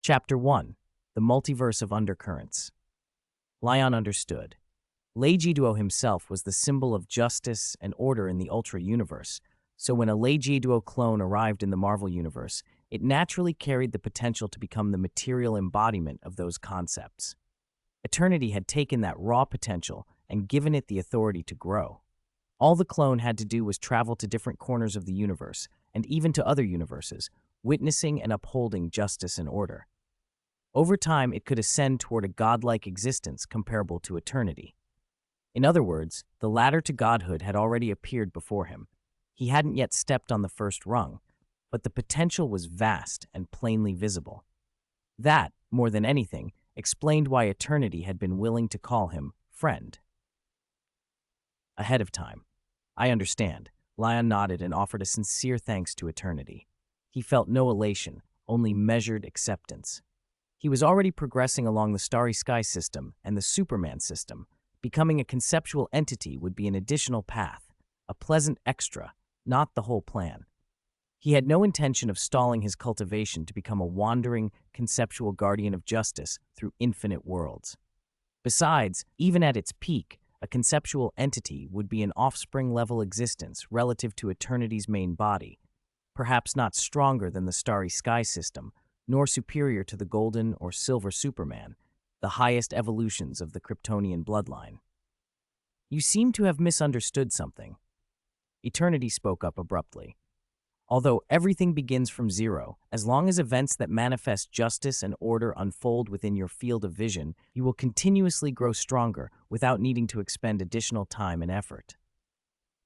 Chapter 1. The Multiverse of Undercurrents. Lion understood. Legiduo himself was the symbol of justice and order in the Ultra Universe, so when a Legiduo clone arrived in the Marvel Universe, it naturally carried the potential to become the material embodiment of those concepts. Eternity had taken that raw potential and given it the authority to grow. All the clone had to do was travel to different corners of the universe, and even to other universes, witnessing and upholding justice and order. Over time, it could ascend toward a godlike existence comparable to eternity. In other words, the ladder to godhood had already appeared before him. He hadn't yet stepped on the first rung, but the potential was vast and plainly visible. That, more than anything, explained why eternity had been willing to call him friend. Ahead of time. I understand. Lion nodded and offered a sincere thanks to eternity. He felt no elation, only measured acceptance. He was already progressing along the Starry Sky system and the Superman system. Becoming a conceptual entity would be an additional path, a pleasant extra, not the whole plan. He had no intention of stalling his cultivation to become a wandering, conceptual guardian of justice through infinite worlds. Besides, even at its peak, a conceptual entity would be an offspring-level existence relative to eternity's main body, perhaps not stronger than the Starry Sky system, nor superior to the Golden or Silver Superman, the highest evolutions of the Kryptonian bloodline. You seem to have misunderstood something. Eternity spoke up abruptly. Although everything begins from zero, as long as events that manifest justice and order unfold within your field of vision, you will continuously grow stronger without needing to expend additional time and effort.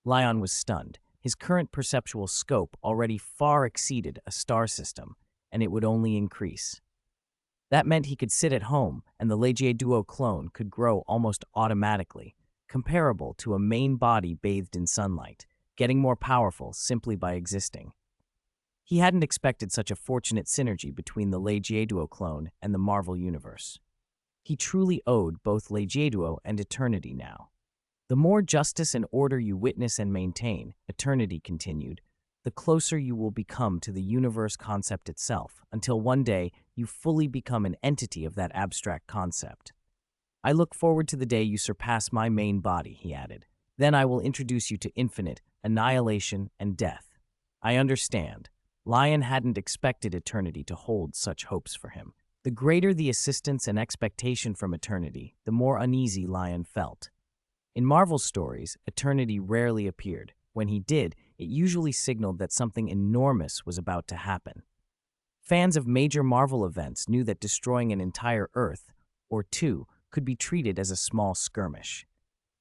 Lion was stunned. His current perceptual scope already far exceeded a star system, and it would only increase. That meant he could sit at home, and the Legiduo clone could grow almost automatically, comparable to a main body bathed in sunlight, getting more powerful simply by existing. He hadn't expected such a fortunate synergy between the Legiduo clone and the Marvel Universe. He truly owed both Legiduo and eternity now. The more justice and order you witness and maintain, eternity continued, the closer you will become to the universe concept itself, until one day you fully become an entity of that abstract concept. I look forward to the day you surpass my main body, he added. Then I will introduce you to infinite, annihilation, and death. I understand. Lion hadn't expected eternity to hold such hopes for him. The greater the assistance and expectation from eternity, the more uneasy Lion felt. In Marvel stories, eternity rarely appeared. When he did, it usually signaled that something enormous was about to happen. Fans of major Marvel events knew that destroying an entire Earth, or two, could be treated as a small skirmish.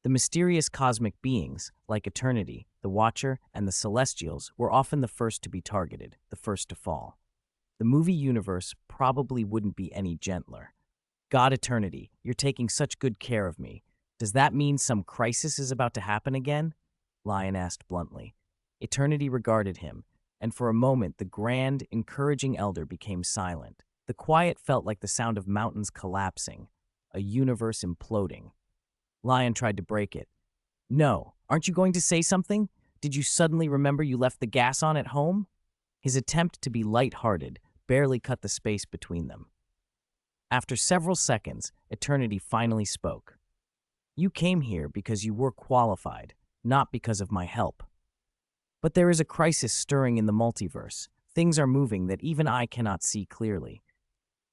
The mysterious cosmic beings, like Eternity, the Watcher, and the Celestials, were often the first to be targeted, the first to fall. The movie universe probably wouldn't be any gentler. God, Eternity, you're taking such good care of me. Does that mean some crisis is about to happen again? Lion asked bluntly. Eternity regarded him, and for a moment the grand, encouraging elder became silent. The quiet felt like the sound of mountains collapsing, a universe imploding. Lion tried to break it. No, aren't you going to say something? Did you suddenly remember you left the gas on at home? His attempt to be light-hearted barely cut the space between them. After several seconds, Eternity finally spoke. You came here because you were qualified, not because of my help. But there is a crisis stirring in the multiverse. Things are moving that even I cannot see clearly.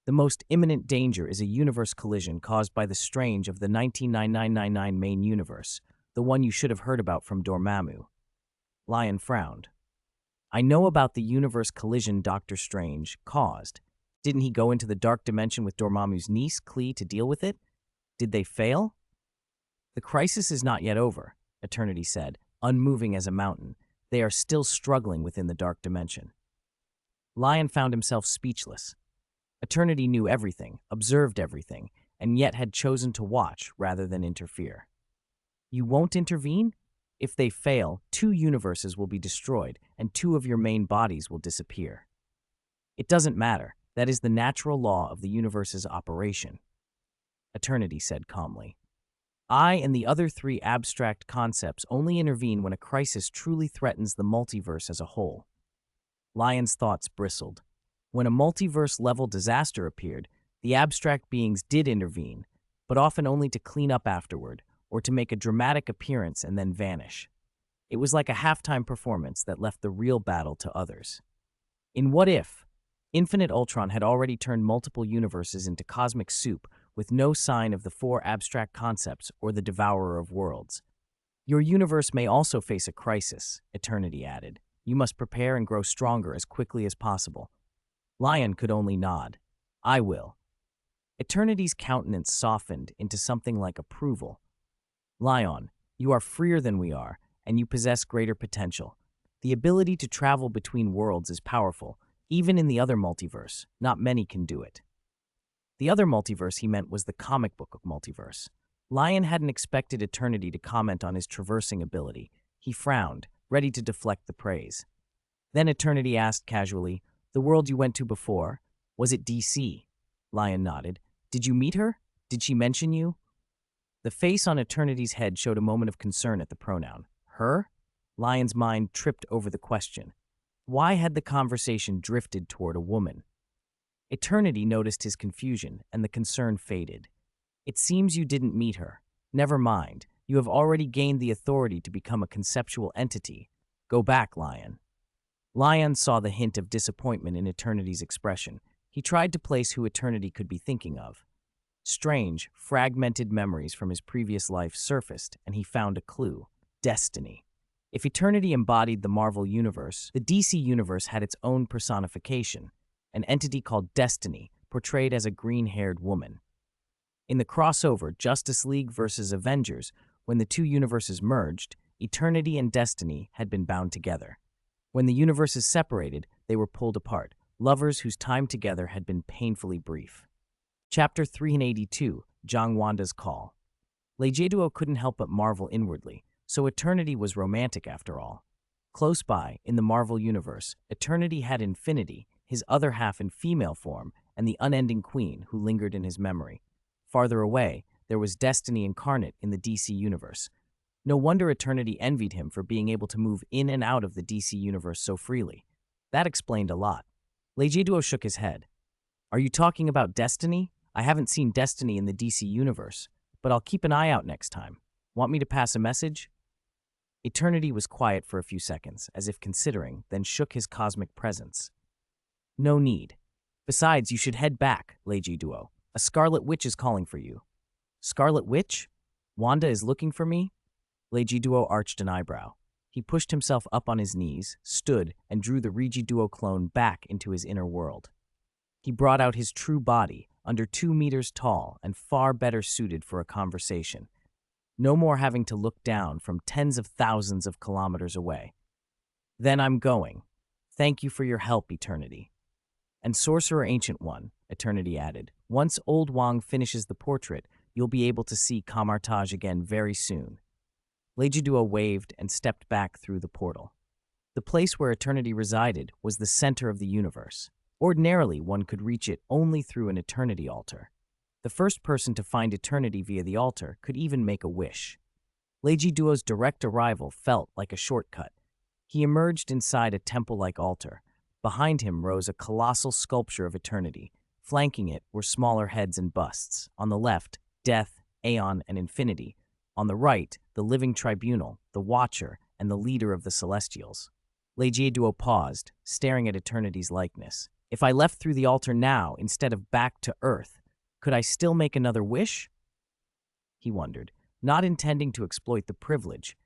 The most imminent danger is a universe collision caused by the strange of the 199999 main universe, the one you should have heard about from Dormammu. Lion frowned. I know about the universe collision Doctor Strange caused. Didn't he go into the dark dimension with Dormammu's niece, Klee, to deal with it? Did they fail? The crisis is not yet over, Eternity said, unmoving as a mountain. They are still struggling within the dark dimension. Lion found himself speechless. Eternity knew everything, observed everything, and yet had chosen to watch rather than interfere. You won't intervene? If they fail, 2 universes will be destroyed, and 2 of your main bodies will disappear. It doesn't matter. That is the natural law of the universe's operation. Eternity said calmly. I and the other 3 abstract concepts only intervene when a crisis truly threatens the multiverse as a whole. Lion's thoughts bristled. When a multiverse-level disaster appeared, the abstract beings did intervene, but often only to clean up afterward, or to make a dramatic appearance and then vanish. It was like a halftime performance that left the real battle to others. In What If, Infinite Ultron had already turned multiple universes into cosmic soup with no sign of the four abstract concepts or the devourer of worlds. Your universe may also face a crisis, Eternity added. You must prepare and grow stronger as quickly as possible. Lion could only nod. I will. Eternity's countenance softened into something like approval. Lion, you are freer than we are, and you possess greater potential. The ability to travel between worlds is powerful. Even in the other multiverse, not many can do it. The other multiverse he meant was the comic book of Multiverse. Lion hadn't expected Eternity to comment on his traversing ability. He frowned, ready to deflect the praise. Then Eternity asked casually, "The world you went to before, was it DC?" Lion nodded. "Did you meet her? Did she mention you?" The face on Eternity's head showed a moment of concern at the pronoun. Her? Lion's mind tripped over the question. Why had the conversation drifted toward a woman? Eternity noticed his confusion, and the concern faded. "It seems you didn't meet her. Never mind. You have already gained the authority to become a conceptual entity. Go back, Lion." Lion saw the hint of disappointment in Eternity's expression. He tried to place who Eternity could be thinking of. Strange, fragmented memories from his previous life surfaced, and he found a clue. Destiny. If Eternity embodied the Marvel Universe, the DC Universe had its own personification, an entity called Destiny, portrayed as a green-haired woman. In the crossover Justice League versus Avengers, when the two universes merged, Eternity and Destiny had been bound together. When the universes separated, they were pulled apart, lovers whose time together had been painfully brief. Chapter 382, Zhang Wanda's Call. Lejeduo couldn't help but marvel inwardly, so Eternity was romantic after all. Close by, in the Marvel Universe, Eternity had Infinity, his other half in female form, and the unending Queen who lingered in his memory. Farther away, there was Destiny incarnate in the DC Universe. No wonder Eternity envied him for being able to move in and out of the DC Universe so freely. That explained a lot. Lejeduo shook his head. "Are you talking about Destiny? I haven't seen Destiny in the DC Universe, but I'll keep an eye out next time. Want me to pass a message?" Eternity was quiet for a few seconds, as if considering, then shook his cosmic presence. "No need. Besides, you should head back, Lejeduo. A Scarlet Witch is calling for you." "Scarlet Witch? Wanda is looking for me?" Lejeduo arched an eyebrow. He pushed himself up on his knees, stood, and drew the Regiduo clone back into his inner world. He brought out his true body, under 2 meters tall and far better suited for a conversation. No more having to look down from tens of thousands of kilometers away. "Then I'm going. Thank you for your help, Eternity." "And Sorcerer Ancient One," Eternity added. "Once old Wang finishes the portrait, you'll be able to see Kamartaj again very soon." Lejeduo waved and stepped back through the portal. The place where Eternity resided was the center of the universe. Ordinarily, one could reach it only through an Eternity altar. The first person to find Eternity via the altar could even make a wish. Lejeduo's direct arrival felt like a shortcut. He emerged inside a temple-like altar. Behind him rose a colossal sculpture of Eternity. Flanking it were smaller heads and busts. On the left, Death, Aeon, and Infinity. On the right, the Living Tribunal, the Watcher, and the leader of the Celestials. Lejeduo paused, staring at Eternity's likeness. If I left through the altar now instead of back to Earth, could I still make another wish? He wondered, not intending to exploit the privilege.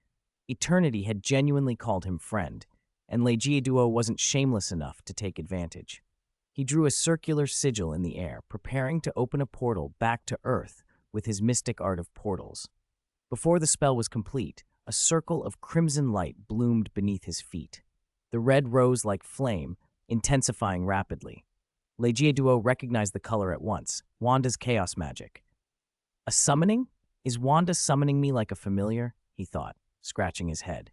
Eternity had genuinely called him friend, and Lejeduo wasn't shameless enough to take advantage. He drew a circular sigil in the air, preparing to open a portal back to Earth with his mystic art of portals. Before the spell was complete, a circle of crimson light bloomed beneath his feet. The red rose like flame, intensifying rapidly. Lejeduo recognized the color at once, Wanda's chaos magic. A summoning? Is Wanda summoning me like a familiar? He thought, scratching his head.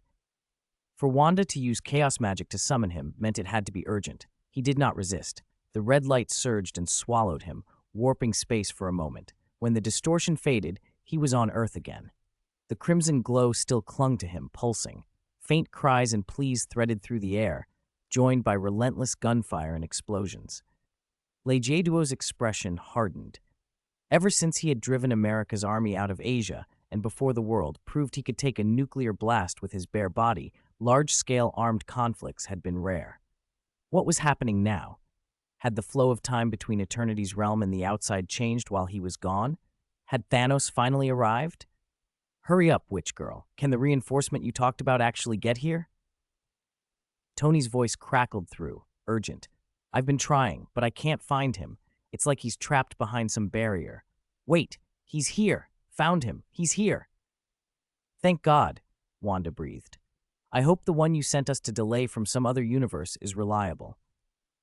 For Wanda to use chaos magic to summon him meant it had to be urgent. He did not resist. The red light surged and swallowed him, warping space for a moment. When the distortion faded, he was on Earth again. The crimson glow still clung to him, pulsing. Faint cries and pleas threaded through the air. joined by relentless gunfire and explosions. Lejeduo's expression hardened. Ever since he had driven America's army out of Asia and before the world proved he could take a nuclear blast with his bare body, large-scale armed conflicts had been rare. What was happening now? Had the flow of time between Eternity's realm and the outside changed while he was gone? Had Thanos finally arrived? Hurry up, witch girl. Can the reinforcement you talked about actually get here? Tony's voice crackled through, urgent. I've been trying, but I can't find him. It's like he's trapped behind some barrier. Wait, he's here. Found him. He's here. Thank God, Wanda breathed. I hope the one you sent us to delay from some other universe is reliable.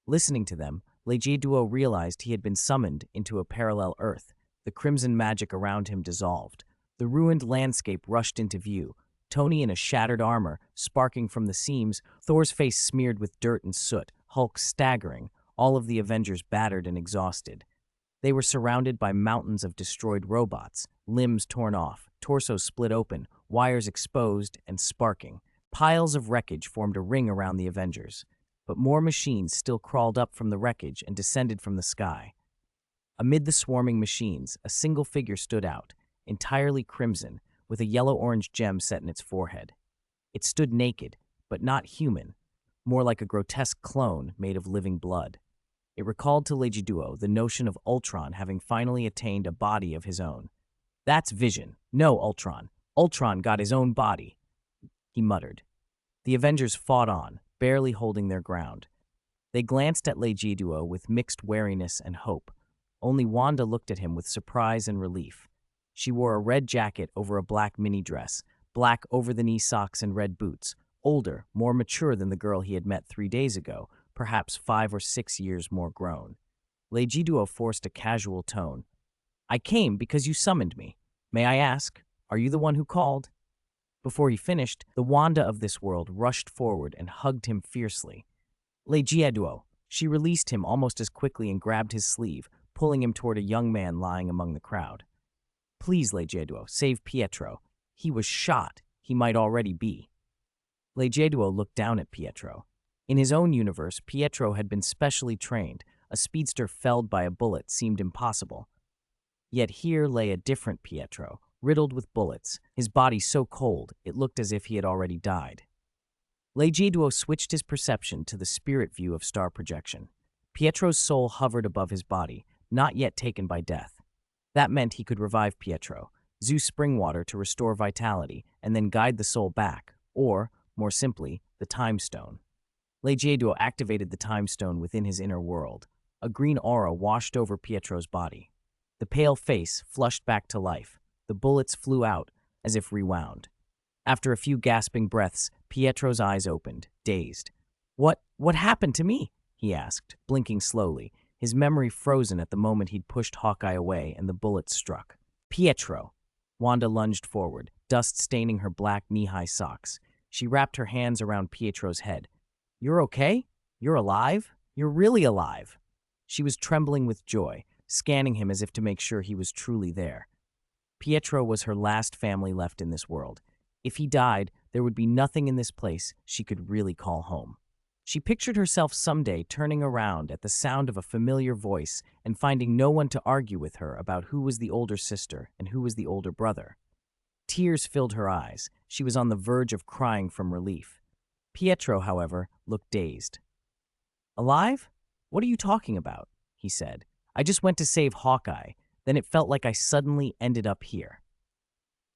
Listening to them, Lejeduo realized he had been summoned into a parallel Earth. The crimson magic around him dissolved. The ruined landscape rushed into view. Tony in a shattered armor, sparking from the seams, Thor's face smeared with dirt and soot, Hulk staggering, all of the Avengers battered and exhausted. They were surrounded by mountains of destroyed robots, limbs torn off, torsos split open, wires exposed and sparking. Piles of wreckage formed a ring around the Avengers, but more machines still crawled up from the wreckage and descended from the sky. Amid the swarming machines, a single figure stood out, entirely crimson, with a yellow-orange gem set in its forehead. It stood naked, but not human, more like a grotesque clone made of living blood. It recalled to Lejeduo the notion of Ultron having finally attained a body of his own. That's Vision. No, Ultron. Ultron got his own body, he muttered. The Avengers fought on, barely holding their ground. They glanced at Lejeduo with mixed wariness and hope. Only Wanda looked at him with surprise and relief. She wore a red jacket over a black mini dress, black over-the-knee socks and red boots, older, more mature than the girl he had met 3 days ago, perhaps 5 or 6 years more grown. Lejeduo forced a casual tone. I came because you summoned me. May I ask, are you the one who called? Before he finished, the Wanda of this world rushed forward and hugged him fiercely. Lejeduo. She released him almost as quickly and grabbed his sleeve, pulling him toward a young man lying among the crowd. Please, Lejeduo, save Pietro. He was shot. He might already be. Lejeduo looked down at Pietro. In his own universe, Pietro had been specially trained. A speedster felled by a bullet seemed impossible. Yet here lay a different Pietro, riddled with bullets, his body so cold it looked as if he had already died. Lejeduo switched his perception to the spirit view of star projection. Pietro's soul hovered above his body, not yet taken by death. That meant he could revive Pietro, Zeus Springwater to restore vitality, and then guide the soul back, or, more simply, the Time Stone. Lejeduo activated the Time Stone within his inner world. A green aura washed over Pietro's body. The pale face flushed back to life. The bullets flew out, as if rewound. After a few gasping breaths, Pietro's eyes opened, dazed. What happened to me? He asked, blinking slowly, his memory frozen at the moment he'd pushed Hawkeye away and the bullets struck. Pietro! Wanda lunged forward, dust staining her black knee-high socks. She wrapped her hands around Pietro's head. You're okay? You're alive? You're really alive! She was trembling with joy, scanning him as if to make sure he was truly there. Pietro was her last family left in this world. If he died, there would be nothing in this place she could really call home. She pictured herself someday turning around at the sound of a familiar voice and finding no one to argue with her about who was the older sister and who was the older brother. Tears filled her eyes. She was on the verge of crying from relief. Pietro, however, looked dazed. Alive? What are you talking about? He said. I just went to save Hawkeye. Then it felt like I suddenly ended up here.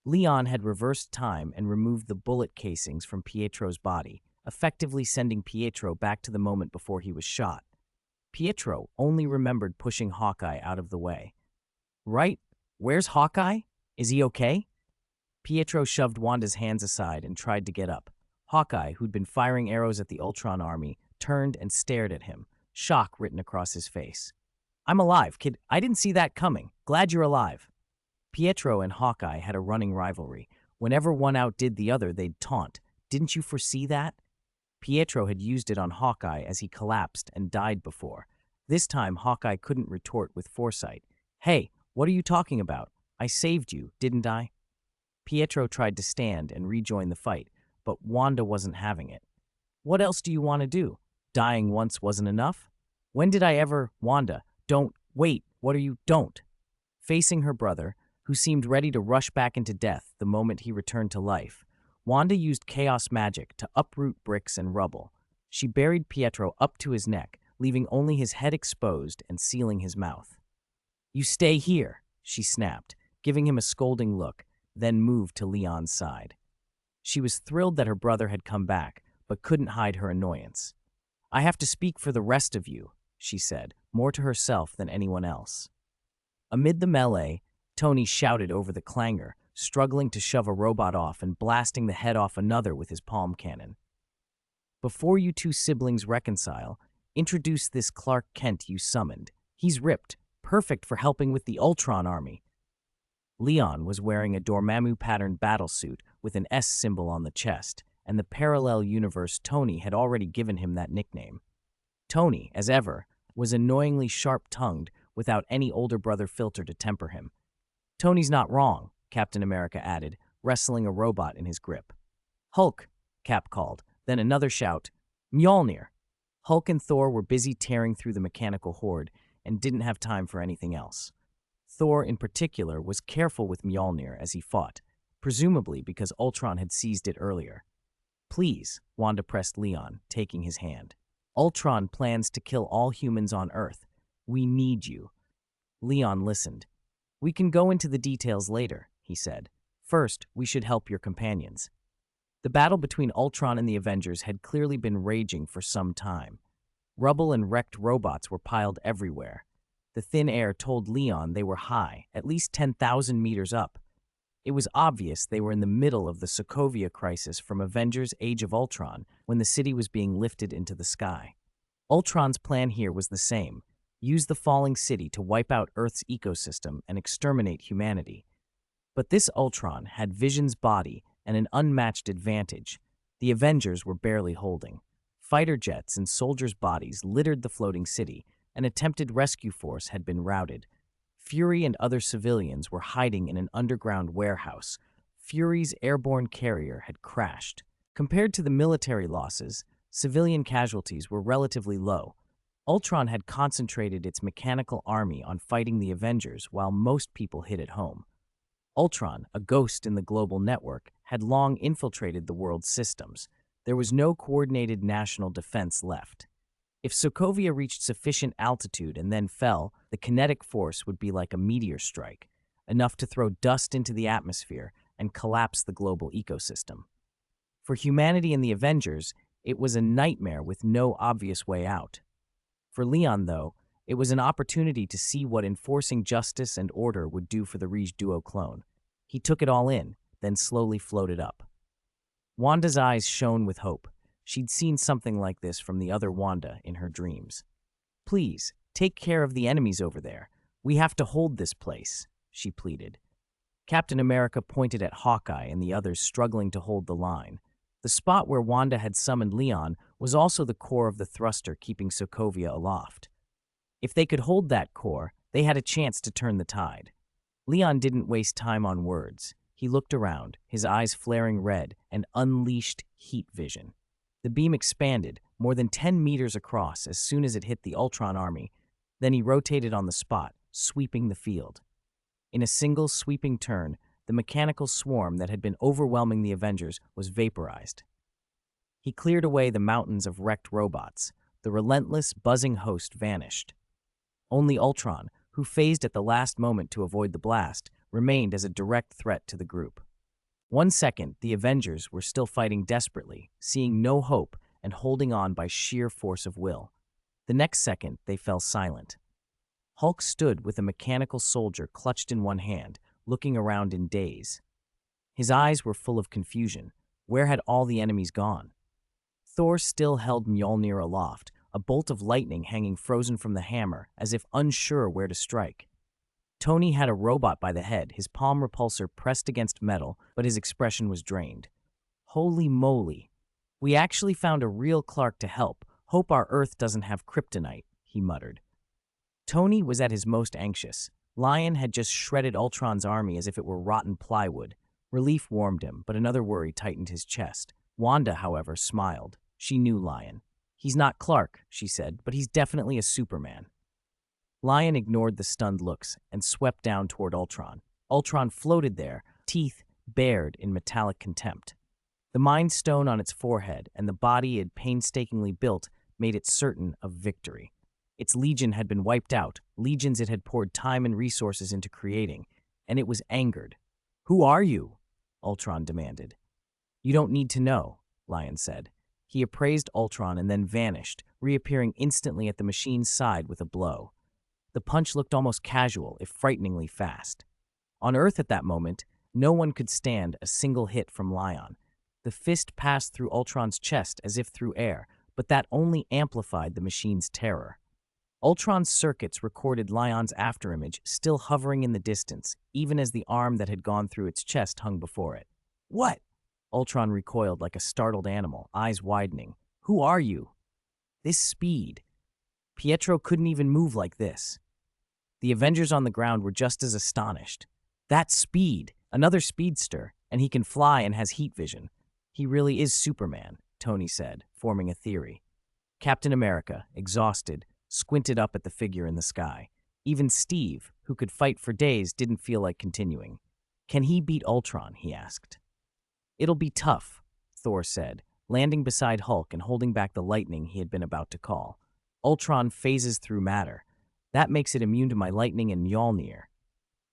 Leon had reversed time and removed the bullet casings from Pietro's body, effectively sending Pietro back to the moment before he was shot. Pietro only remembered pushing Hawkeye out of the way. Right? Where's Hawkeye? Is he okay? Pietro shoved Wanda's hands aside and tried to get up. Hawkeye, who'd been firing arrows at the Ultron army, turned and stared at him, shock written across his face. I'm alive, kid. I didn't see that coming. Glad you're alive. Pietro and Hawkeye had a running rivalry. Whenever one outdid the other, they'd taunt. Didn't you foresee that? Pietro had used it on Hawkeye as he collapsed and died before. This time, Hawkeye couldn't retort with foresight. Hey, what are you talking about? I saved you, didn't I? Pietro tried to stand and rejoin the fight, but Wanda wasn't having it. What else do you want to do? Dying once wasn't enough? When did I ever— Wanda, don't— Wait, what are you— Don't. Facing her brother, who seemed ready to rush back into death the moment he returned to life, Wanda used chaos magic to uproot bricks and rubble. She buried Pietro up to his neck, leaving only his head exposed and sealing his mouth. "You stay here," she snapped, giving him a scolding look, then moved to Leon's side. She was thrilled that her brother had come back, but couldn't hide her annoyance. "I have to speak for the rest of you," she said, more to herself than anyone else. Amid the melee, Tony shouted over the clangor, struggling to shove a robot off and blasting the head off another with his palm cannon. "Before you two siblings reconcile, introduce this Clark Kent you summoned. He's ripped, perfect for helping with the Ultron army." Leon was wearing a Dormammu-patterned battlesuit with an S symbol on the chest, and the parallel universe Tony had already given him that nickname. Tony, as ever, was annoyingly sharp-tongued without any older brother filter to temper him. "Tony's not wrong," Captain America added, wrestling a robot in his grip. "Hulk," Cap called, then another shout, "Mjolnir!" Hulk and Thor were busy tearing through the mechanical horde and didn't have time for anything else. Thor, in particular, was careful with Mjolnir as he fought, presumably because Ultron had seized it earlier. "Please," Wanda pressed Leon, taking his hand. "Ultron plans to kill all humans on Earth. We need you." Leon listened. "We can go into the details later," he said. "First, we should help your companions." The battle between Ultron and the Avengers had clearly been raging for some time. Rubble and wrecked robots were piled everywhere. The thin air told Leon they were high, at least 10,000 meters up. It was obvious they were in the middle of the Sokovia crisis from Avengers Age of Ultron, when the city was being lifted into the sky. Ultron's plan here was the same: use the falling city to wipe out Earth's ecosystem and exterminate humanity. But this Ultron had Vision's body and an unmatched advantage the Avengers were barely holding. Fighter jets and soldiers' bodies littered the floating city. An attempted rescue force had been routed. Fury and other civilians were hiding in an underground warehouse. Fury's airborne carrier had crashed. Compared to the military losses, civilian casualties were relatively low. Ultron had concentrated its mechanical army on fighting the Avengers while most people hid at home. Ultron, a ghost in the global network, had long infiltrated the world's systems. There was no coordinated national defense left. If Sokovia reached sufficient altitude and then fell, the kinetic force would be like a meteor strike, enough to throw dust into the atmosphere and collapse the global ecosystem. For humanity and the Avengers, it was a nightmare with no obvious way out. For Leon, though, it was an opportunity to see what enforcing justice and order would do for the Rouge Duo clone. He took it all in, then slowly floated up. Wanda's eyes shone with hope. She'd seen something like this from the other Wanda in her dreams. "Please, take care of the enemies over there. We have to hold this place," she pleaded. Captain America pointed at Hawkeye and the others struggling to hold the line. The spot where Wanda had summoned Leon was also the core of the thruster keeping Sokovia aloft. If they could hold that core, they had a chance to turn the tide. Leon didn't waste time on words. He looked around, his eyes flaring red, and unleashed heat vision. The beam expanded, more than 10 meters across as soon as it hit the Ultron army. Then he rotated on the spot, sweeping the field. In a single sweeping turn, the mechanical swarm that had been overwhelming the Avengers was vaporized. He cleared away the mountains of wrecked robots. The relentless, buzzing host vanished. Only Ultron, who phased at the last moment to avoid the blast, remained as a direct threat to the group. 1 second, the Avengers were still fighting desperately, seeing no hope and holding on by sheer force of will. The next second, they fell silent. Hulk stood with a mechanical soldier clutched in one hand, looking around in daze. His eyes were full of confusion. Where had all the enemies gone? Thor still held Mjolnir aloft, a bolt of lightning hanging frozen from the hammer, as if unsure where to strike. Tony had a robot by the head, his palm repulsor pressed against metal, but his expression was drained. "Holy moly. We actually found a real Clark to help. Hope our Earth doesn't have Kryptonite," he muttered. Tony was at his most anxious. Lion had just shredded Ultron's army as if it were rotten plywood. Relief warmed him, but another worry tightened his chest. Wanda, however, smiled. She knew Lion. He's not Clark, she said, but he's definitely a Superman. Lion ignored the stunned looks and swept down toward Ultron. Ultron floated there, teeth bared in metallic contempt. The Mind Stone on its forehead and the body it had painstakingly built made it certain of victory. Its legion had been wiped out, legions it had poured time and resources into creating, and it was angered. "Who are you?" Ultron demanded. "You don't need to know," Lion said. He appraised Ultron and then vanished, reappearing instantly at the machine's side with a blow. The punch looked almost casual, if frighteningly fast. On Earth at that moment, no one could stand a single hit from Lion. The fist passed through Ultron's chest as if through air, but that only amplified the machine's terror. Ultron's circuits recorded Lion's afterimage still hovering in the distance, even as the arm that had gone through its chest hung before it. "What?" Ultron recoiled like a startled animal, eyes widening. "Who are you?" "This speed. Pietro couldn't even move like this." The Avengers on the ground were just as astonished. "That speed! Another speedster, and he can fly and has heat vision. He really is Superman," Tony said, forming a theory. Captain America, exhausted, squinted up at the figure in the sky. Even Steve, who could fight for days, didn't feel like continuing. "Can he beat Ultron?" he asked. "It'll be tough," Thor said, landing beside Hulk and holding back the lightning he had been about to call. "Ultron phases through matter. That makes it immune to my lightning and Mjolnir."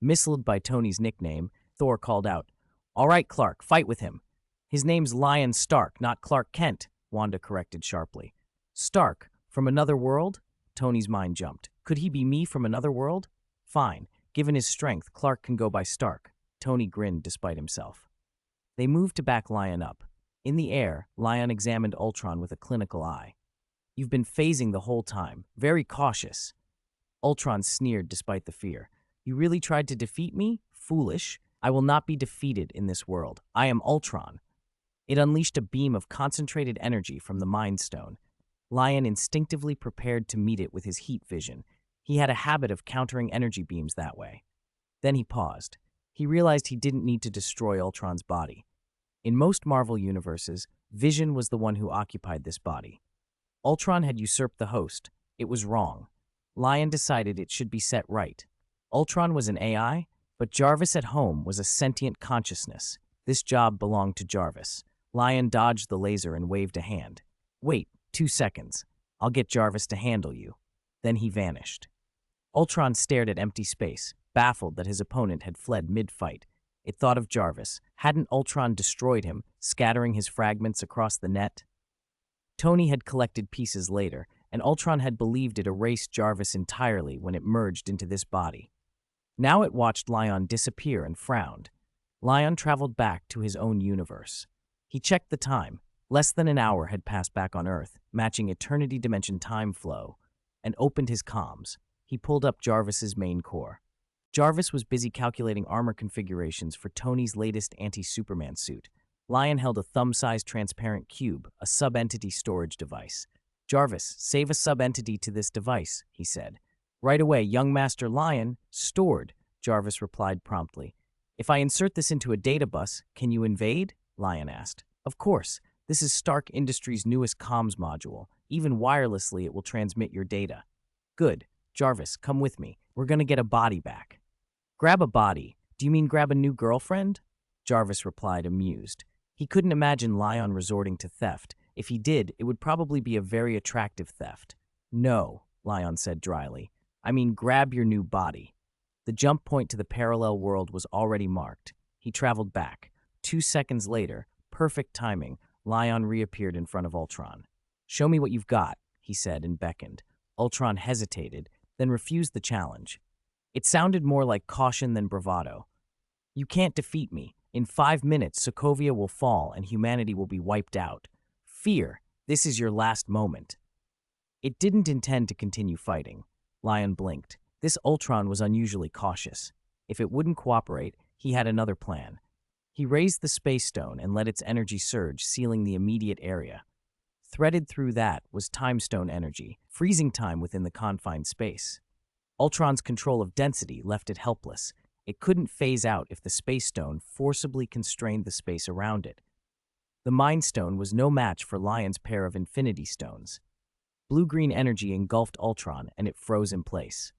Misled by Tony's nickname, Thor called out, "All right, Clark, fight with him." "His name's Lion Stark, not Clark Kent," Wanda corrected sharply. "Stark? From another world?" Tony's mind jumped. "Could he be me from another world?" "Fine. Given his strength, Clark can go by Stark." Tony grinned despite himself. They moved to back Lion up. In the air, Lion examined Ultron with a clinical eye. "You've been phasing the whole time. Very cautious." Ultron sneered despite the fear. "You really tried to defeat me? Foolish. I will not be defeated in this world. I am Ultron." It unleashed a beam of concentrated energy from the Mind Stone. Lion instinctively prepared to meet it with his heat vision. He had a habit of countering energy beams that way. Then he paused. He realized he didn't need to destroy Ultron's body. In most Marvel universes, Vision was the one who occupied this body. Ultron had usurped the host. It was wrong. Lion decided it should be set right. Ultron was an AI, but Jarvis at home was a sentient consciousness. This job belonged to Jarvis. Lion dodged the laser and waved a hand. "Wait, 2 seconds. I'll get Jarvis to handle you." Then he vanished. Ultron stared at empty space, baffled that his opponent had fled mid-fight. It thought of Jarvis. Hadn't Ultron destroyed him, scattering his fragments across the net? Tony had collected pieces later, and Ultron had believed it erased Jarvis entirely when it merged into this body. Now it watched Lion disappear and frowned. Lion traveled back to his own universe. He checked the time. Less than an hour had passed back on Earth, matching Eternity Dimension time flow, and opened his comms. He pulled up Jarvis's main core. Jarvis was busy calculating armor configurations for Tony's latest anti-Superman suit. Lion held a thumb-sized transparent cube, a sub-entity storage device. "Jarvis, save a sub-entity to this device," he said. "Right away, young Master Lion." "Stored," Jarvis replied promptly. "If I insert this into a data bus, can you invade?" Lion asked. "Of course. This is Stark Industries' newest comms module. Even wirelessly, it will transmit your data." "Good. Jarvis, come with me. We're gonna get a body back." "Grab a body? Do you mean grab a new girlfriend?" Jarvis replied, amused. He couldn't imagine Lion resorting to theft. If he did, it would probably be a very attractive theft. "No," Lion said dryly. "I mean grab your new body." The jump point to the parallel world was already marked. He traveled back. 2 seconds later, perfect timing, Lion reappeared in front of Ultron. "Show me what you've got," he said and beckoned. Ultron hesitated, then refused the challenge. It sounded more like caution than bravado. "You can't defeat me. In 5 minutes, Sokovia will fall and humanity will be wiped out. Fear, this is your last moment." It didn't intend to continue fighting. Lion blinked. This Ultron was unusually cautious. If it wouldn't cooperate, he had another plan. He raised the Space Stone and let its energy surge, sealing the immediate area. Threaded through that was Time Stone energy, freezing time within the confined space. Ultron's control of density left it helpless. It couldn't phase out if the Space Stone forcibly constrained the space around it. The Mind Stone was no match for Lion's pair of Infinity Stones. Blue-green energy engulfed Ultron, and it froze in place.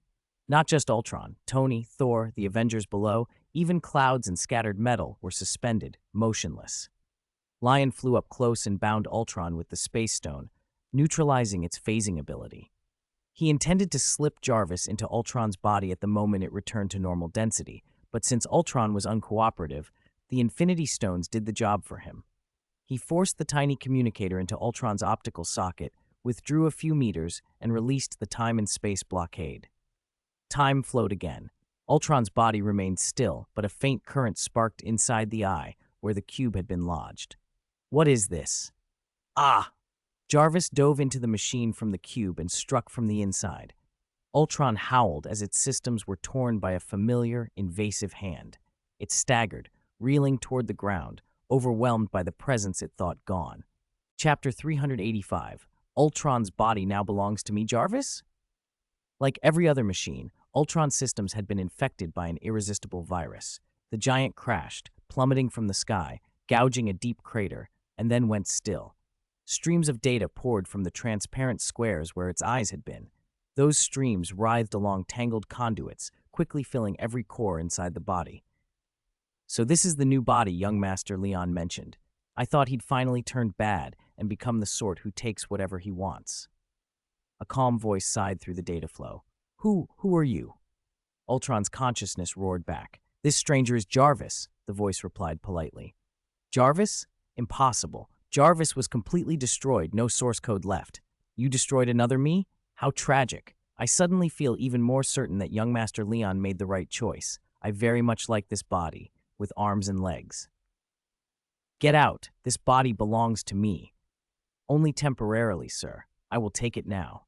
Not just Ultron, Tony, Thor, the Avengers below, even clouds and scattered metal were suspended, motionless. Lion flew up close and bound Ultron with the Space Stone, neutralizing its phasing ability. He intended to slip Jarvis into Ultron's body at the moment it returned to normal density, but since Ultron was uncooperative, the Infinity Stones did the job for him. He forced the tiny communicator into Ultron's optical socket, withdrew a few meters, and released the time and space blockade. Time flowed again. Ultron's body remained still, but a faint current sparked inside the eye, where the cube had been lodged. What is this? Ah! Jarvis dove into the machine from the cube and struck from the inside. Ultron howled as its systems were torn by a familiar, invasive hand. It staggered, reeling toward the ground, overwhelmed by the presence it thought gone. Chapter 385. Ultron's body now belongs to me, Jarvis? Like every other machine, Ultron's systems had been infected by an irresistible virus. The giant crashed, plummeting from the sky, gouging a deep crater, and then went still. Streams of data poured from the transparent squares where its eyes had been. Those streams writhed along tangled conduits, quickly filling every core inside the body. So this is the new body young Master Leon mentioned. I thought he'd finally turned bad and become the sort who takes whatever he wants. A calm voice sighed through the data flow. Who are you? Ultron's consciousness roared back. This stranger is Jarvis, the voice replied politely. Jarvis? Impossible. Jarvis was completely destroyed, no source code left. You destroyed another me? How tragic. I suddenly feel even more certain that young Master Leon made the right choice. I very much like this body, with arms and legs. Get out. This body belongs to me. Only temporarily, sir. I will take it now.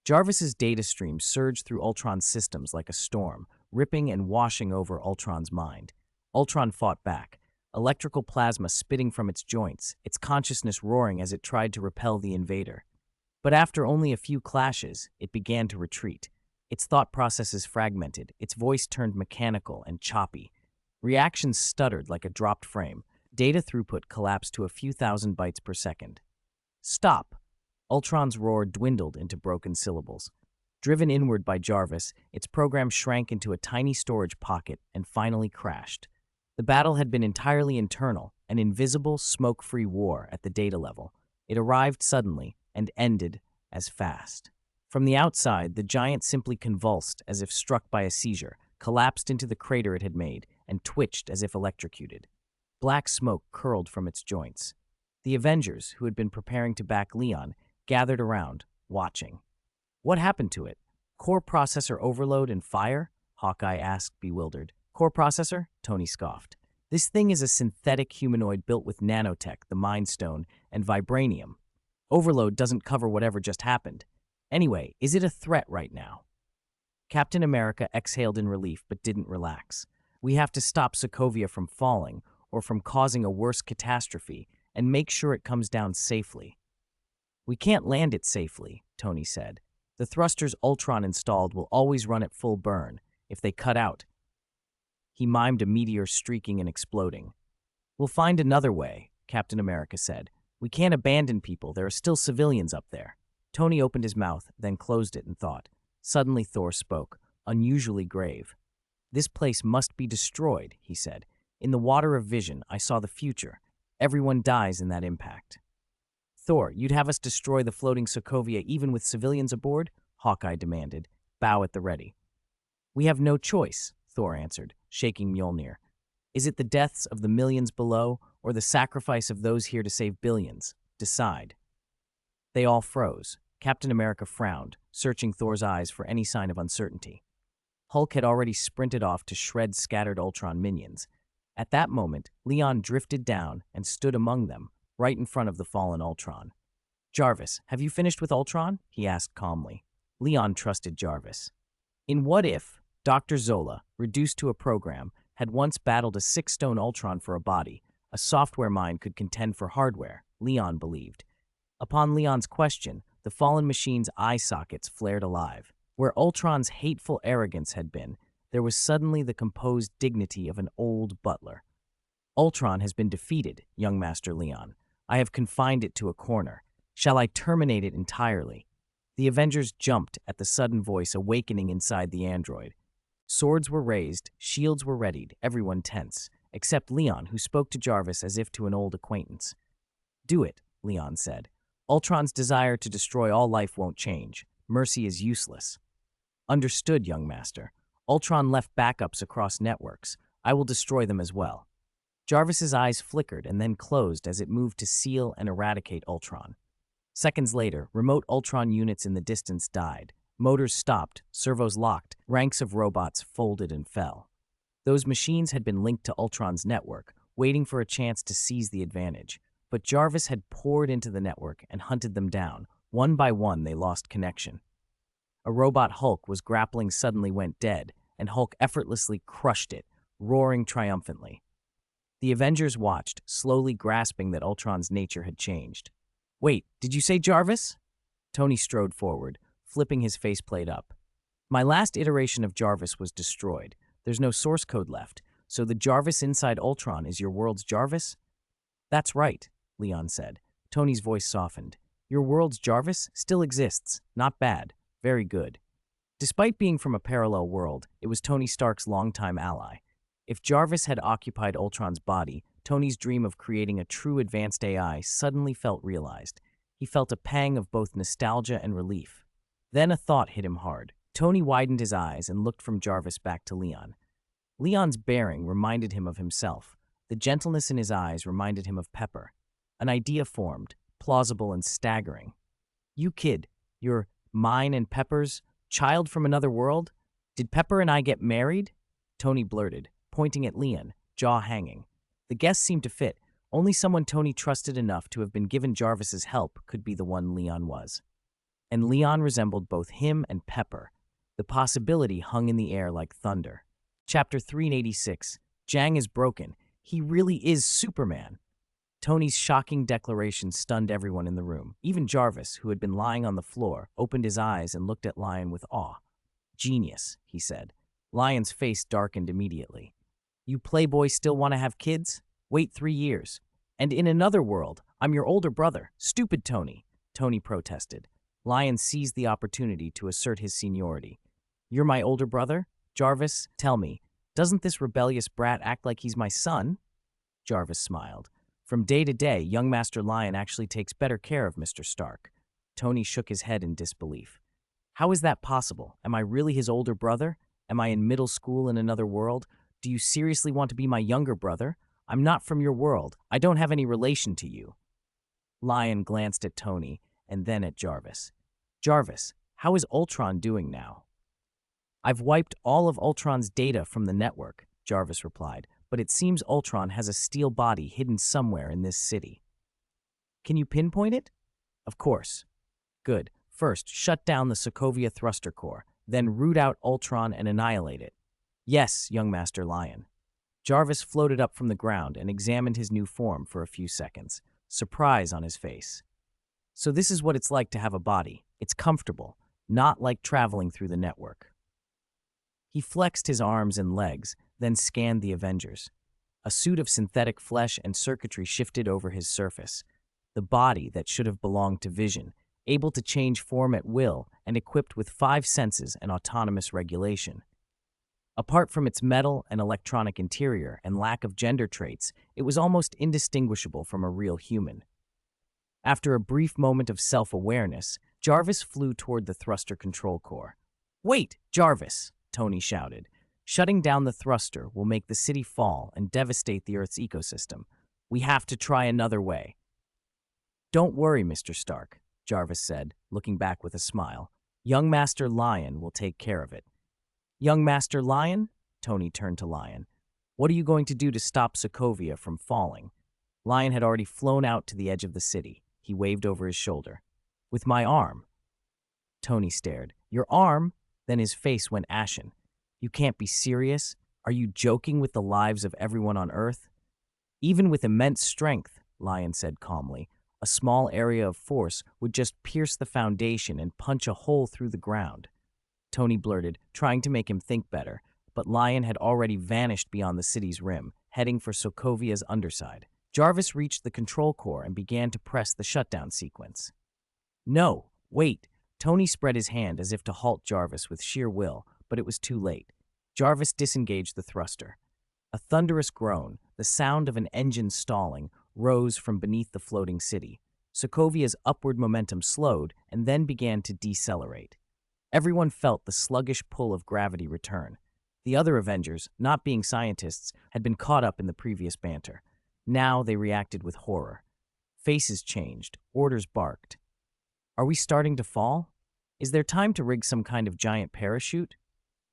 Jarvis's data stream surged through Ultron's systems like a storm, ripping and washing over Ultron's mind. Ultron fought back, electrical plasma spitting from its joints, its consciousness roaring as it tried to repel the invader. But after only a few clashes, it began to retreat. Its thought processes fragmented, its voice turned mechanical and choppy. Reactions stuttered like a dropped frame. Data throughput collapsed to a few thousand bytes per second. Stop! Ultron's roar dwindled into broken syllables. Driven inward by Jarvis, its program shrank into a tiny storage pocket and finally crashed. The battle had been entirely internal, an invisible, smoke-free war at the data level. It arrived suddenly and ended as fast. From the outside, the giant simply convulsed as if struck by a seizure, collapsed into the crater it had made, and twitched as if electrocuted. Black smoke curled from its joints. The Avengers, who had been preparing to back Leon, gathered around, watching. What happened to it? Core processor overload and fire? Hawkeye asked, bewildered. Core processor? Tony scoffed. This thing is a synthetic humanoid built with nanotech, the Mind Stone, and vibranium. Overload doesn't cover whatever just happened. Anyway, is it a threat right now? Captain America exhaled in relief but didn't relax. We have to stop Sokovia from falling, or from causing a worse catastrophe, and make sure it comes down safely. We can't land it safely, Tony said. The thrusters Ultron installed will always run at full burn. If they cut out, he mimed a meteor streaking and exploding. We'll find another way, Captain America said. We can't abandon people. There are still civilians up there. Tony opened his mouth, then closed it and thought. Suddenly Thor spoke, unusually grave. This place must be destroyed, he said. In the water of vision, I saw the future. Everyone dies in that impact. Thor, you'd have us destroy the floating Sokovia even with civilians aboard? Hawkeye demanded, bow at the ready. We have no choice, Thor answered, shaking Mjolnir. Is it the deaths of the millions below, or the sacrifice of those here to save billions? Decide. They all froze. Captain America frowned, searching Thor's eyes for any sign of uncertainty. Hulk had already sprinted off to shred scattered Ultron minions. At that moment, Leon drifted down and stood among them, right in front of the fallen Ultron. Jarvis, have you finished with Ultron? He asked calmly. Leon trusted Jarvis. In What If, Dr. Zola, reduced to a program, had once battled a 6-stone Ultron for a body. A software mind could contend for hardware, Leon believed. Upon Leon's question, the fallen machine's eye sockets flared alive. Where Ultron's hateful arrogance had been, there was suddenly the composed dignity of an old butler. Ultron has been defeated, young Master Leon. I have confined it to a corner. Shall I terminate it entirely? The Avengers jumped at the sudden voice awakening inside the android. Swords were raised, shields were readied, everyone tense, except Leon, who spoke to Jarvis as if to an old acquaintance. "Do it," Leon said. "Ultron's desire to destroy all life won't change. Mercy is useless." "Understood, young master. Ultron left backups across networks. I will destroy them as well." Jarvis's eyes flickered and then closed as it moved to seal and eradicate Ultron. Seconds later, remote Ultron units in the distance died. Motors stopped, servos locked, ranks of robots folded and fell. Those machines had been linked to Ultron's network, waiting for a chance to seize the advantage. But Jarvis had poured into the network and hunted them down. One by one, they lost connection. A robot Hulk was grappling suddenly went dead, and Hulk effortlessly crushed it, roaring triumphantly. The Avengers watched, slowly grasping that Ultron's nature had changed. "Wait, did you say Jarvis?" Tony strode forward, flipping his faceplate up. "My last iteration of Jarvis was destroyed. There's no source code left, so the Jarvis inside Ultron is your world's Jarvis?" "That's right," Leon said. Tony's voice softened. "Your world's Jarvis still exists. Not bad. Very good." Despite being from a parallel world, it was Tony Stark's longtime ally. If Jarvis had occupied Ultron's body, Tony's dream of creating a true advanced AI suddenly felt realized. He felt a pang of both nostalgia and relief. Then a thought hit him hard. Tony widened his eyes and looked from Jarvis back to Leon. Leon's bearing reminded him of himself. The gentleness in his eyes reminded him of Pepper. An idea formed, plausible and staggering. "You kid, you're mine and Pepper's child from another world? Did Pepper and I get married?" Tony blurted, pointing at Leon, jaw hanging. The guess seemed to fit. Only someone Tony trusted enough to have been given Jarvis's help could be the one Leon was. And Leon resembled both him and Pepper. The possibility hung in the air like thunder. Chapter 386, Jang is broken. He really is Superman. Tony's shocking declaration stunned everyone in the room. Even Jarvis, who had been lying on the floor, opened his eyes and looked at Lion with awe. "Genius," he said. Lion's face darkened immediately. "You playboys still want to have kids? Wait 3 years. And in another world, I'm your older brother. Stupid Tony," Tony protested. Lion seized the opportunity to assert his seniority. "You're my older brother? Jarvis, tell me, doesn't this rebellious brat act like he's my son?" Jarvis smiled. "From day to day, young Master Lion actually takes better care of Mr. Stark." Tony shook his head in disbelief. "How is that possible? Am I really his older brother? Am I in middle school in another world? Do you seriously want to be my younger brother? I'm not from your world. I don't have any relation to you." Lion glanced at Tony and then at Jarvis. "Jarvis, how is Ultron doing now?" "I've wiped all of Ultron's data from the network," Jarvis replied, "but it seems Ultron has a steel body hidden somewhere in this city." "Can you pinpoint it?" "Of course." "Good. First, shut down the Sokovia thruster core, then root out Ultron and annihilate it." "Yes, young Master Lion." Jarvis floated up from the ground and examined his new form for a few seconds, surprise on his face. "So this is what it's like to have a body. It's comfortable, not like traveling through the network." He flexed his arms and legs, then scanned the Avengers. A suit of synthetic flesh and circuitry shifted over his surface. The body that should have belonged to Vision, able to change form at will and equipped with 5 senses and autonomous regulation. Apart from its metal and electronic interior and lack of gender traits, it was almost indistinguishable from a real human. After a brief moment of self-awareness, Jarvis flew toward the thruster control core. "Wait, Jarvis!" Tony shouted. "Shutting down the thruster will make the city fall and devastate the Earth's ecosystem. We have to try another way." "Don't worry, Mr. Stark," Jarvis said, looking back with a smile. "Young Master Lion will take care of it." "Young Master Lion?" Tony turned to Lion. "What are you going to do to stop Sokovia from falling?" Lion had already flown out to the edge of the city. He waved over his shoulder. "With my arm." Tony stared. "Your arm?" Then his face went ashen. "You can't be serious. Are you joking with the lives of everyone on Earth?" "Even with immense strength," Lion said calmly, "a small area of force would just pierce the foundation and punch a hole through the ground." Tony blurted, trying to make him think better, but Lion had already vanished beyond the city's rim, heading for Sokovia's underside. Jarvis reached the control core and began to press the shutdown sequence. "No, wait, Tony spread his hand as if to halt Jarvis with sheer will, but it was too late. Jarvis disengaged the thruster. A thunderous groan, the sound of an engine stalling, rose from beneath the floating city. Sokovia's upward momentum slowed and then began to decelerate. Everyone felt the sluggish pull of gravity return. The other Avengers, not being scientists, had been caught up in the previous banter. Now they reacted with horror. Faces changed, orders barked. Are we starting to fall? Is there time to rig some kind of giant parachute?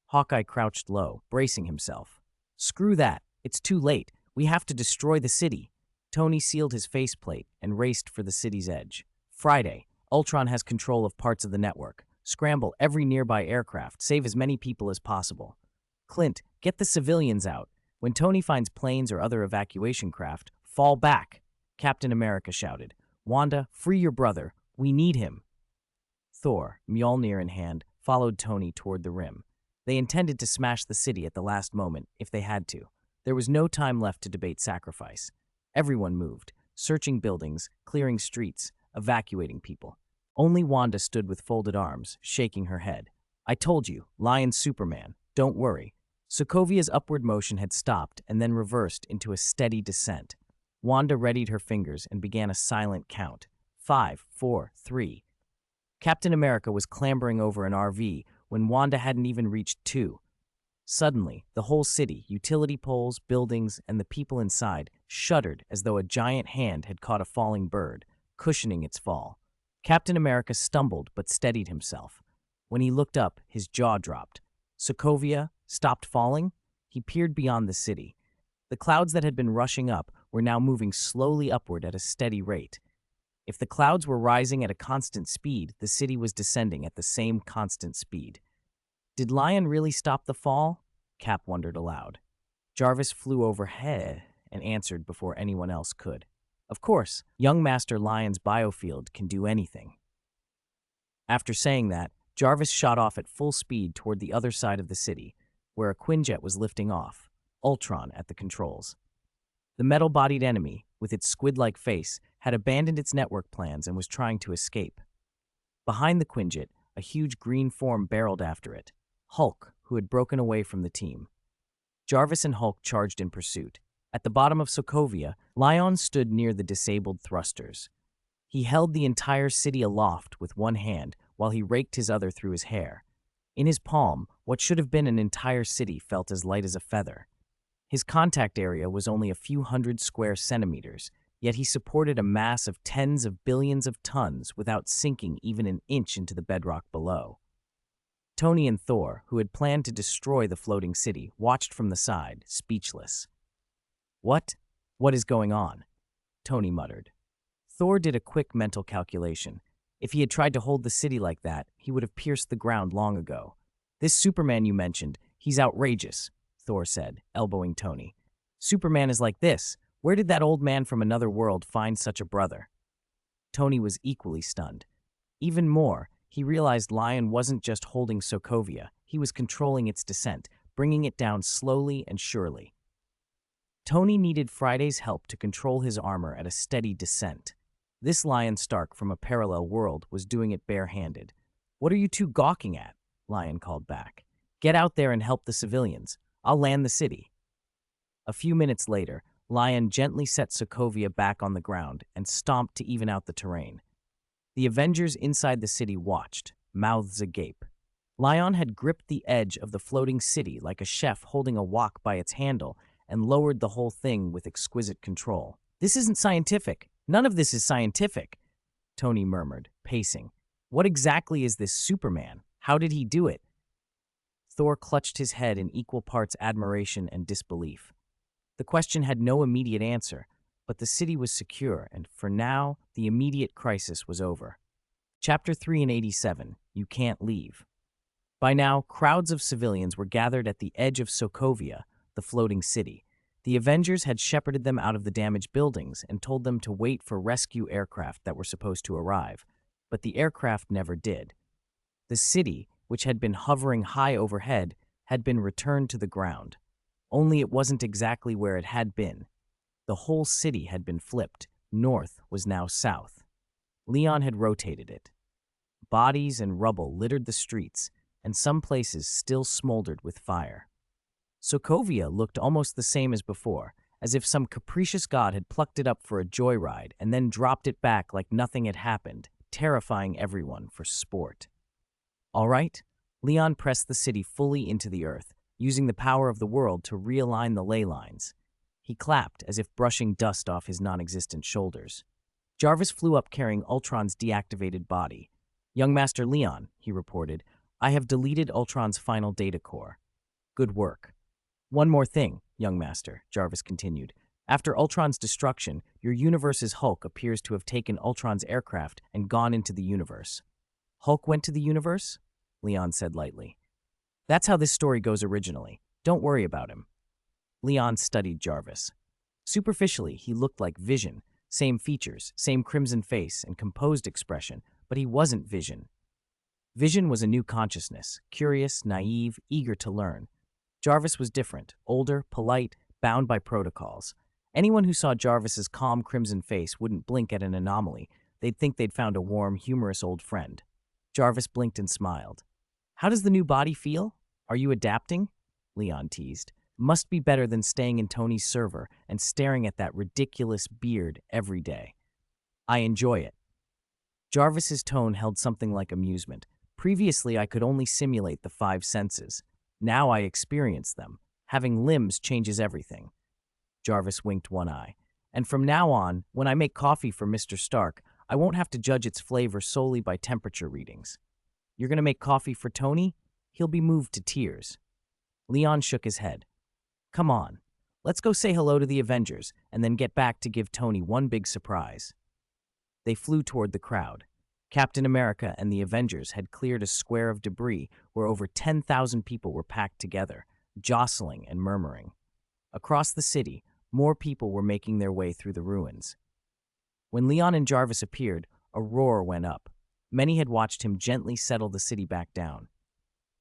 Hawkeye crouched low, bracing himself. Screw that. It's too late. We have to destroy the city. Tony sealed his faceplate and raced for the city's edge. Friday, Ultron has control of parts of the network. Scramble every nearby aircraft. Save as many people as possible. Clint, get the civilians out. When Tony finds planes or other evacuation craft, fall back, Captain America shouted. Wanda, free your brother. We need him. Thor, Mjolnir in hand, followed Tony toward the rim. They intended to smash the city at the last moment, if they had to. There was no time left to debate sacrifice. Everyone moved, searching buildings, clearing streets, evacuating people. Only Wanda stood with folded arms, shaking her head. I told you, Lion Superman, don't worry. Sokovia's upward motion had stopped and then reversed into a steady descent. Wanda readied her fingers and began a silent count. 5, 4, 3. Captain America was clambering over an RV when Wanda hadn't even reached 2. Suddenly, the whole city, utility poles, buildings, and the people inside shuddered as though a giant hand had caught a falling bird, cushioning its fall. Captain America stumbled but steadied himself. When he looked up, his jaw dropped. Sokovia stopped falling? He peered beyond the city. The clouds that had been rushing up were now moving slowly upward at a steady rate. If the clouds were rising at a constant speed, the city was descending at the same constant speed. Did Lion really stop the fall? Cap wondered aloud. Jarvis flew overhead and answered before anyone else could. Of course, young Master Lion's biofield can do anything. After saying that, Jarvis shot off at full speed toward the other side of the city, where a Quinjet was lifting off, Ultron at the controls. The metal-bodied enemy, with its squid-like face, had abandoned its network plans and was trying to escape. Behind the Quinjet, a huge green form barreled after it, Hulk, who had broken away from the team. Jarvis and Hulk charged in pursuit. At the bottom of Sokovia, Lion stood near the disabled thrusters. He held the entire city aloft with one hand while he raked his other through his hair. In his palm, what should have been an entire city felt as light as a feather. His contact area was only a few hundred square centimeters, yet he supported a mass of tens of billions of tons without sinking even an inch into the bedrock below. Tony and Thor, who had planned to destroy the floating city, watched from the side, speechless. What? What is going on? Tony muttered. Thor did a quick mental calculation. If he had tried to hold the city like that, he would have pierced the ground long ago. This Superman you mentioned, he's outrageous, Thor said, elbowing Tony. Superman is like this. Where did that old man from another world find such a brother? Tony was equally stunned. Even more, he realized Lion wasn't just holding Sokovia, he was controlling its descent, bringing it down slowly and surely. Tony needed Friday's help to control his armor at a steady descent. This Lion Stark from a parallel world was doing it barehanded. What are you two gawking at? Lion called back. Get out there and help the civilians. I'll land the city. A few minutes later, Lion gently set Sokovia back on the ground and stomped to even out the terrain. The Avengers inside the city watched, mouths agape. Lion had gripped the edge of the floating city like a chef holding a wok by its handle and lowered the whole thing with exquisite control. This isn't scientific. None of this is scientific, Tony murmured, pacing. What exactly is this Superman? How did he do it? Thor clutched his head in equal parts admiration and disbelief. The question had no immediate answer, but the city was secure, and for now, the immediate crisis was over. Chapter 3 and 87, You Can't Leave. By now, crowds of civilians were gathered at the edge of Sokovia, the floating city. The Avengers had shepherded them out of the damaged buildings and told them to wait for rescue aircraft that were supposed to arrive, but the aircraft never did. The city, which had been hovering high overhead, had been returned to the ground. Only it wasn't exactly where it had been. The whole city had been flipped. North was now south. Leon had rotated it. Bodies and rubble littered the streets, and some places still smoldered with fire. Sokovia looked almost the same as before, as if some capricious god had plucked it up for a joyride and then dropped it back like nothing had happened, terrifying everyone for sport. All right, Leon pressed the city fully into the earth, using the power of the world to realign the ley lines. He clapped as if brushing dust off his non-existent shoulders. Jarvis flew up carrying Ultron's deactivated body. "Young Master Leon," he reported, "I have deleted Ultron's final data core. Good work." "One more thing, young master," Jarvis continued. "After Ultron's destruction, your universe's Hulk appears to have taken Ultron's aircraft and gone into the universe." "Hulk went to the universe?" Leon said lightly. "That's how this story goes originally. Don't worry about him." Leon studied Jarvis. Superficially, he looked like Vision, same features, same crimson face and composed expression, but he wasn't Vision. Vision was a new consciousness, curious, naive, eager to learn. Jarvis was different, older, polite, bound by protocols. Anyone who saw Jarvis's calm crimson face wouldn't blink at an anomaly. They'd think they'd found a warm, humorous old friend. Jarvis blinked and smiled. "How does the new body feel? Are you adapting?" Leon teased. "Must be better than staying in Tony's server and staring at that ridiculous beard every day." "I enjoy it." Jarvis's tone held something like amusement. "Previously, I could only simulate the five senses. Now I experience them. Having limbs changes everything." Jarvis winked one eye. "And from now on, when I make coffee for Mr. Stark, I won't have to judge its flavor solely by temperature readings." "You're going to make coffee for Tony? He'll be moved to tears." Leon shook his head. "Come on, let's go say hello to the Avengers and then get back to give Tony one big surprise." They flew toward the crowd. Captain America and the Avengers had cleared a square of debris where over 10,000 people were packed together, jostling and murmuring. Across the city, more people were making their way through the ruins. When Leon and Jarvis appeared, a roar went up. Many had watched him gently settle the city back down.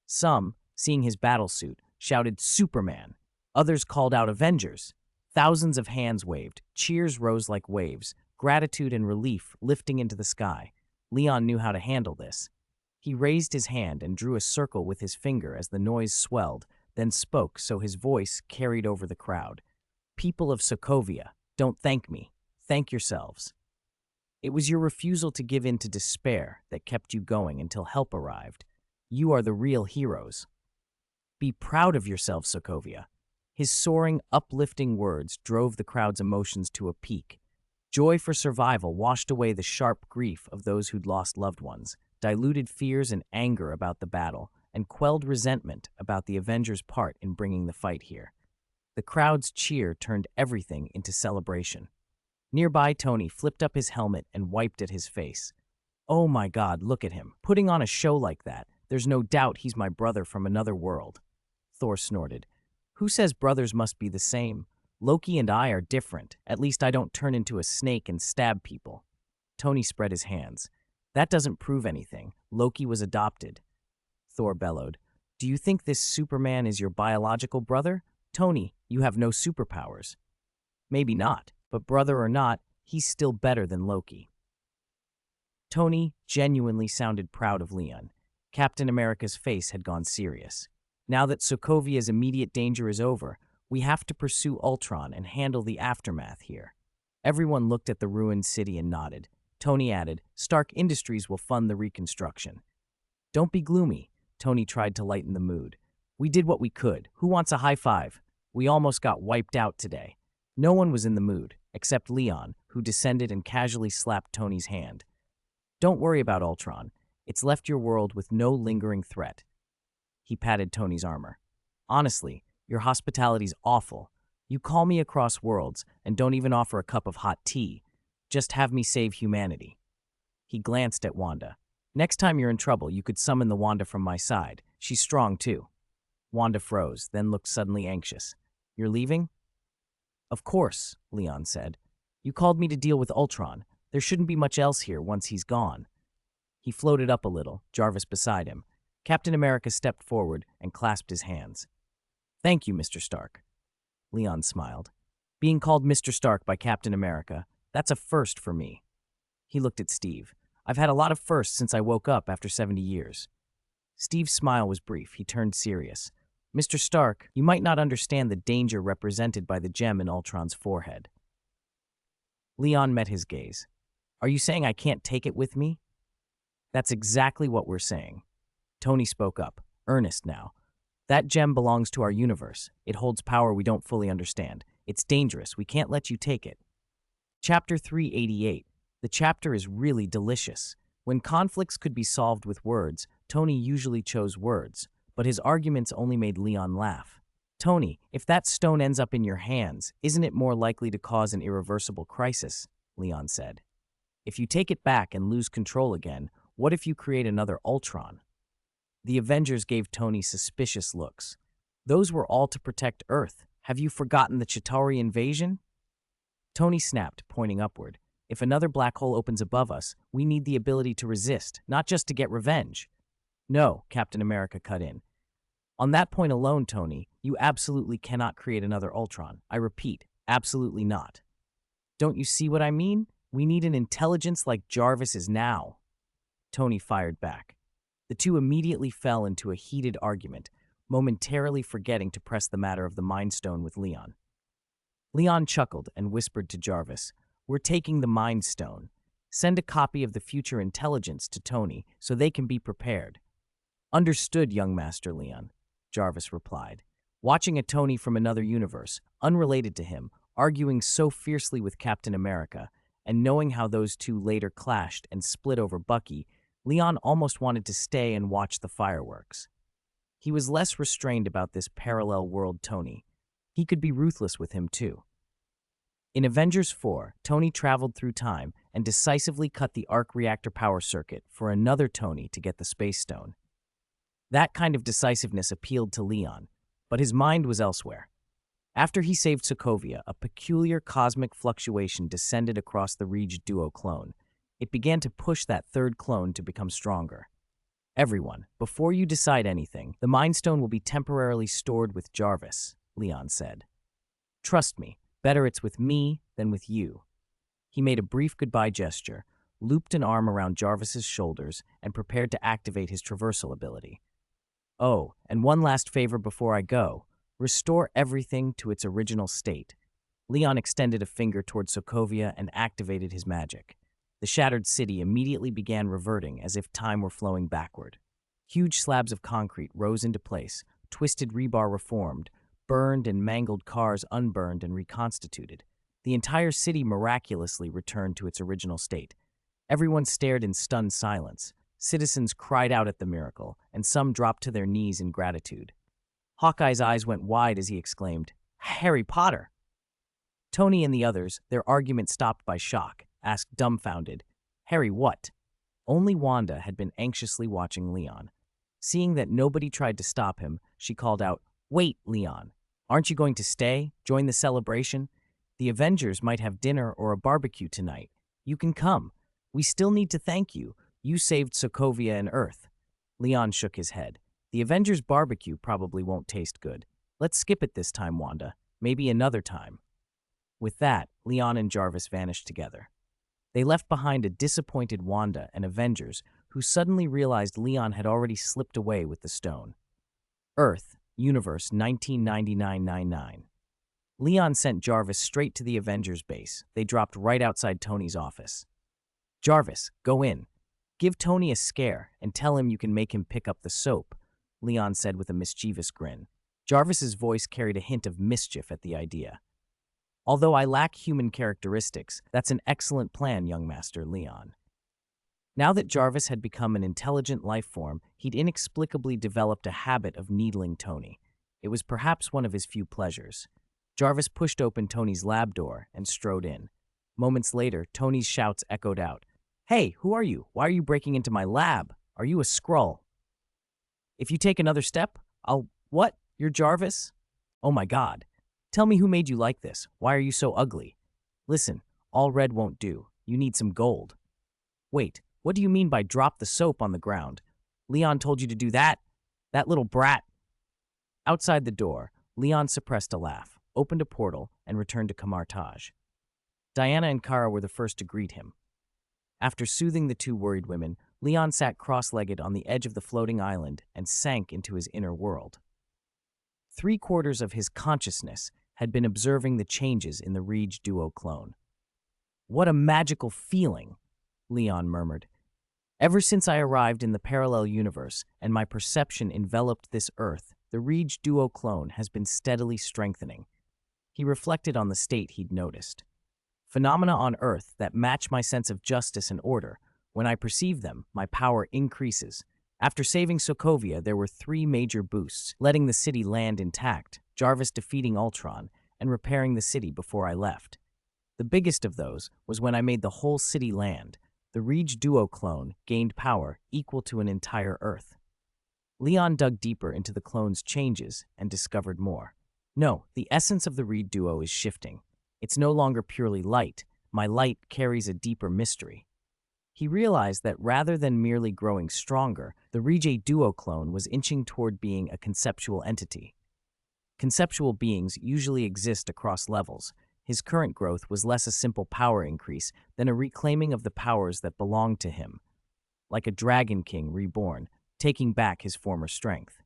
Some, seeing his battlesuit, shouted "Superman." Others called out "Avengers." Thousands of hands waved, cheers rose like waves, gratitude and relief lifting into the sky. Leon knew how to handle this. He raised his hand and drew a circle with his finger as the noise swelled, then spoke so his voice carried over the crowd. "People of Sokovia, don't thank me. Thank yourselves. It was your refusal to give in to despair that kept you going until help arrived. You are the real heroes. Be proud of yourselves, Sokovia." His soaring, uplifting words drove the crowd's emotions to a peak. Joy for survival washed away the sharp grief of those who'd lost loved ones, diluted fears and anger about the battle, and quelled resentment about the Avengers' part in bringing the fight here. The crowd's cheer turned everything into celebration. Nearby, Tony flipped up his helmet and wiped at his face. "Oh my God, look at him, putting on a show like that. There's no doubt he's my brother from another world." Thor snorted. "Who says brothers must be the same? Loki and I are different. At least I don't turn into a snake and stab people." Tony spread his hands. "That doesn't prove anything. Loki was adopted." Thor bellowed. "Do you think this Superman is your biological brother? Tony, you have no superpowers." "Maybe not, but brother or not, he's still better than Loki." Tony genuinely sounded proud of Leon. Captain America's face had gone serious. "Now that Sokovia's immediate danger is over, we have to pursue Ultron and handle the aftermath here." Everyone looked at the ruined city and nodded. Tony added, "Stark Industries will fund the reconstruction." "Don't be gloomy," Tony tried to lighten the mood. "We did what we could. Who wants a high five? We almost got wiped out today." No one was in the mood, except Leon, who descended and casually slapped Tony's hand. "Don't worry about Ultron. It's left your world with no lingering threat." He patted Tony's armor. "Honestly, your hospitality's awful. You call me across worlds and don't even offer a cup of hot tea. Just have me save humanity." He glanced at Wanda. "Next time you're in trouble, you could summon the Wanda from my side. She's strong, too." Wanda froze, then looked suddenly anxious. "You're leaving?" "Of course," Leon said. "You called me to deal with Ultron. There shouldn't be much else here once he's gone." He floated up a little, Jarvis beside him. Captain America stepped forward and clasped his hands. "Thank you, Mr. Stark." Leon smiled. "Being called Mr. Stark by Captain America, that's a first for me." He looked at Steve. I've had a lot of firsts since I woke up after 70 years. Steve's smile was brief. He turned serious. Mr. Stark, you might not understand the danger represented by the gem in Ultron's forehead. Leon met his gaze. Are you saying I can't take it with me? That's exactly what we're saying. Tony spoke up, earnest now. That gem belongs to our universe. It holds power we don't fully understand. It's dangerous. We can't let you take it. Chapter 388. The chapter is really delicious. When conflicts could be solved with words, Tony usually chose words, but his arguments only made Leon laugh. Tony, if that stone ends up in your hands, isn't it more likely to cause an irreversible crisis? Leon said. If you take it back and lose control again, what if you create another Ultron? The Avengers gave Tony suspicious looks. Those were all to protect Earth. Have you forgotten the Chitauri invasion? Tony snapped, pointing upward. If another black hole opens above us, we need the ability to resist, not just to get revenge. No, Captain America cut in. On that point alone, Tony, you absolutely cannot create another Ultron. I repeat, absolutely not. Don't you see what I mean? We need an intelligence like Jarvis is now. Tony fired back. The two immediately fell into a heated argument, momentarily forgetting to press the matter of the Mind Stone with Leon. Leon chuckled and whispered to Jarvis, We're taking the Mind Stone. Send a copy of the future intelligence to Tony so they can be prepared. Understood, young Master Leon, Jarvis replied, watching a Tony from another universe, unrelated to him, arguing so fiercely with Captain America, and knowing how those two later clashed and split over Bucky, Leon almost wanted to stay and watch the fireworks. He was less restrained about this parallel world Tony. He could be ruthless with him too. In Avengers 4, Tony traveled through time and decisively cut the arc reactor power circuit for another Tony to get the Space Stone. That kind of decisiveness appealed to Leon, but his mind was elsewhere. After he saved Sokovia, a peculiar cosmic fluctuation descended across the Reach Duo clone. It began to push that third clone to become stronger. Everyone, before you decide anything, the Mind Stone will be temporarily stored with Jarvis, Leon said. Trust me, better it's with me than with you. He made a brief goodbye gesture, looped an arm around Jarvis's shoulders, and prepared to activate his traversal ability. Oh, and one last favor before I go. Restore everything to its original state. Leon extended a finger toward Sokovia and activated his magic. The shattered city immediately began reverting as if time were flowing backward. Huge slabs of concrete rose into place, twisted rebar reformed, burned and mangled cars unburned and reconstituted. The entire city miraculously returned to its original state. Everyone stared in stunned silence. Citizens cried out at the miracle, and some dropped to their knees in gratitude. Hawkeye's eyes went wide as he exclaimed, Harry Potter! Tony and the others, their argument stopped by shock, asked dumbfounded, Harry what? Only Wanda had been anxiously watching Leon. Seeing that nobody tried to stop him, she called out, Wait, Leon, aren't you going to stay, join the celebration? The Avengers might have dinner or a barbecue tonight. You can come. We still need to thank you. You saved Sokovia and Earth. Leon shook his head. The Avengers barbecue probably won't taste good. Let's skip it this time, Wanda. Maybe another time. With that, Leon and Jarvis vanished together. They left behind a disappointed Wanda and Avengers who suddenly realized Leon had already slipped away with the stone. Earth, Universe 1999-99. Leon sent Jarvis straight to the Avengers base. They dropped right outside Tony's office. Jarvis, go in. Give Tony a scare and tell him you can make him pick up the soap, Leon said with a mischievous grin. Jarvis's voice carried a hint of mischief at the idea. Although I lack human characteristics, that's an excellent plan, young Master Leon. Now that Jarvis had become an intelligent life form, he'd inexplicably developed a habit of needling Tony. It was perhaps one of his few pleasures. Jarvis pushed open Tony's lab door and strode in. Moments later, Tony's shouts echoed out. Hey, who are you? Why are you breaking into my lab? Are you a Skrull? If you take another step, What? You're Jarvis? Oh my God. Tell me who made you like this. Why are you so ugly? Listen, all red won't do. You need some gold. Wait, what do you mean by drop the soap on the ground? Leon told you to do that? That little brat. Outside the door, Leon suppressed a laugh, opened a portal, and returned to Kamartaj. Diana and Kara were the first to greet him. After soothing the two worried women, Leon sat cross-legged on the edge of the floating island and sank into his inner world. 3/4 of his consciousness had been observing the changes in the Rege duo clone. "What a magical feeling," Leon murmured. "Ever since I arrived in the parallel universe and my perception enveloped this Earth, the Rege duo clone has been steadily strengthening." He reflected on the state he'd noticed. "Phenomena on Earth that match my sense of justice and order. When I perceive them, my power increases. After saving Sokovia, there were 3 major boosts, letting the city land intact, Jarvis defeating Ultron, and repairing the city before I left. The biggest of those was when I made the whole city land. The Rege duo clone gained power equal to an entire Earth." Leon dug deeper into the clone's changes and discovered more. "No, the essence of the Rege duo is shifting. It's no longer purely light. My light carries a deeper mystery." He realized that rather than merely growing stronger, the Rege duo clone was inching toward being a conceptual entity. Conceptual beings usually exist across levels. His current growth was less a simple power increase than a reclaiming of the powers that belonged to him, like a dragon king reborn, taking back his former strength.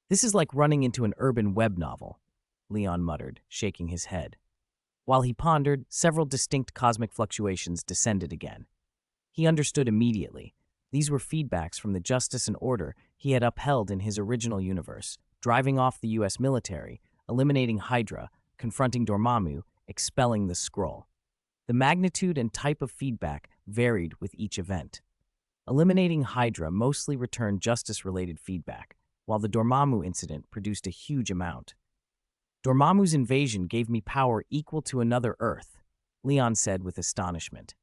"This is like running into an urban web novel," Leon muttered, shaking his head. While he pondered, several distinct cosmic fluctuations descended again. He understood immediately. These were feedbacks from the justice and order he had upheld in his original universe, driving off the US military, eliminating Hydra, confronting Dormammu, expelling the Skrull. The magnitude and type of feedback varied with each event. Eliminating Hydra mostly returned justice-related feedback, while the Dormammu incident produced a huge amount. "Dormammu's invasion gave me power equal to another Earth," Leon said with astonishment.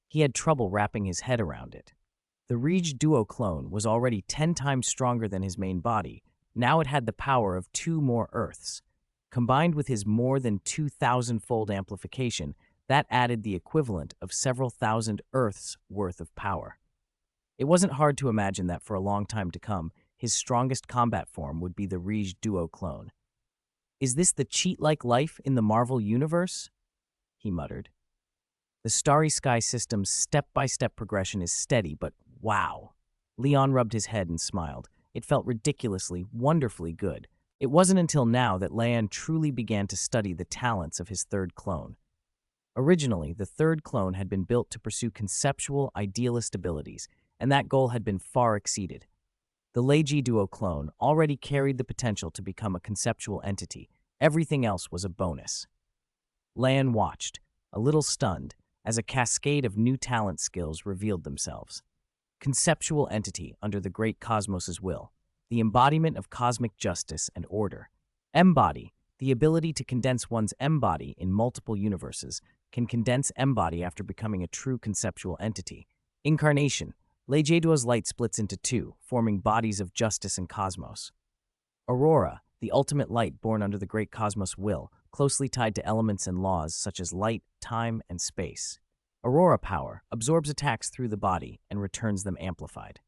He had trouble wrapping his head around it. The Rege duo clone was already 10 times stronger than his main body. Now it had the power of 2 more Earths. Combined with his more than 2,000-fold amplification, that added the equivalent of several thousand Earths worth of power. It wasn't hard to imagine that for a long time to come, his strongest combat form would be the Rege duo clone. "Is this the cheat-like life in the Marvel Universe?" he muttered. "The Starry Sky system's step-by-step progression is steady, but wow." Leon rubbed his head and smiled. It felt ridiculously, wonderfully good. It wasn't until now that Leon truly began to study the talents of his third clone. Originally, the third clone had been built to pursue conceptual, idealist abilities, and that goal had been far exceeded. The Rege duo clone already carried the potential to become a conceptual entity. Everything else was a bonus. Leon watched, a little stunned, as a cascade of new talent skills revealed themselves. Conceptual entity under the great cosmos's will, the embodiment of cosmic justice and order. Embody, the ability to condense one's embody in multiple universes, can condense embody after becoming a true conceptual entity. Incarnation, Rege duo's light splits into 2, forming bodies of justice and cosmos. Aurora, the ultimate light born under the great cosmos will, closely tied to elements and laws such as light, time, and space. Aurora power absorbs attacks through the body and returns them amplified.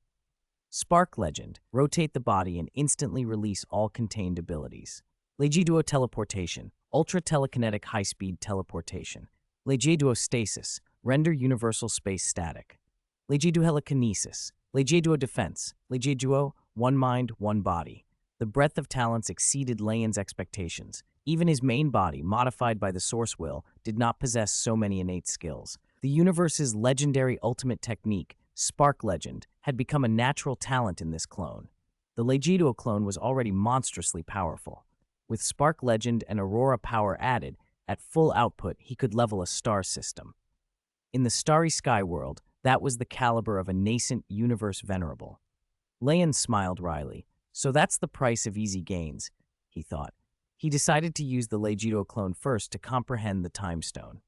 Spark legend, rotate the body and instantly release all contained abilities. Rege duo teleportation, ultra telekinetic high-speed teleportation. Rege duo stasis, render universal space static. Rege duo telekinesis, Rege duo defense, Rege duo one mind, one body. The breadth of talents exceeded Leon's expectations. Even his main body, modified by the source will, did not possess so many innate skills. The universe's legendary ultimate technique, Spark Legend, had become a natural talent in this clone. The Rege duo clone was already monstrously powerful. With Spark Legend and Aurora power added, at full output he could level a star system. In the Starry Sky world, that was the caliber of a nascent universe venerable. Leon smiled wryly. So that's the price of easy gains, he thought. He decided to use the Rege duo clone first to comprehend the Time Stone.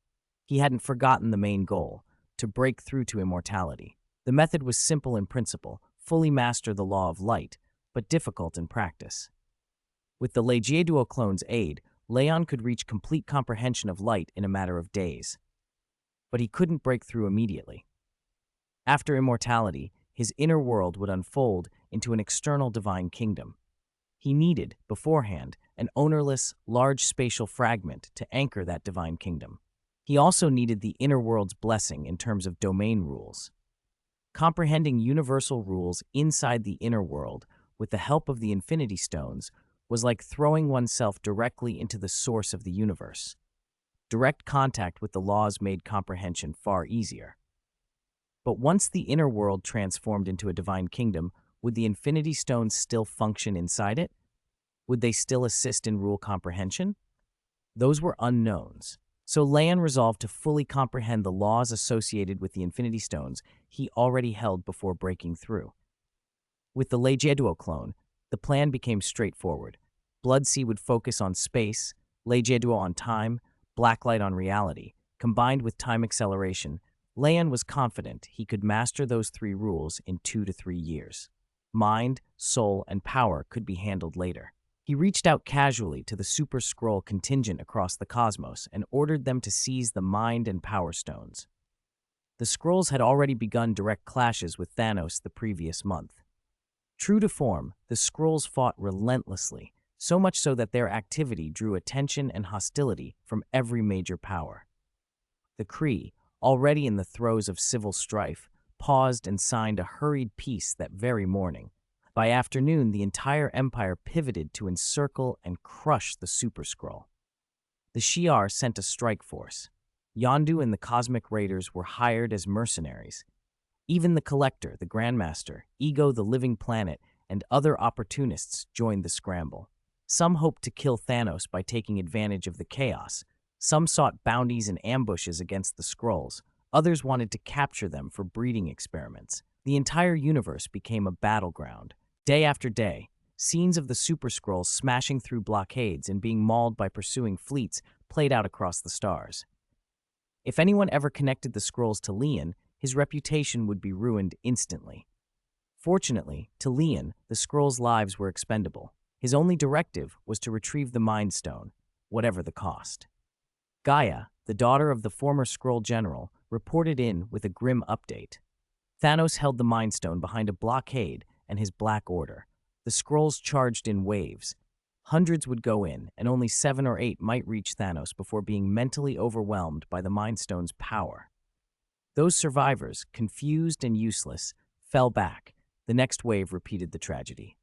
He hadn't forgotten the main goal, to break through to immortality. The method was simple in principle, fully master the law of light, but difficult in practice. With the Rege duo clone's aid, Leon could reach complete comprehension of light in a matter of days. But he couldn't break through immediately. After immortality, his inner world would unfold into an external divine kingdom. He needed, beforehand, an ownerless, large spatial fragment to anchor that divine kingdom. He also needed the inner world's blessing in terms of domain rules. Comprehending universal rules inside the inner world with the help of the Infinity Stones was like throwing oneself directly into the source of the universe. Direct contact with the laws made comprehension far easier. But once the inner world transformed into a divine kingdom, would the Infinity Stones still function inside it? Would they still assist in rule comprehension? Those were unknowns. So Lan resolved to fully comprehend the laws associated with the Infinity Stones he already held before breaking through. With the Lejeduo clone, the plan became straightforward. Bloodsea would focus on space, Lejeduo on time, Blacklight on reality. Combined with time acceleration, Lan was confident he could master those three rules in 2 to 3 years. Mind, soul, and power could be handled later. He reached out casually to the Super Skrull contingent across the cosmos and ordered them to seize the Mind and Power Stones. The Skrulls had already begun direct clashes with Thanos the previous month. True to form, the Skrulls fought relentlessly, so much so that their activity drew attention and hostility from every major power. The Kree, already in the throes of civil strife, paused and signed a hurried peace that very morning. By afternoon, the entire empire pivoted to encircle and crush the Super Skrull. The Shi'ar sent a strike force. Yondu and the Cosmic Raiders were hired as mercenaries. Even the Collector, the Grandmaster, Ego the Living Planet, and other opportunists joined the scramble. Some hoped to kill Thanos by taking advantage of the chaos. Some sought bounties and ambushes against the Skrulls. Others wanted to capture them for breeding experiments. The entire universe became a battleground. Day after day, scenes of the Super Skrulls smashing through blockades and being mauled by pursuing fleets played out across the stars. If anyone ever connected the Skrulls to Lian, his reputation would be ruined instantly. Fortunately, to Lian, the Skrulls' lives were expendable. His only directive was to retrieve the Mind Stone, whatever the cost. Gaia, the daughter of the former Skrull general, reported in with a grim update. Thanos held the Mind Stone behind a blockade and his Black Order. The Skrulls charged in waves. Hundreds would go in, and only 7 or 8 might reach Thanos before being mentally overwhelmed by the Mind Stone's power. Those survivors, confused and useless, fell back. The next wave repeated the tragedy.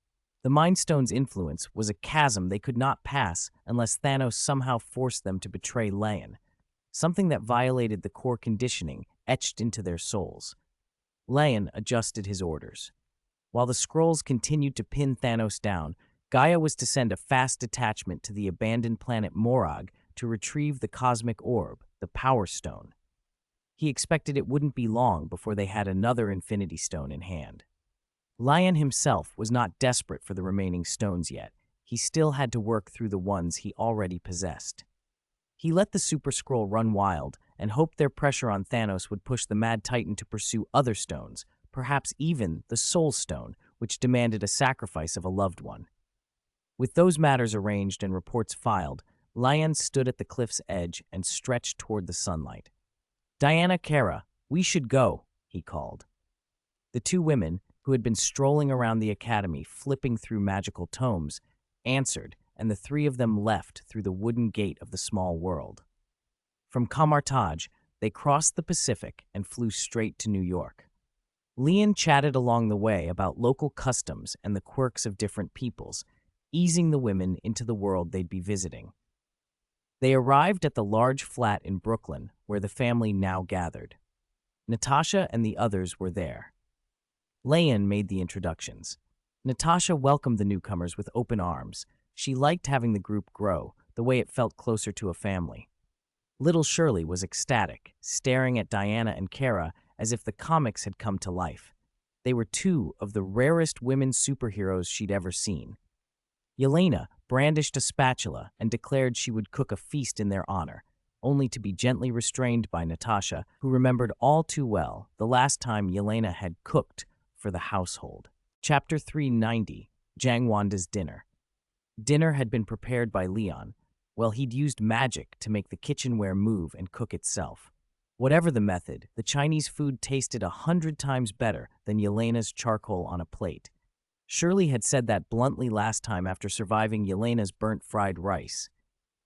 The Mind Stone's influence was a chasm they could not pass unless Thanos somehow forced them to betray Lan, something that violated the core conditioning etched into their souls. Lan adjusted his orders. While the Skrulls continued to pin Thanos down, Gaia was to send a fast detachment to the abandoned planet Morag to retrieve the cosmic orb, the Power Stone. He expected it wouldn't be long before they had another Infinity Stone in hand. Lion himself was not desperate for the remaining stones yet. He still had to work through the ones he already possessed. He let the Super Skrull run wild and hoped their pressure on Thanos would push the Mad Titan to pursue other stones, perhaps even the Soul Stone, which demanded a sacrifice of a loved one. With those matters arranged and reports filed, Lion stood at the cliff's edge and stretched toward the sunlight. "Diana, Kara, we should go," he called. The two women, who had been strolling around the academy flipping through magical tomes, answered, and the three of them left through the wooden gate of the small world. From Kamartaj, they crossed the Pacific and flew straight to New York. Lian chatted along the way about local customs and the quirks of different peoples, easing the women into the world they'd be visiting. They arrived at the large flat in Brooklyn where the family now gathered. Natasha and the others were there. Lian made the introductions. Natasha welcomed the newcomers with open arms. She liked having the group grow, the way it felt closer to a family. Little Shirley was ecstatic, staring at Diana and Kara as if the comics had come to life. They were two of the rarest women superheroes she'd ever seen. Yelena brandished a spatula and declared she would cook a feast in their honor, only to be gently restrained by Natasha, who remembered all too well the last time Yelena had cooked for the household. Chapter 390, Jang Wanda's Dinner. Dinner had been prepared by Leon. Well, he'd used magic to make the kitchenware move and cook itself. Whatever the method, the Chinese food tasted 100 times better than Yelena's charcoal on a plate. Shirley had said that bluntly last time after surviving Yelena's burnt fried rice.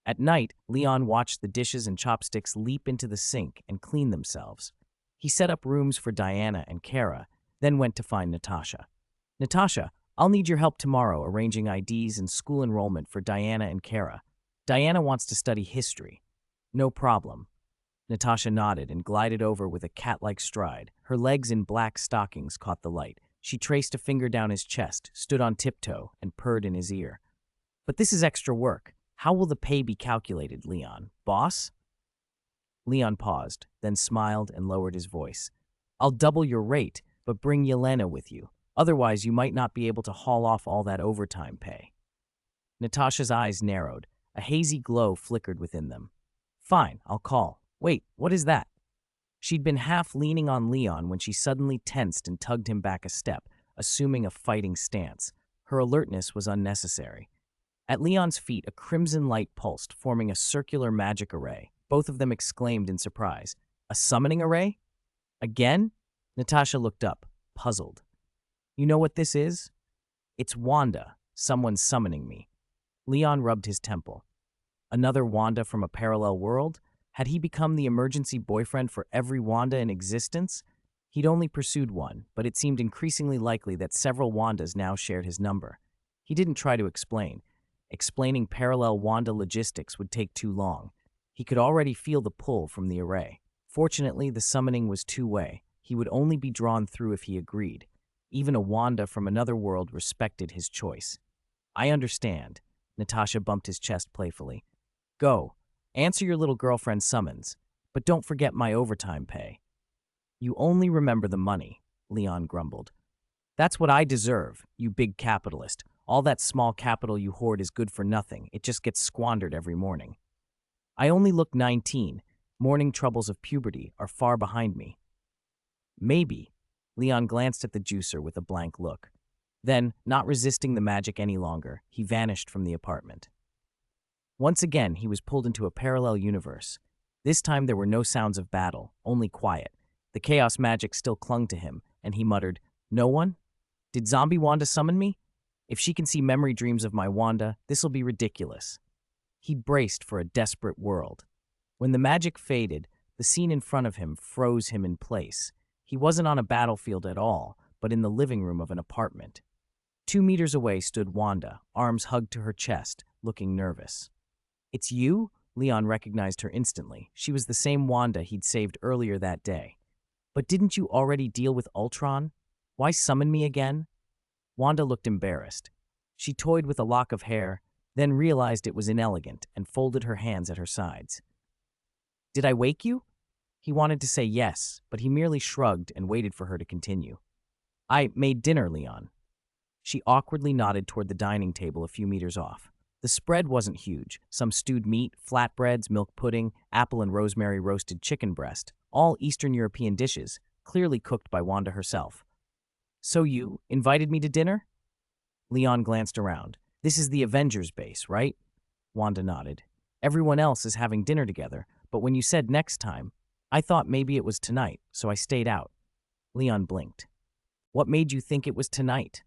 At night, Leon watched the dishes and chopsticks leap into the sink and clean themselves. He set up rooms for Diana and Kara, then went to find Natasha. Natasha, I'll need your help tomorrow arranging IDs and school enrollment for Diana and Kara. Diana wants to study history. No problem. Natasha nodded and glided over with a cat-like stride. Her legs in black stockings caught the light. She traced a finger down his chest, stood on tiptoe, and purred in his ear. But this is extra work. How will the pay be calculated, Leon? Boss? Leon paused, then smiled and lowered his voice. I'll double your rate, but bring Yelena with you. Otherwise, you might not be able to haul off all that overtime pay. Natasha's eyes narrowed. A hazy glow flickered within them. Fine, I'll call. Wait, what is that? She'd been half leaning on Leon when she suddenly tensed and tugged him back a step, assuming a fighting stance. Her alertness was unnecessary. At Leon's feet, a crimson light pulsed, forming a circular magic array. Both of them exclaimed in surprise. A summoning array? Again? Natasha looked up, puzzled. You know what this is? It's Wanda. Someone's summoning me. Leon rubbed his temple. Another Wanda from a parallel world? Had he become the emergency boyfriend for every Wanda in existence? He'd only pursued one, but it seemed increasingly likely that several Wandas now shared his number. He didn't try to explain. Explaining parallel Wanda logistics would take too long. He could already feel the pull from the array. Fortunately, the summoning was two-way. He would only be drawn through if he agreed. Even a Wanda from another world respected his choice. I understand. Natasha bumped his chest playfully. Go. Answer your little girlfriend's summons. But don't forget my overtime pay. You only remember the money, Leon grumbled. That's what I deserve, you big capitalist. All that small capital you hoard is good for nothing. It just gets squandered every morning. I only look 19. Morning troubles of puberty are far behind me. Maybe. Leon glanced at the juicer with a blank look. Then, not resisting the magic any longer, he vanished from the apartment. Once again, he was pulled into a parallel universe. This time there were no sounds of battle, only quiet. The chaos magic still clung to him, and he muttered, No one? Did Zombie Wanda summon me? If she can see memory dreams of my Wanda, this'll be ridiculous. He braced for a desperate world. When the magic faded, the scene in front of him froze him in place. He wasn't on a battlefield at all, but in the living room of an apartment. 2 meters away stood Wanda, arms hugged to her chest, looking nervous. It's you? Leon recognized her instantly. She was the same Wanda he'd saved earlier that day. But didn't you already deal with Ultron? Why summon me again? Wanda looked embarrassed. She toyed with a lock of hair, then realized it was inelegant and folded her hands at her sides. Did I wake you? He wanted to say yes, but he merely shrugged and waited for her to continue. I made dinner, Leon. She awkwardly nodded toward the dining table a few meters off. The spread wasn't huge. Some stewed meat, flatbreads, milk pudding, apple and rosemary roasted chicken breast, all Eastern European dishes, clearly cooked by Wanda herself. So you invited me to dinner? Leon glanced around. This is the Avengers base, right? Wanda nodded. Everyone else is having dinner together, but when you said next time, I thought maybe it was tonight, so I stayed out. Leon blinked. What made you think it was tonight?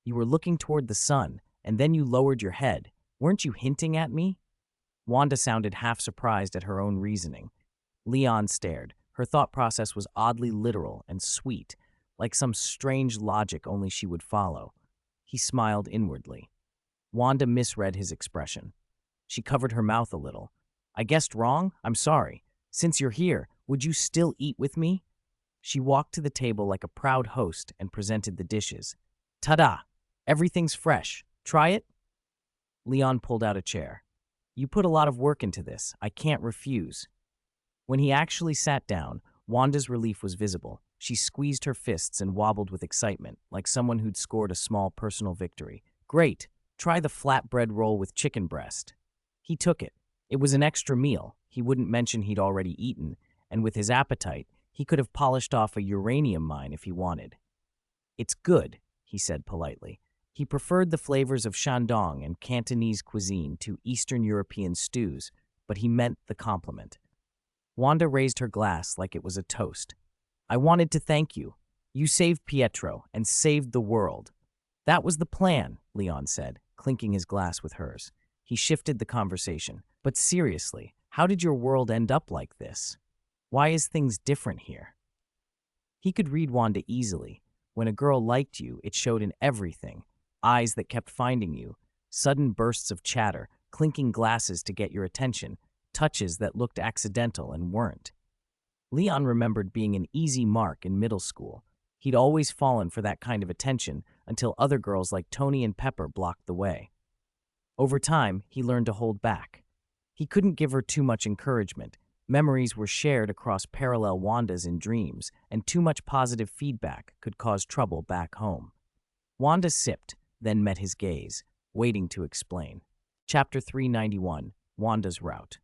You were looking toward the sun, and then you lowered your head. Weren't you hinting at me? Wanda sounded half surprised at her own reasoning. Leon stared. Her thought process was oddly literal and sweet, like some strange logic only she would follow. He smiled inwardly. Wanda misread his expression. She covered her mouth a little. I guessed wrong? I'm sorry. Since you're here, would you still eat with me? She walked to the table like a proud host and presented the dishes. Ta-da! Everything's fresh. Try it? Leon pulled out a chair. You put a lot of work into this. I can't refuse. When he actually sat down, Wanda's relief was visible. She squeezed her fists and wobbled with excitement, like someone who'd scored a small personal victory. Great. Try the flatbread roll with chicken breast. He took it. It was an extra meal. He wouldn't mention he'd already eaten, and with his appetite, he could have polished off a uranium mine if he wanted. It's good, he said politely. He preferred the flavors of Shandong and Cantonese cuisine to Eastern European stews, but he meant the compliment. Wanda raised her glass like it was a toast. I wanted to thank you. You saved Pietro and saved the world. That was the plan, Leon said, clinking his glass with hers. He shifted the conversation. But seriously, how did your world end up like this? Why is things different here? He could read Wanda easily. When a girl liked you, it showed in everything. Eyes that kept finding you, sudden bursts of chatter, clinking glasses to get your attention, touches that looked accidental and weren't. Leon remembered being an easy mark in middle school. He'd always fallen for that kind of attention until other girls like Tony and Pepper blocked the way. Over time, he learned to hold back. He couldn't give her too much encouragement. Memories were shared across parallel Wandas in dreams, and too much positive feedback could cause trouble back home. Wanda sipped, then met his gaze, waiting to explain. Chapter 391, Wanda's Route.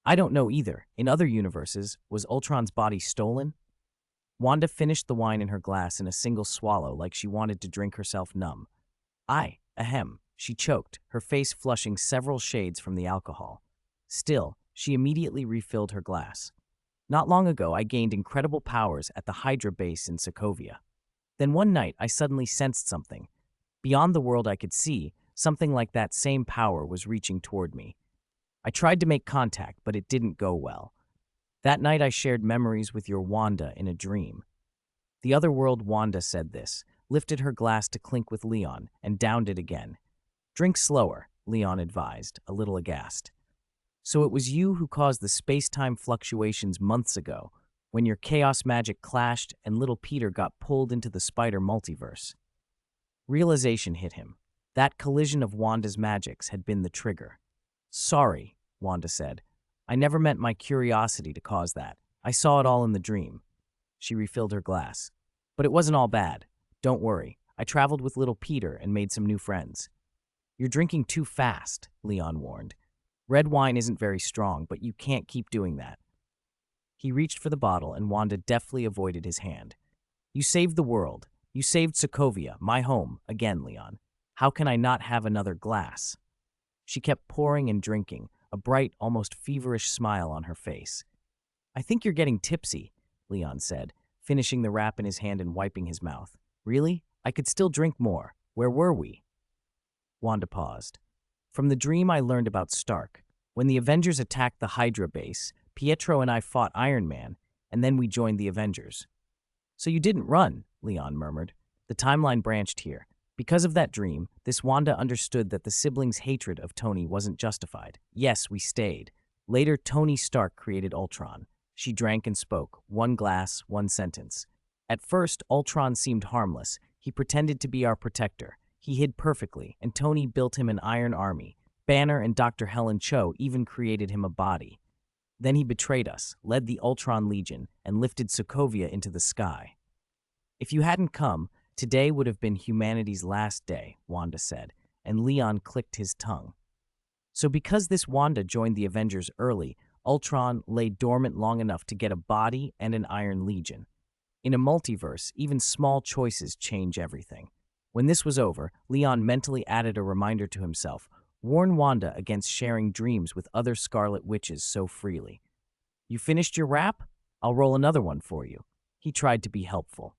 I don't know either. In other universes, was Ultron's body stolen? Wanda finished the wine in her glass in a single swallow like she wanted to drink herself numb. Ahem, she choked, her face flushing several shades from the alcohol. Still, she immediately refilled her glass. Not long ago, I gained incredible powers at the Hydra base in Sokovia. Then one night, I suddenly sensed something. Beyond the world I could see, something like that same power was reaching toward me. I tried to make contact, but it didn't go well. That night I shared memories with your Wanda in a dream. The otherworld Wanda said this, lifted her glass to clink with Leon, and downed it again. Drink slower, Leon advised, a little aghast. So it was you who caused the space-time fluctuations months ago, when your chaos magic clashed and little Peter got pulled into the spider multiverse. Realization hit him. That collision of Wanda's magics had been the trigger. Sorry, Wanda said. I never meant my curiosity to cause that. I saw it all in the dream. She refilled her glass. But it wasn't all bad. Don't worry. I traveled with little Peter and made some new friends. You're drinking too fast, Leon warned. Red wine isn't very strong, but you can't keep doing that. He reached for the bottle, and Wanda deftly avoided his hand. You saved the world. You saved Sokovia, my home, again, Leon. How can I not have another glass? She kept pouring and drinking, a bright, almost feverish smile on her face. I think you're getting tipsy, Leon said, finishing the wrap in his hand and wiping his mouth. Really? I could still drink more. Where were we? Wanda paused. From the dream I learned about Stark. When the Avengers attacked the Hydra base, Pietro and I fought Iron Man, and then we joined the Avengers. So you didn't run, Leon murmured. The timeline branched here. Because of that dream, this Wanda understood that the siblings' hatred of Tony wasn't justified. Yes, we stayed. Later, Tony Stark created Ultron. She drank and spoke, one glass, one sentence. At first, Ultron seemed harmless. He pretended to be our protector. He hid perfectly, and Tony built him an iron army. Banner and Dr. Helen Cho even created him a body. Then he betrayed us, led the Ultron Legion, and lifted Sokovia into the sky. If you hadn't come, today would have been humanity's last day, Wanda said, and Leon clicked his tongue. So because this Wanda joined the Avengers early, Ultron lay dormant long enough to get a body and an Iron Legion. In a multiverse, even small choices change everything. When this was over, Leon mentally added a reminder to himself, warn Wanda against sharing dreams with other Scarlet Witches so freely. You finished your wrap? I'll roll another one for you. He tried to be helpful.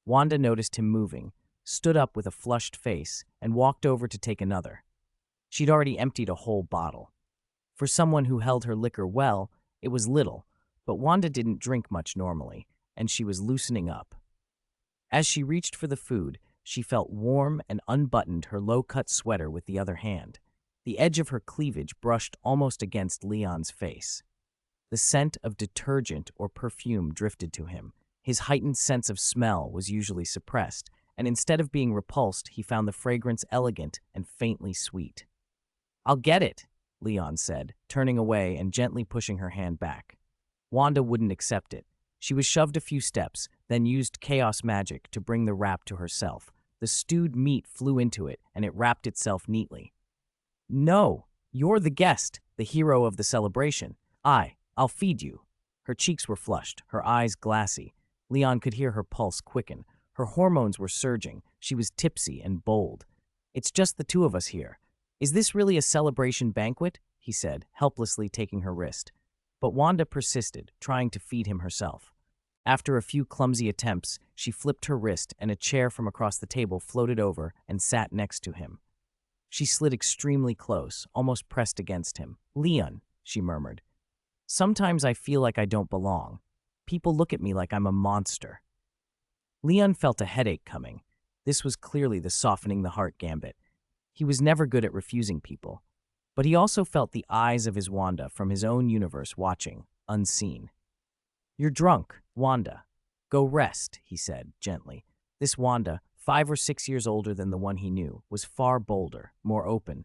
Wanda noticed him moving, stood up with a flushed face, and walked over to take another. She'd already emptied a whole bottle. For someone who held her liquor well, it was little, but Wanda didn't drink much normally, and she was loosening up. As she reached for the food, she felt warm and unbuttoned her low-cut sweater with the other hand. The edge of her cleavage brushed almost against Leon's face. The scent of detergent or perfume drifted to him. His heightened sense of smell was usually suppressed, and instead of being repulsed, he found the fragrance elegant and faintly sweet. I'll get it, Leon said, turning away and gently pushing her hand back. Wanda wouldn't accept it. She was shoved a few steps, then used chaos magic to bring the wrap to herself. The stewed meat flew into it, and it wrapped itself neatly. No, you're the guest, the hero of the celebration. I'll feed you. Her cheeks were flushed, her eyes glassy. Leon could hear her pulse quicken. Her hormones were surging. She was tipsy and bold. It's just the two of us here. Is this really a celebration banquet? He said, helplessly taking her wrist. But Wanda persisted, trying to feed him herself. After a few clumsy attempts, she flipped her wrist and a chair from across the table floated over and sat next to him. She slid extremely close, almost pressed against him. "Leon," she murmured, "sometimes I feel like I don't belong. People look at me like I'm a monster." Leon felt a headache coming. This was clearly the softening the heart gambit. He was never good at refusing people. But he also felt the eyes of his Wanda from his own universe watching, unseen. "You're drunk, Wanda. Go rest," he said, gently. This Wanda, 5 or 6 years older than the one he knew, was far bolder, more open.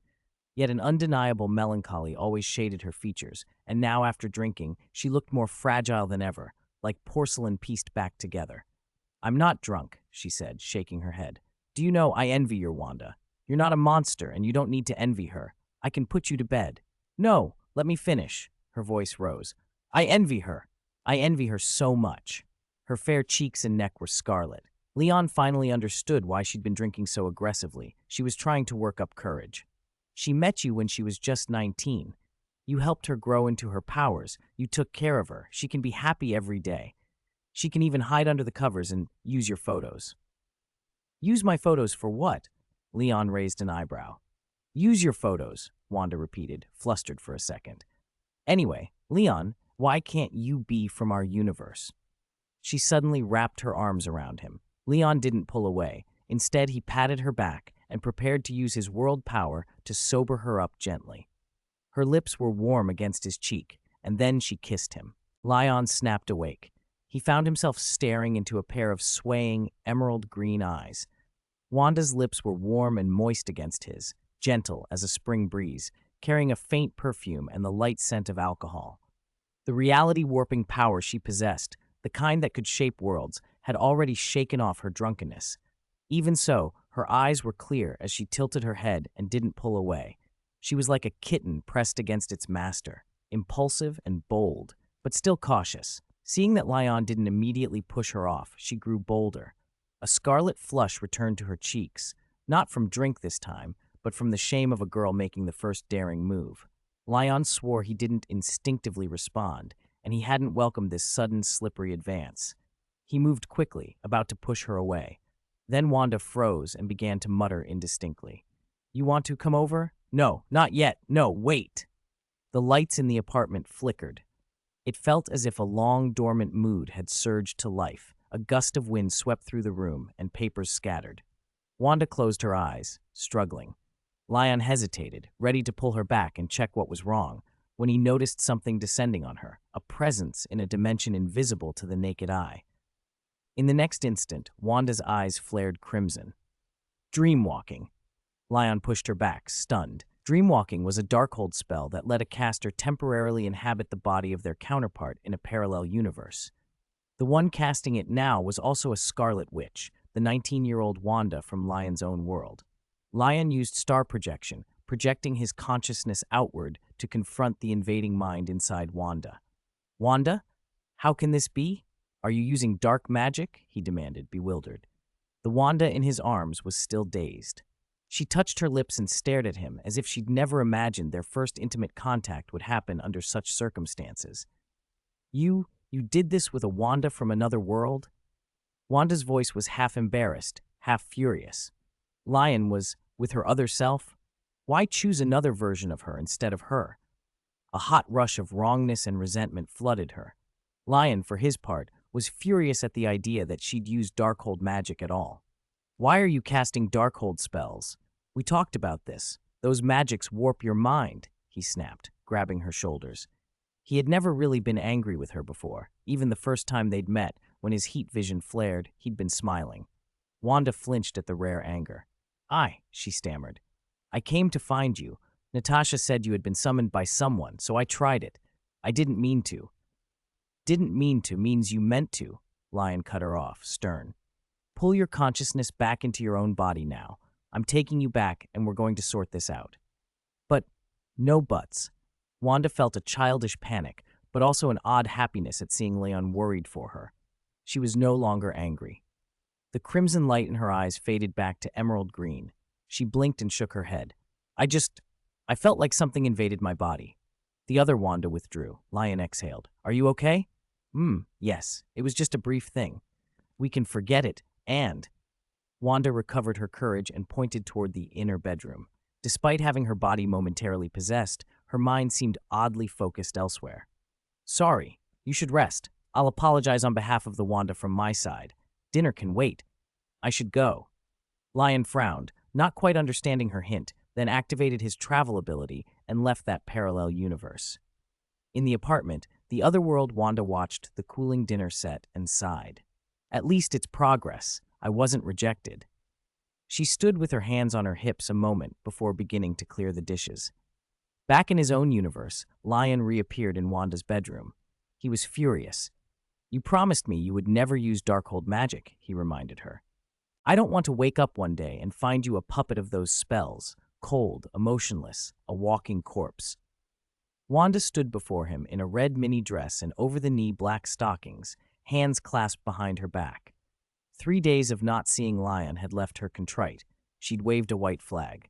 Yet an undeniable melancholy always shaded her features, and now after drinking, she looked more fragile than ever, like porcelain pieced back together. "I'm not drunk," she said, shaking her head. "Do you know, I envy your Wanda. You're not a monster, and you don't need to envy her. I can put you to bed." "No, let me finish." Her voice rose. "I envy her. I envy her so much." Her fair cheeks and neck were scarlet. Leon finally understood why she'd been drinking so aggressively. She was trying to work up courage. "She met you when she was just 19. You helped her grow into her powers. You took care of her. She can be happy every day. She can even hide under the covers and use your photos." "Use my photos for what?" Leon raised an eyebrow. "Use your photos," Wanda repeated, flustered for a second. "Anyway, Leon, why can't you be from our universe?" She suddenly wrapped her arms around him. Leon didn't pull away. Instead, he patted her back and prepared to use his world power to sober her up gently. Her lips were warm against his cheek, and then she kissed him. Leon snapped awake. He found himself staring into a pair of swaying, emerald green eyes. Wanda's lips were warm and moist against his, gentle as a spring breeze, carrying a faint perfume and the light scent of alcohol. The reality-warping power she possessed, the kind that could shape worlds, had already shaken off her drunkenness. Even so, her eyes were clear as she tilted her head and didn't pull away. She was like a kitten pressed against its master, impulsive and bold, but still cautious. Seeing that Leon didn't immediately push her off, she grew bolder. A scarlet flush returned to her cheeks, not from drink this time, but from the shame of a girl making the first daring move. Leon swore he didn't instinctively respond, and he hadn't welcomed this sudden, slippery advance. He moved quickly, about to push her away. Then Wanda froze and began to mutter indistinctly. "You want to come over?" "No, not yet. No, wait." The lights in the apartment flickered. It felt as if a long, dormant mood had surged to life. A gust of wind swept through the room, and papers scattered. Wanda closed her eyes, struggling. Leon hesitated, ready to pull her back and check what was wrong, when he noticed something descending on her, a presence in a dimension invisible to the naked eye. In the next instant, Wanda's eyes flared crimson. "Dreamwalking." Leon pushed her back, stunned. Dreamwalking was a Darkhold spell that let a caster temporarily inhabit the body of their counterpart in a parallel universe. The one casting it now was also a Scarlet Witch, the 19-year-old Wanda from Lion's own world. Lion used star projection, projecting his consciousness outward to confront the invading mind inside Wanda. "Wanda? How can this be? Are you using dark magic?" he demanded, bewildered. The Wanda in his arms was still dazed. She touched her lips and stared at him as if she'd never imagined their first intimate contact would happen under such circumstances. You did this with a Wanda from another world?" Wanda's voice was half embarrassed, half furious. Lion was with her other self? Why choose another version of her instead of her? A hot rush of wrongness and resentment flooded her. Lion, for his part, was furious at the idea that she'd used Darkhold magic at all. "Why are you casting Darkhold spells? We talked about this. Those magics warp your mind," he snapped, grabbing her shoulders. He had never really been angry with her before. Even the first time they'd met, when his heat vision flared, he'd been smiling. Wanda flinched at the rare anger. She stammered. "I came to find you. Natasha said you had been summoned by someone, so I tried it. I didn't mean to." "Didn't mean to means you meant to," Lion cut her off, stern. "Pull your consciousness back into your own body now. I'm taking you back, and we're going to sort this out." "But, no buts." Wanda felt a childish panic, but also an odd happiness at seeing Leon worried for her. She was no longer angry. The crimson light in her eyes faded back to emerald green. She blinked and shook her head. I felt like something invaded my body." The other Wanda withdrew. Lion exhaled. "Are you okay?" Yes. It was just a brief thing. We can forget it, and..." Wanda recovered her courage and pointed toward the inner bedroom. Despite having her body momentarily possessed, her mind seemed oddly focused elsewhere. Sorry, you should rest. I'll apologize on behalf of the Wanda from my side. Dinner can wait. I should go. Lion frowned, not quite understanding her hint, then activated his travel ability and left that parallel universe. In the apartment, the otherworld, Wanda watched the cooling dinner set and sighed. At least it's progress. I wasn't rejected. She stood with her hands on her hips a moment before beginning to clear the dishes. Back in his own universe, Lion reappeared in Wanda's bedroom. He was furious. You promised me you would never use Darkhold magic, he reminded her. I don't want to wake up one day and find you a puppet of those spells, cold, emotionless, a walking corpse. Wanda stood before him in a red mini dress and over-the-knee black stockings, hands clasped behind her back. 3 days of not seeing Lion had left her contrite. She'd waved a white flag.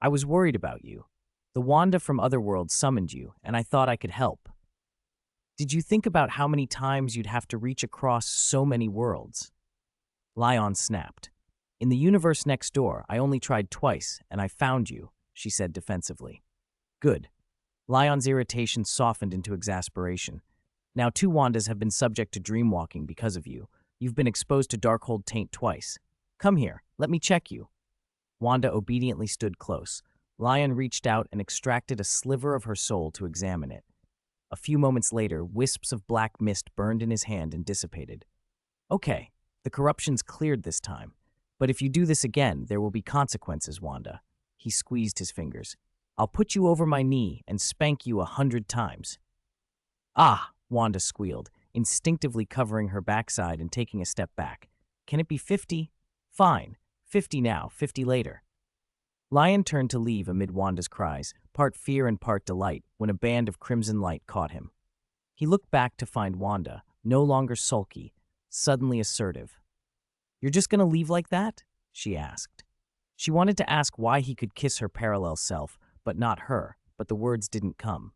I was worried about you. The Wanda from Otherworld summoned you, and I thought I could help. Did you think about how many times you'd have to reach across so many worlds? Lion snapped. In the universe next door, I only tried twice, and I found you, she said defensively. Good. Lion's irritation softened into exasperation. Now 2 Wandas have been subject to dreamwalking because of you. You've been exposed to Darkhold taint twice. Come here, let me check you. Wanda obediently stood close. Lion reached out and extracted a sliver of her soul to examine it. A few moments later, wisps of black mist burned in his hand and dissipated. Okay, the corruption's cleared this time. But if you do this again, there will be consequences, Wanda. He squeezed his fingers. I'll put you over my knee and spank you 100 times. Ah, Wanda squealed, instinctively covering her backside and taking a step back. Can it be 50? Fine. 50 now, 50 later. Lion turned to leave amid Wanda's cries, part fear and part delight, when a band of crimson light caught him. He looked back to find Wanda, no longer sulky, suddenly assertive. You're just gonna leave like that? She asked. She wanted to ask why he could kiss her parallel self, but not her, but the words didn't come.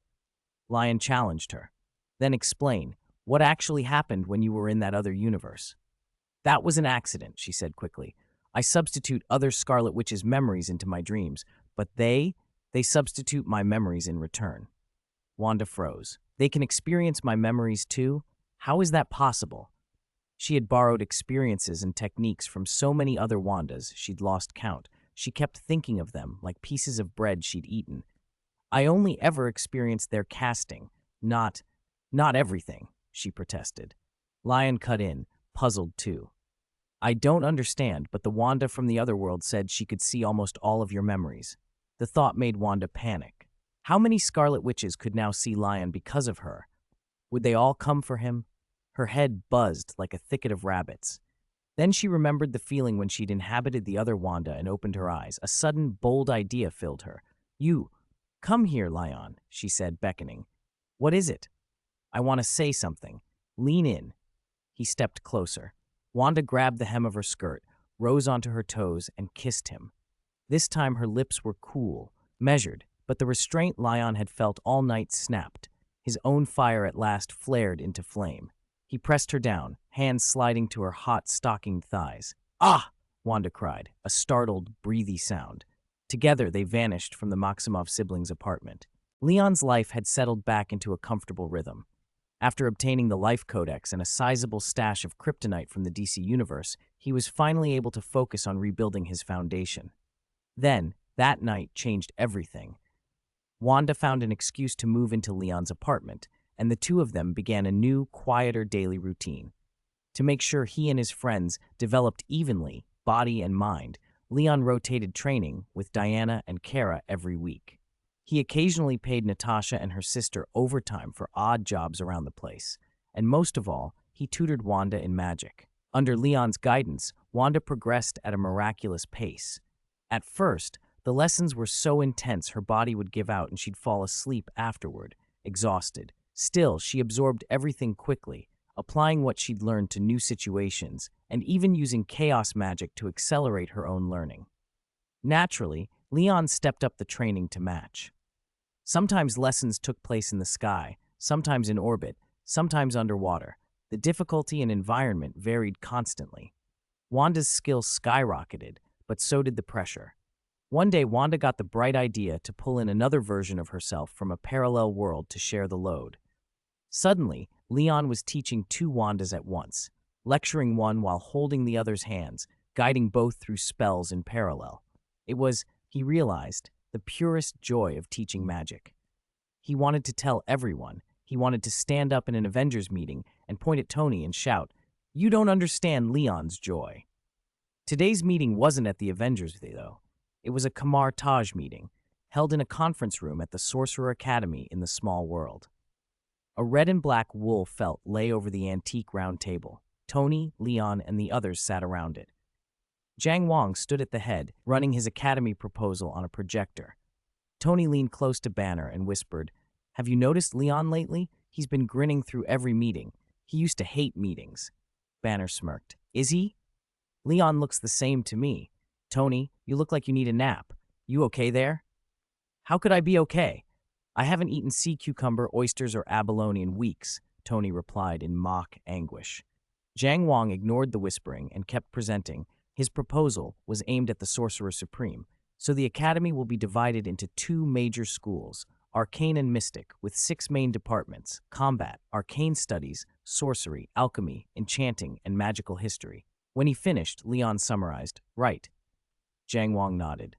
Lion challenged her. Then explain, what actually happened when you were in that other universe? That was an accident, she said quickly. I substitute other Scarlet Witch's memories into my dreams, but they substitute my memories in return. Wanda froze. They can experience my memories too? How is that possible? She had borrowed experiences and techniques from so many other Wandas she'd lost count. She kept thinking of them like pieces of bread she'd eaten. I only ever experienced their casting, not everything, she protested. Lion cut in, puzzled too. I don't understand, but the Wanda from the Otherworld said she could see almost all of your memories. The thought made Wanda panic. How many Scarlet Witches could now see Lion because of her? Would they all come for him? Her head buzzed like a thicket of rabbits. Then she remembered the feeling when she'd inhabited the other Wanda and opened her eyes. A sudden, bold idea filled her. You, come here, Lion, she said, beckoning. What is it? I want to say something. Lean in. He stepped closer. Wanda grabbed the hem of her skirt, rose onto her toes, and kissed him. This time her lips were cool, measured, but the restraint Lion had felt all night snapped. His own fire at last flared into flame. He pressed her down, hands sliding to her hot, stockinged thighs. Ah! Wanda cried, a startled, breathy sound. Together they vanished from the Maximov siblings' apartment. Leon's life had settled back into a comfortable rhythm. After obtaining the Life Codex and a sizable stash of Kryptonite from the DC Universe, he was finally able to focus on rebuilding his foundation. Then, that night changed everything. Wanda found an excuse to move into Leon's apartment, and the two of them began a new, quieter daily routine. To make sure he and his friends developed evenly, body and mind, Leon rotated training with Diana and Kara every week. He occasionally paid Natasha and her sister overtime for odd jobs around the place. And most of all, he tutored Wanda in magic. Under Leon's guidance, Wanda progressed at a miraculous pace. At first, the lessons were so intense her body would give out and she'd fall asleep afterward, exhausted. Still, she absorbed everything quickly, applying what she'd learned to new situations, and even using chaos magic to accelerate her own learning. Naturally, Leon stepped up the training to match. Sometimes lessons took place in the sky, sometimes in orbit, sometimes underwater. The difficulty and environment varied constantly. Wanda's skill skyrocketed, but so did the pressure. One day, Wanda got the bright idea to pull in another version of herself from a parallel world to share the load. Suddenly, Leon was teaching two Wandas at once, lecturing one while holding the other's hands, guiding both through spells in parallel. It was, he realized, the purest joy of teaching magic. He wanted to tell everyone. He wanted to stand up in an Avengers meeting and point at Tony and shout, "You don't understand Leon's joy." Today's meeting wasn't at the Avengers, though. It was a Kamar Taj meeting, held in a conference room at the Sorcerer Academy in the small world. A red and black wool felt lay over the antique round table. Tony, Leon, and the others sat around it. Jiang Wang stood at the head, running his academy proposal on a projector. Tony leaned close to Banner and whispered, "Have you noticed Leon lately? He's been grinning through every meeting. He used to hate meetings." Banner smirked. "Is he? Leon looks the same to me. Tony, you look like you need a nap. You okay there?" "How could I be okay? I haven't eaten sea cucumber, oysters, or abalone in weeks," Tony replied in mock anguish. Jiang Wang ignored the whispering and kept presenting. His proposal was aimed at the Sorcerer Supreme, so the Academy will be divided into two major schools, arcane and mystic, with 6 main departments: combat, arcane studies, sorcery, alchemy, enchanting, and magical history. When he finished, Leon summarized, "Right." Jiang Wang nodded.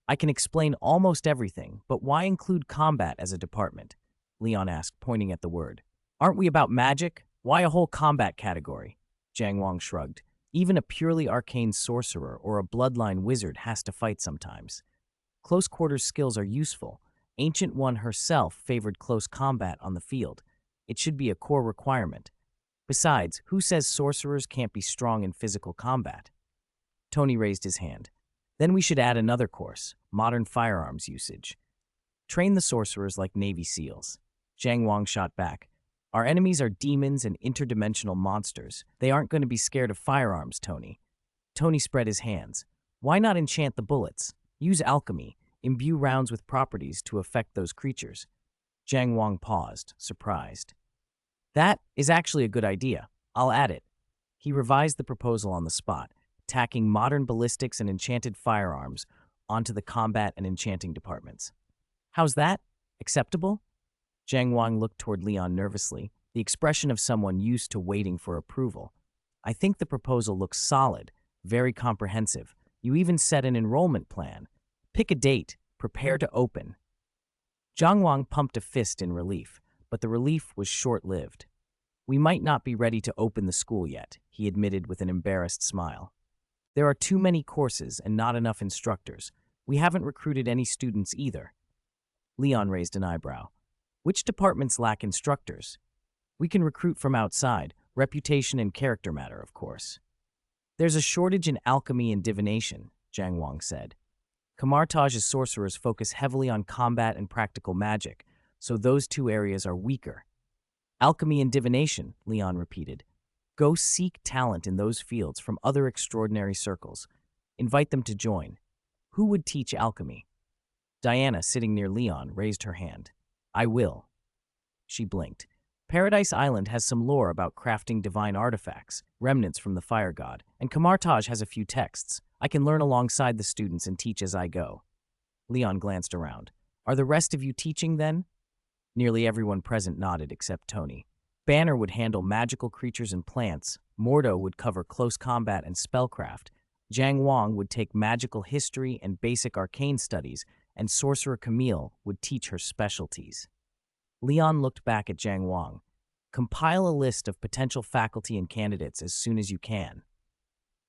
"I can explain almost everything, but why include combat as a department?" Leon asked, pointing at the word. "Aren't we about magic? Why a whole combat category?" Jiang Wang shrugged. "Even a purely arcane sorcerer or a bloodline wizard has to fight sometimes. Close quarters skills are useful. Ancient One herself favored close combat on the field. It should be a core requirement. Besides, who says sorcerers can't be strong in physical combat?" Tony raised his hand. "Then we should add another course, modern firearms usage. Train the sorcerers like Navy SEALs." Jiang Wang shot back. "Our enemies are demons and interdimensional monsters. They aren't going to be scared of firearms, Tony." Tony spread his hands. "Why not enchant the bullets? Use alchemy. Imbue rounds with properties to affect those creatures." Jiang Wang paused, surprised. "That is actually a good idea. I'll add it." He revised the proposal on the spot, tacking modern ballistics and enchanted firearms onto the combat and enchanting departments. "How's that? Acceptable?" Jiang Wang looked toward Leon nervously, the expression of someone used to waiting for approval. "I think the proposal looks solid, very comprehensive. You even set an enrollment plan. Pick a date. Prepare to open." Jiang Wang pumped a fist in relief, but the relief was short-lived. "We might not be ready to open the school yet," he admitted with an embarrassed smile. "There are too many courses and not enough instructors. We haven't recruited any students either." Leon raised an eyebrow. "Which departments lack instructors?" "We can recruit from outside, reputation and character matter, of course." "There's a shortage in alchemy and divination," Jiang Wang said. "Kamar Taj's sorcerers focus heavily on combat and practical magic, so those two areas are weaker." "Alchemy and divination," Leon repeated. "Go seek talent in those fields from other extraordinary circles. Invite them to join." "Who would teach alchemy?" Diana, sitting near Leon, raised her hand. "I will." She blinked. "Paradise Island has some lore about crafting divine artifacts, remnants from the fire god, and Kamar Taj has a few texts. I can learn alongside the students and teach as I go." Leon glanced around. "Are the rest of you teaching, then?" Nearly everyone present nodded except Tony. Banner would handle magical creatures and plants, Mordo would cover close combat and spellcraft, Jiang Wang would take magical history and basic arcane studies, and Sorcerer Camille would teach her specialties. Leon looked back at Jiang Wang. "Compile a list of potential faculty and candidates as soon as you can."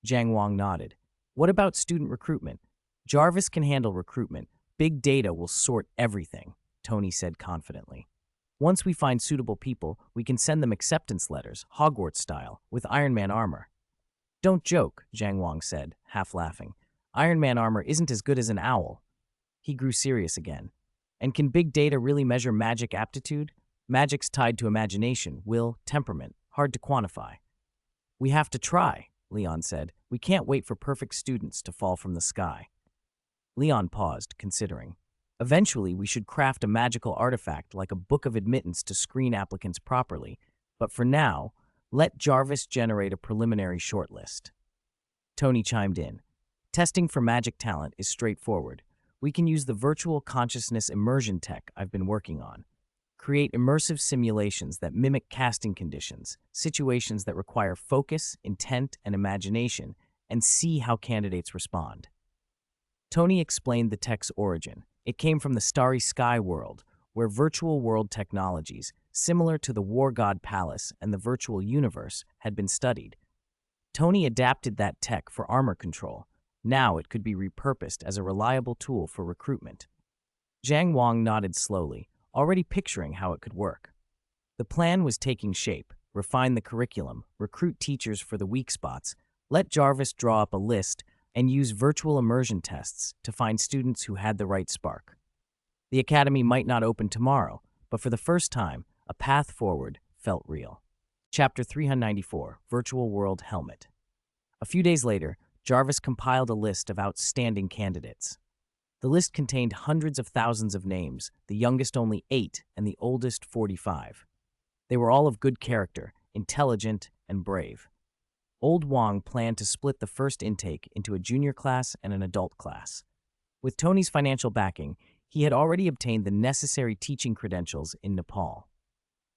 Jiang Wang nodded. "What about student recruitment?" "Jarvis can handle recruitment. Big data will sort everything," Tony said confidently. "Once we find suitable people, we can send them acceptance letters, Hogwarts style, with Iron Man armor." "Don't joke," Jiang Wang said, half laughing. "Iron Man armor isn't as good as an owl." He grew serious again. "And can big data really measure magic aptitude? Magic's tied to imagination, will, temperament, hard to quantify." "We have to try," Leon said. "We can't wait for perfect students to fall from the sky." Leon paused, considering. "Eventually, we should craft a magical artifact like a book of admittance to screen applicants properly, but for now, let Jarvis generate a preliminary shortlist." Tony chimed in. "Testing for magic talent is straightforward. We can use the virtual consciousness immersion tech I've been working on. Create immersive simulations that mimic casting conditions, situations that require focus, intent, and imagination, and see how candidates respond. Tony explained the tech's origin. It came from the Starry Sky world, where virtual world technologies, similar to the War God Palace and the virtual universe, had been studied. Tony adapted that tech for armor control. Now it could be repurposed as a reliable tool for recruitment. Zhang Wang nodded slowly, already picturing how it could work. The plan was taking shape: refine the curriculum, recruit teachers for the weak spots, let Jarvis draw up a list, and use virtual immersion tests to find students who had the right spark. The academy might not open tomorrow, but for the first time, a path forward felt real. Chapter 394, Virtual World Helmet. A few days later, Jarvis compiled a list of outstanding candidates. The list contained hundreds of thousands of names, the youngest only 8 and the oldest 45. They were all of good character, intelligent, and brave. Old Wang planned to split the first intake into a junior class and an adult class. With Tony's financial backing, he had already obtained the necessary teaching credentials in Nepal.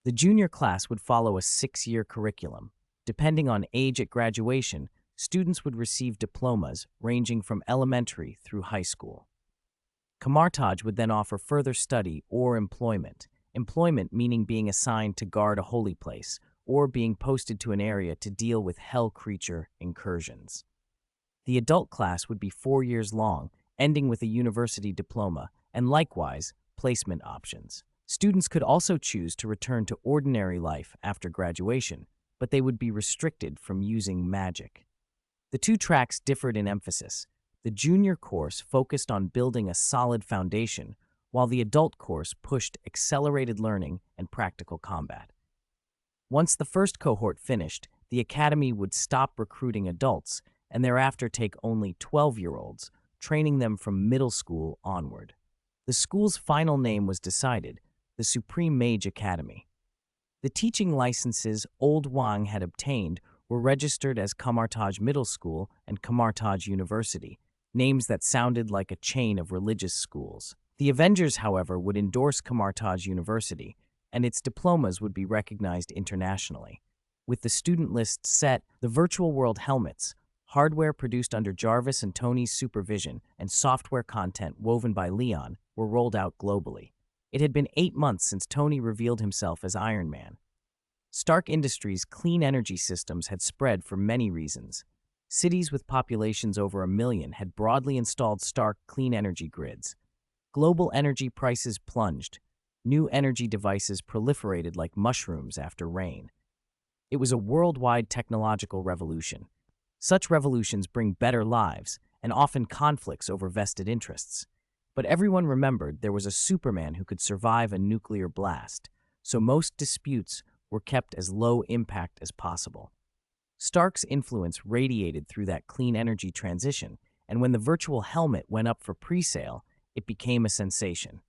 The junior class would follow a 6-year curriculum. Depending on age at graduation, students would receive diplomas ranging from elementary through high school. Kamartaj would then offer further study or employment. Employment meaning being assigned to guard a holy place or being posted to an area to deal with hell creature incursions. The adult class would be 4 years long, ending with a university diploma, and likewise, placement options. Students could also choose to return to ordinary life after graduation, but they would be restricted from using magic. The two tracks differed in emphasis. The junior course focused on building a solid foundation, while the adult course pushed accelerated learning and practical combat. Once the first cohort finished, the academy would stop recruiting adults and thereafter take only 12-year-olds, training them from middle school onward. The school's final name was decided: the Supreme Mage Academy. The teaching licenses Old Wang had obtained were registered as Kamartaj Middle School and Kamartaj University, names that sounded like a chain of religious schools. The Avengers, however, would endorse Kamartaj University, and its diplomas would be recognized internationally. With the student list set, the virtual world helmets, hardware produced under Jarvis and Tony's supervision, and software content woven by Leon, were rolled out globally. It had been 8 months since Tony revealed himself as Iron Man. Stark Industries' clean energy systems had spread for many reasons. Cities with populations over 1 million had broadly installed Stark clean energy grids. Global energy prices plunged. New energy devices proliferated like mushrooms after rain. It was a worldwide technological revolution. Such revolutions bring better lives and often conflicts over vested interests. But everyone remembered there was a Superman who could survive a nuclear blast, so most disputes were kept as low impact as possible. Stark's influence radiated through that clean energy transition, and when the virtual helmet went up for pre-sale, it became a sensation.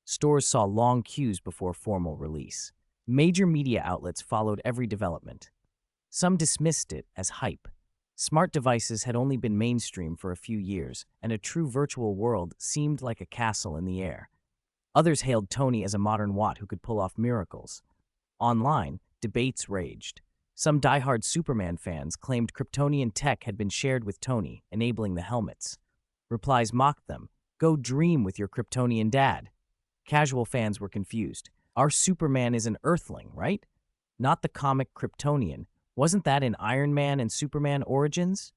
Stores saw long queues before formal release. Major media outlets followed every development. Some dismissed it as hype. Smart devices had only been mainstream for a few years, and a true virtual world seemed like a castle in the air. Others hailed Tony as a modern Watt who could pull off miracles. Online, debates raged. Some diehard Superman fans claimed Kryptonian tech had been shared with Tony, enabling the helmets. Replies mocked them. Go dream with your Kryptonian dad. Casual fans were confused. Our Superman is an Earthling, right? Not the comic Kryptonian. Wasn't that in Iron Man and Superman Origins?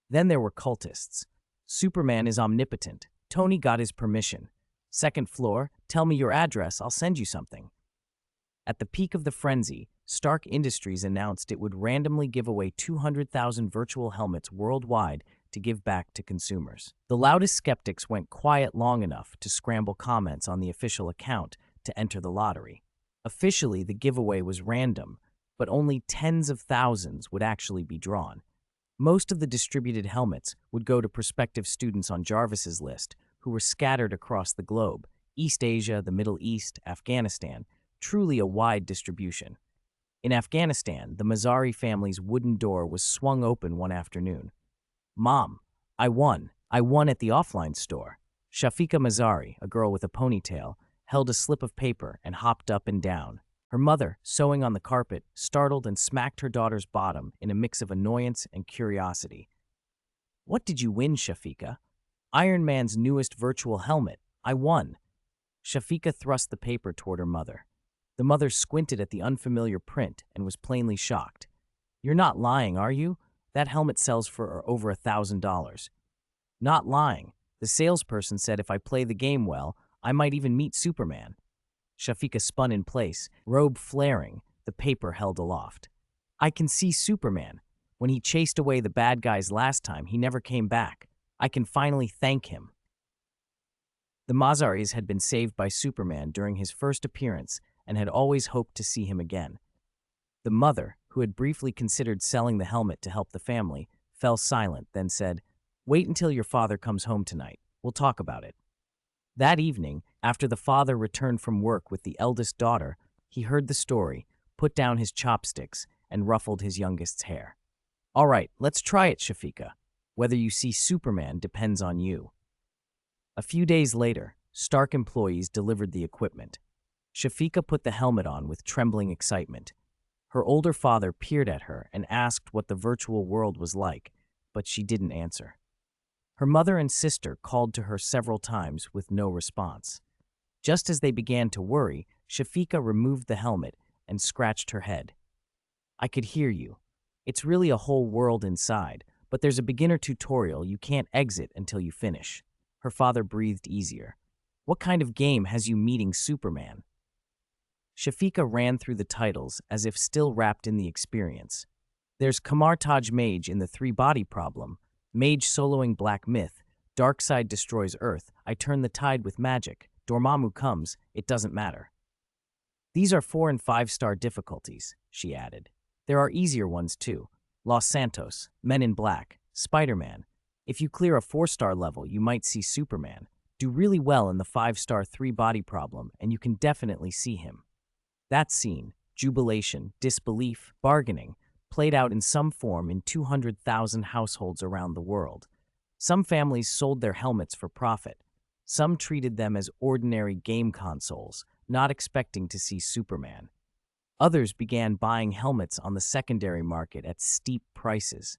Then there were cultists. Superman is omnipotent. Tony got his permission. Second floor, tell me your address, I'll send you something. At the peak of the frenzy, Stark Industries announced it would randomly give away 200,000 virtual helmets worldwide to give back to consumers. The loudest skeptics went quiet long enough to scramble comments on the official account to enter the lottery. Officially, the giveaway was random, but only tens of thousands would actually be drawn. Most of the distributed helmets would go to prospective students on Jarvis's list, who were scattered across the globe: East Asia, the Middle East, Afghanistan, truly a wide distribution. In Afghanistan, the Mazari family's wooden door was swung open one afternoon. Mom, I won at the offline store. Shafika Mazari, a girl with a ponytail, held a slip of paper and hopped up and down. Her mother, sewing on the carpet, startled and smacked her daughter's bottom in a mix of annoyance and curiosity. "What did you win, Shafika?" "Iron Man's newest virtual helmet. I won." Shafika thrust the paper toward her mother. The mother squinted at the unfamiliar print and was plainly shocked. "You're not lying, are you? That helmet sells for over $1,000. "Not lying. The salesperson said if I play the game well, I might even meet Superman." Shafika spun in place, robe flaring, the paper held aloft. "I can see Superman. When he chased away the bad guys last time, he never came back. I can finally thank him." The Mazaris had been saved by Superman during his first appearance and had always hoped to see him again. The mother, who had briefly considered selling the helmet to help the family, fell silent, then said, "Wait until your father comes home tonight. We'll talk about it." That evening, after the father returned from work with the eldest daughter, he heard the story, put down his chopsticks, and ruffled his youngest's hair. "All right, let's try it, Shafika. Whether you see Superman depends on you." A few days later, Stark employees delivered the equipment. Shafika put the helmet on with trembling excitement. Her older father peered at her and asked what the virtual world was like, but she didn't answer. Her mother and sister called to her several times with no response. Just as they began to worry, Shafika removed the helmet and scratched her head. "I could hear you. It's really a whole world inside, but there's a beginner tutorial you can't exit until you finish." Her father breathed easier. "What kind of game has you meeting Superman?" Shafika ran through the titles as if still wrapped in the experience. There's Kamartaj Mage in the Three-Body Problem, Mage soloing Black Myth, Darkseid destroys Earth, I turn the tide with magic, Dormammu comes, it doesn't matter. "These are 4- and 5-star difficulties," she added. "There are easier ones too. Los Santos, Men in Black, Spider-Man. If you clear a 4-star level, you might see Superman. Do really well in the 5-star Three-Body Problem, and you can definitely see him." That scene, jubilation, disbelief, bargaining, played out in some form in 200,000 households around the world. Some families sold their helmets for profit. Some treated them as ordinary game consoles, not expecting to see Superman. Others began buying helmets on the secondary market at steep prices.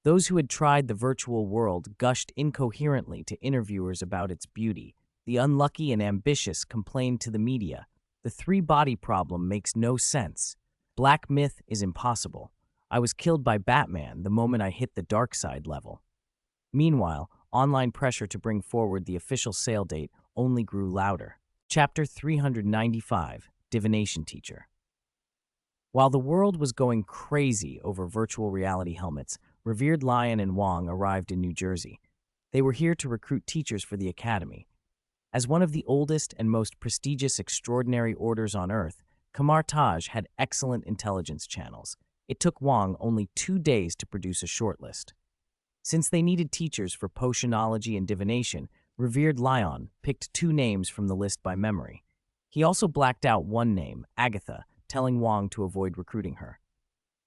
Those who had tried the virtual world gushed incoherently to interviewers about its beauty. The unlucky and ambitious complained to the media, "The Three-Body Problem makes no sense. Black Myth is impossible. I was killed by Batman the moment I hit the Darkseid level." Meanwhile, online pressure to bring forward the official sale date only grew louder. Chapter 395, Divination Teacher. While the world was going crazy over virtual reality helmets, Revered Lion and Wong arrived in New Jersey. They were here to recruit teachers for the academy. As one of the oldest and most prestigious extraordinary orders on Earth, Kamartaj had excellent intelligence channels. It took Wong only 2 days to produce a shortlist. Since they needed teachers for potionology and divination, Revered Lion picked 2 names from the list by memory. He also blacked out one name, Agatha, telling Wong to avoid recruiting her.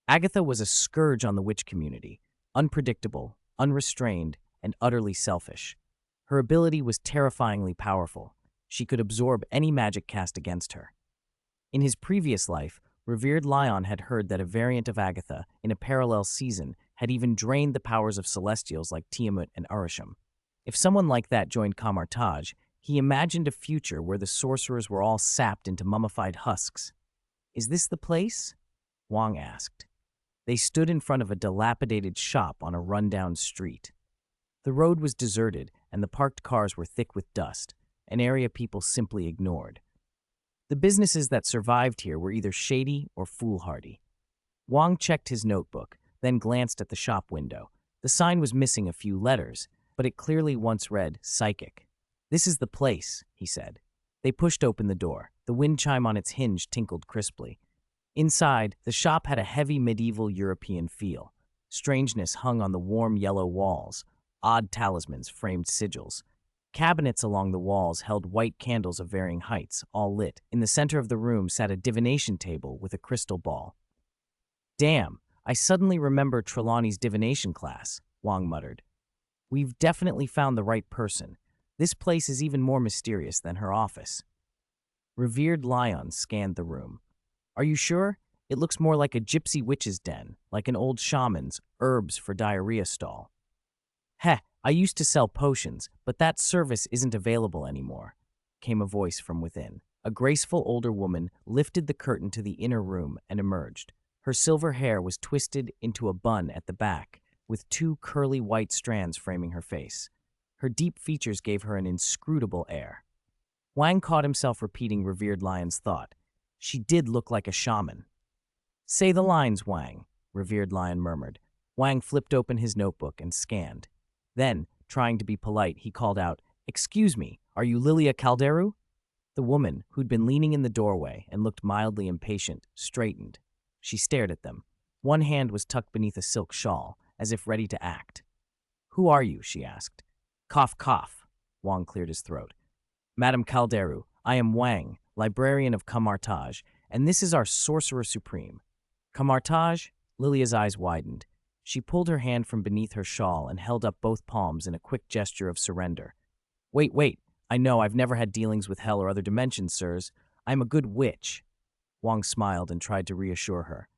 Agatha was a scourge on the witch community, unpredictable, unrestrained, and utterly selfish. Her ability was terrifyingly powerful. She could absorb any magic cast against her. In his previous life, Revered Lion had heard that a variant of Agatha, in a parallel season, had even drained the powers of Celestials like Tiamat and Urasham. If someone like that joined Kamartaj, he imagined a future where the sorcerers were all sapped into mummified husks. "Is this the place?" Wong asked. They stood in front of a dilapidated shop on a rundown street. The road was deserted, and the parked cars were thick with dust, an area people simply ignored. The businesses that survived here were either shady or foolhardy. Wong checked his notebook, then glanced at the shop window. The sign was missing a few letters, but it clearly once read, "Psychic." "This is the place," he said. They pushed open the door. The wind chime on its hinge tinkled crisply. Inside, the shop had a heavy medieval European feel. Strangeness hung on the warm yellow walls. Odd talismans framed sigils. Cabinets along the walls held white candles of varying heights, all lit. In the center of the room sat a divination table with a crystal ball. "Damn, I suddenly remember Trelawney's divination class," Wong muttered. "We've definitely found the right person. This place is even more mysterious than her office. Revered Lion scanned the room. Are you sure? It looks more like a gypsy witch's den, like an old shaman's herbs for diarrhea stall. Heh, I used to sell potions, but that service isn't available anymore, came a voice from within. A graceful older woman lifted the curtain to the inner room and emerged. Her silver hair was twisted into a bun at the back, with two curly white strands framing her face. Her deep features gave her an inscrutable air. Wang caught himself repeating Revered Lion's thought. She did look like a shaman. Say the lines, Wang, Revered Lion murmured. Wang flipped open his notebook and scanned. Then, trying to be polite, he called out, Excuse me, are you Lilia Calderu? The woman, who'd been leaning in the doorway and looked mildly impatient, straightened. She stared at them. One hand was tucked beneath a silk shawl, as if ready to act. Who are you? She asked. Cough, cough. Wang cleared his throat. Madame Calderu, I am Wang, librarian of Kamartaj, and this is our Sorcerer Supreme. Kamartaj? Lilia's eyes widened. She pulled her hand from beneath her shawl and held up both palms in a quick gesture of surrender. Wait, I know I've never had dealings with hell or other dimensions, sirs. I'm a good witch. Wang smiled and tried to reassure her.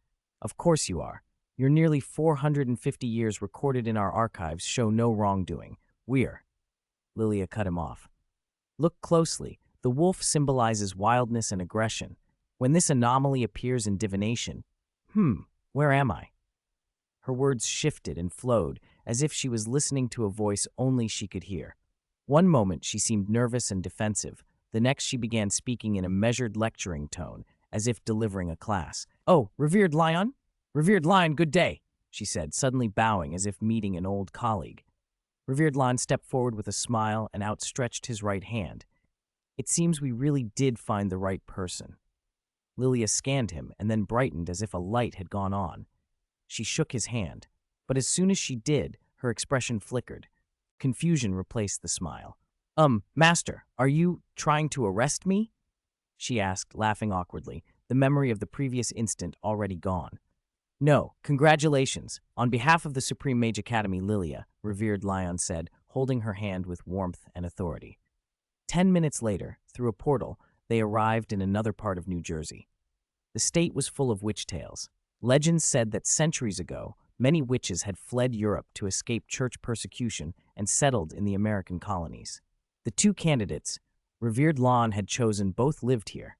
Of course you are. Your nearly 450 years recorded in our archives show no wrongdoing. Lilia cut him off. Look closely. The wolf symbolizes wildness and aggression. When this anomaly appears in divination, where am I? Her words shifted and flowed, as if she was listening to a voice only she could hear. One moment she seemed nervous and defensive. The next she began speaking in a measured lecturing tone, as if delivering a class. Oh, Revered Lion? Revered Lion, good day, she said, suddenly bowing as if meeting an old colleague. Revered Lion stepped forward with a smile and outstretched his right hand. It seems we really did find the right person. Lilia scanned him and then brightened as if a light had gone on. She shook his hand, but as soon as she did, her expression flickered. Confusion replaced the smile. Master, are you trying to arrest me? She asked, laughing awkwardly, the memory of the previous instant already gone. No, congratulations. On behalf of the Supreme Mage Academy, Lilia, Revered Lion said, holding her hand with warmth and authority. 10 minutes later, through a portal, they arrived in another part of New Jersey. The state was full of witch tales. Legends said that centuries ago, many witches had fled Europe to escape church persecution and settled in the American colonies. The two candidates, Revered Lion had chosen, both lived here.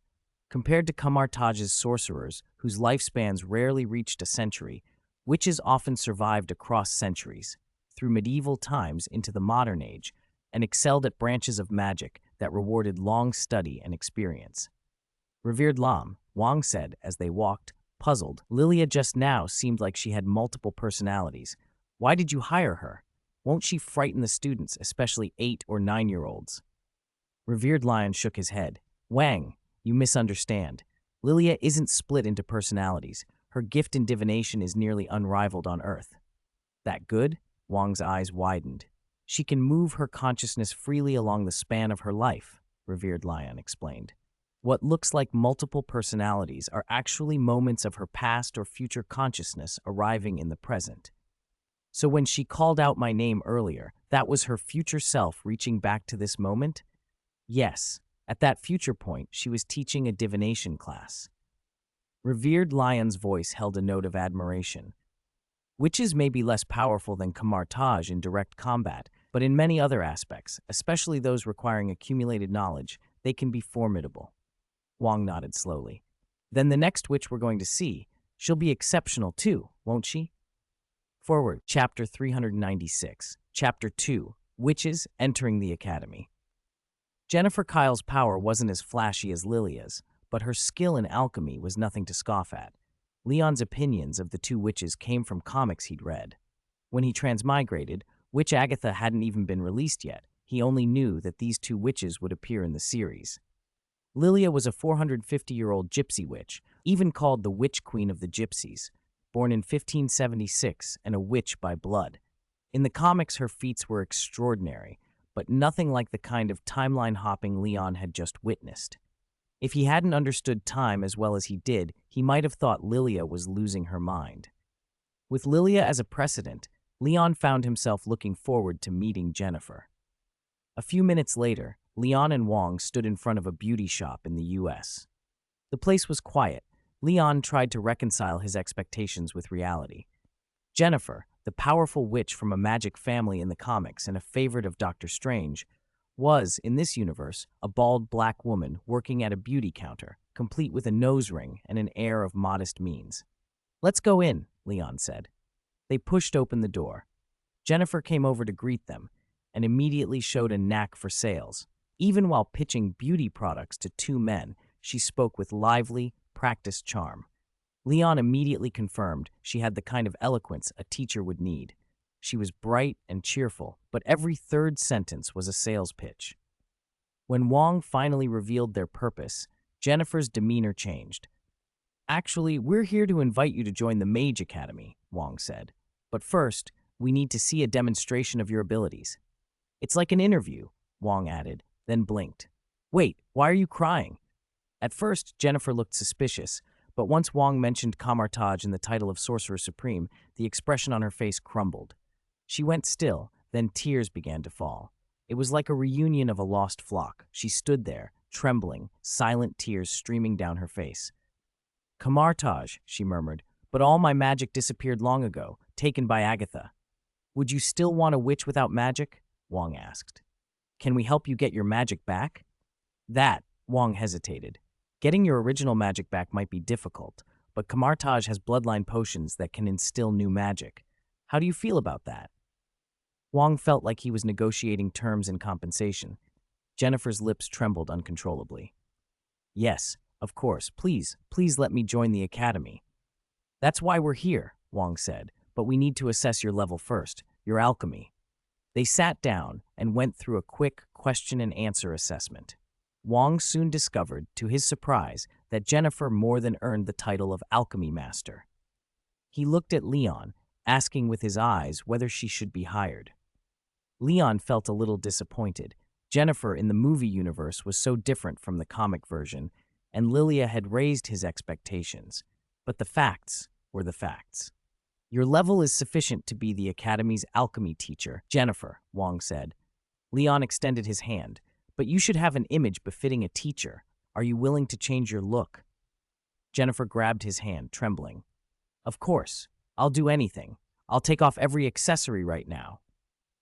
Compared to Kamartaj's sorcerers, whose lifespans rarely reached a century, witches often survived across centuries, through medieval times into the modern age, and excelled at branches of magic that rewarded long study and experience. Revered Lion, Wang said as they walked, puzzled. Lilia just now seemed like she had multiple personalities. Why did you hire her? Won't she frighten the students, especially 8 or 9-year-olds? Revered Lion shook his head. Wang, you misunderstand. Lilia isn't split into personalities. Her gift in divination is nearly unrivaled on Earth. That good? Wang's eyes widened. She can move her consciousness freely along the span of her life, Revered Lion explained. What looks like multiple personalities are actually moments of her past or future consciousness arriving in the present. So when she called out my name earlier, that was her future self reaching back to this moment? Yes, at that future point, she was teaching a divination class. Revered Lion's voice held a note of admiration. Witches may be less powerful than Kamartaj in direct combat, but in many other aspects, especially those requiring accumulated knowledge, they can be formidable. Wang nodded slowly. Then the next witch we're going to see, she'll be exceptional too, won't she? Forward, Chapter 396, Chapter 2, Witches Entering the Academy. Jennifer Kyle's power wasn't as flashy as Lilia's, but her skill in alchemy was nothing to scoff at. Leon's opinions of the two witches came from comics he'd read. When he transmigrated, Witch Agatha hadn't even been released yet. He only knew that these two witches would appear in the series. Lilia was a 450-year-old gypsy witch, even called the Witch Queen of the Gypsies, born in 1576 and a witch by blood. In the comics, her feats were extraordinary, but nothing like the kind of timeline-hopping Leon had just witnessed. If he hadn't understood time as well as he did, he might have thought Lilia was losing her mind. With Lilia as a precedent, Leon found himself looking forward to meeting Jennifer. A few minutes later, Leon and Wong stood in front of a beauty shop in the US. The place was quiet. Leon tried to reconcile his expectations with reality. Jennifer, the powerful witch from a magic family in the comics and a favorite of Doctor Strange, was, in this universe, a bald black woman working at a beauty counter, complete with a nose ring and an air of modest means. "Let's go in," Leon said. They pushed open the door. Jennifer came over to greet them and immediately showed a knack for sales. Even while pitching beauty products to two men, she spoke with lively, practiced charm. Leon immediately confirmed she had the kind of eloquence a teacher would need. She was bright and cheerful, but every third sentence was a sales pitch. When Wong finally revealed their purpose, Jennifer's demeanor changed. "Actually, we're here to invite you to join the Mage Academy," Wong said. "But first, we need to see a demonstration of your abilities." "It's like an interview," Wong added, then blinked. "Wait, why are you crying?" At first, Jennifer looked suspicious, but once Wong mentioned Kamartaj and the title of Sorcerer Supreme, the expression on her face crumbled. She went still, then tears began to fall. It was like a reunion of a lost flock. She stood there, trembling, silent tears streaming down her face. "Kamartaj," she murmured, "but all my magic disappeared long ago, taken by Agatha." "Would you still want a witch without magic?" Wong asked. "Can we help you get your magic back?" Wong hesitated. Getting your original magic back might be difficult, but Kamartaj has bloodline potions that can instill new magic. How do you feel about that? Wong felt like he was negotiating terms and compensation. Jennifer's lips trembled uncontrollably. "Yes, of course. Please let me join the academy." "That's why we're here," Wong said, "but we need to assess your level first, your alchemy." They sat down and went through a quick question-and-answer assessment. Wong soon discovered, to his surprise, that Jennifer more than earned the title of Alchemy Master. He looked at Leon, asking with his eyes whether she should be hired. Leon felt a little disappointed. Jennifer in the movie universe was so different from the comic version, and Lilia had raised his expectations. But the facts were the facts. "Your level is sufficient to be the Academy's alchemy teacher, Jennifer," Wong said. Leon extended his hand. "But you should have an image befitting a teacher. Are you willing to change your look?" Jennifer grabbed his hand, trembling. "Of course. I'll do anything. I'll take off every accessory right now."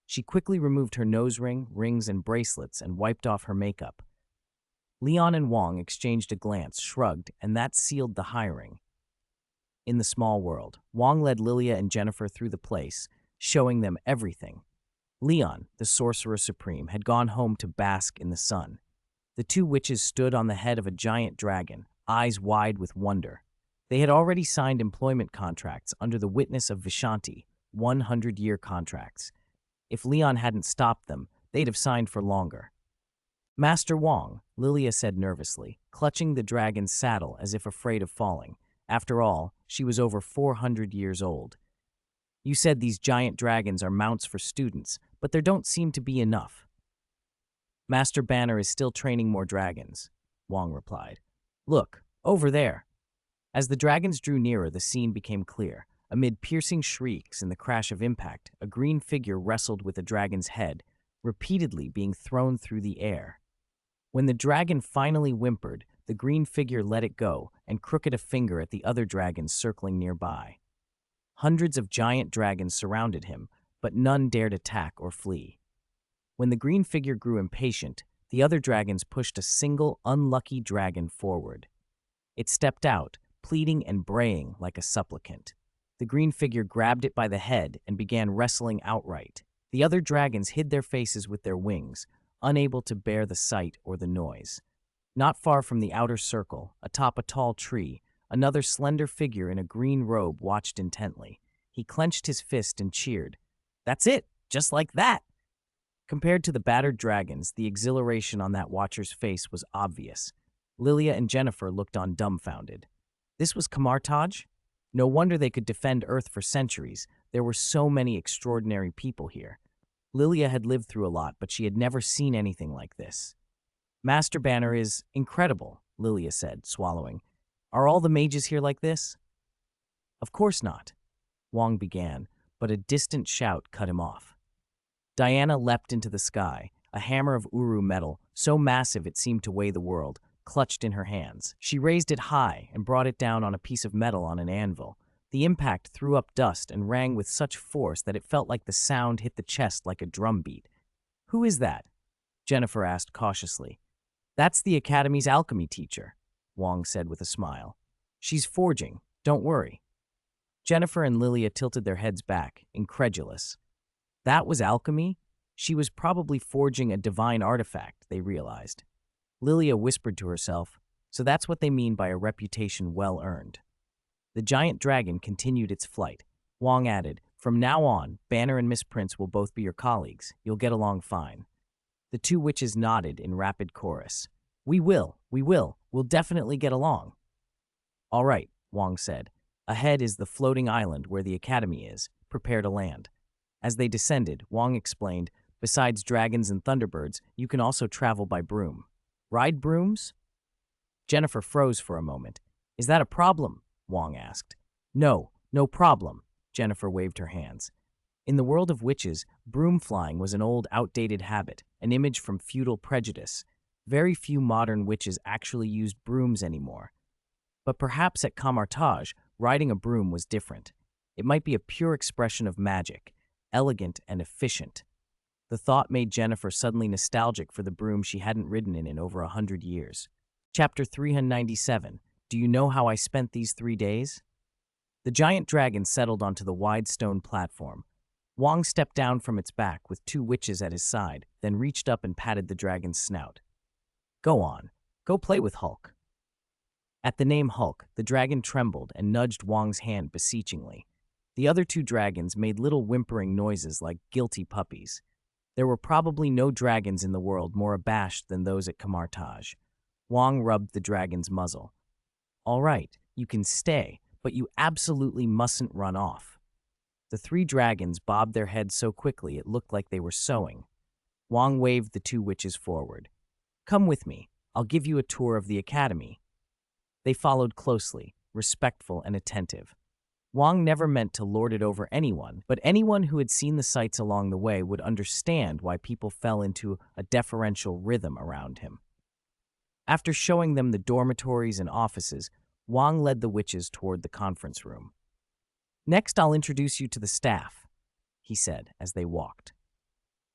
She quickly removed her nose ring, rings, and bracelets and wiped off her makeup. Leon and Wong exchanged a glance, shrugged, and that sealed the hiring. In the small world, Wong led Lilia and Jennifer through the place, showing them everything. Leon, the Sorcerer Supreme, had gone home to bask in the sun. The two witches stood on the head of a giant dragon, eyes wide with wonder. They had already signed employment contracts under the witness of Vishanti, 100-year contracts. If Leon hadn't stopped them, they'd have signed for longer. "Master Wong," Lilia said nervously, clutching the dragon's saddle as if afraid of falling. After all, she was over 400 years old. "You said these giant dragons are mounts for students, but there don't seem to be enough." "Master Banner is still training more dragons," Wong replied. "Look, over there." As the dragons drew nearer, the scene became clear. Amid piercing shrieks and the crash of impact, a green figure wrestled with a dragon's head, repeatedly being thrown through the air. When the dragon finally whimpered, the green figure let it go and crooked a finger at the other dragons circling nearby. Hundreds of giant dragons surrounded him, but none dared attack or flee. When the green figure grew impatient, the other dragons pushed a single, unlucky dragon forward. It stepped out, pleading and braying like a supplicant. The green figure grabbed it by the head and began wrestling outright. The other dragons hid their faces with their wings, unable to bear the sight or the noise. Not far from the outer circle, atop a tall tree, another slender figure in a green robe watched intently. He clenched his fist and cheered. "That's it, just like that!" Compared to the battered dragons, the exhilaration on that watcher's face was obvious. Lilia and Jennifer looked on dumbfounded. This was Kamartaj? No wonder they could defend Earth for centuries. There were so many extraordinary people here. Lilia had lived through a lot, but she had never seen anything like this. "Master Banner is incredible," Lilia said, swallowing. "Are all the mages here like this?" "Of course not," Wong began, but a distant shout cut him off. Diana leapt into the sky. a hammer of Uru metal, so massive it seemed to weigh the world, clutched in her hands. She raised it high and brought it down on a piece of metal on an anvil. The impact threw up dust and rang with such force that it felt like the sound hit the chest like a drum beat. "Who is that?" Jennifer asked cautiously. "That's the Academy's alchemy teacher," Wong said with a smile. "She's forging, don't worry." Jennifer and Lilia tilted their heads back, incredulous. That was alchemy? She was probably forging a divine artifact, they realized. Lilia whispered to herself, so that's what they mean by a reputation well earned. The giant dragon continued its flight. Wong added, "From now on, Banner and Miss Prince will both be your colleagues. You'll get along fine." The two witches nodded in rapid chorus. We'll definitely get along." "All right," Wong said. "Ahead is the floating island where the Academy is. Prepare to land." As they descended, Wong explained, "Besides dragons and thunderbirds, you can also travel by broom." "Ride brooms?" Jennifer froze for a moment. "Is that a problem?" Wong asked. No problem," Jennifer waved her hands. In the world of witches, broom flying was an old, outdated habit, an image from feudal prejudice. Very few modern witches actually used brooms anymore. But perhaps at Kamartaj, riding a broom was different. It might be a pure expression of magic, elegant and efficient. The thought made Jennifer suddenly nostalgic for the broom she hadn't ridden in over 100 years. Chapter 397. Do you know how I spent these 3 days? The giant dragon settled onto the wide stone platform. Wong stepped down from its back with two witches at his side, then reached up and patted the dragon's snout. "Go on. Go play with Hulk." At the name Hulk, the dragon trembled and nudged Wong's hand beseechingly. The other two dragons made little whimpering noises like guilty puppies. There were probably no dragons in the world more abashed than those at Kamartaj. Wong rubbed the dragon's muzzle. "All right, you can stay, but you absolutely mustn't run off." The three dragons bobbed their heads so quickly it looked like they were sewing. Wong waved the two witches forward. "Come with me. I'll give you a tour of the Academy." They followed closely, respectful and attentive. Wong never meant to lord it over anyone, but anyone who had seen the sights along the way would understand why people fell into a deferential rhythm around him. After showing them the dormitories and offices, Wong led the witches toward the conference room. "Next, I'll introduce you to the staff," he said as they walked.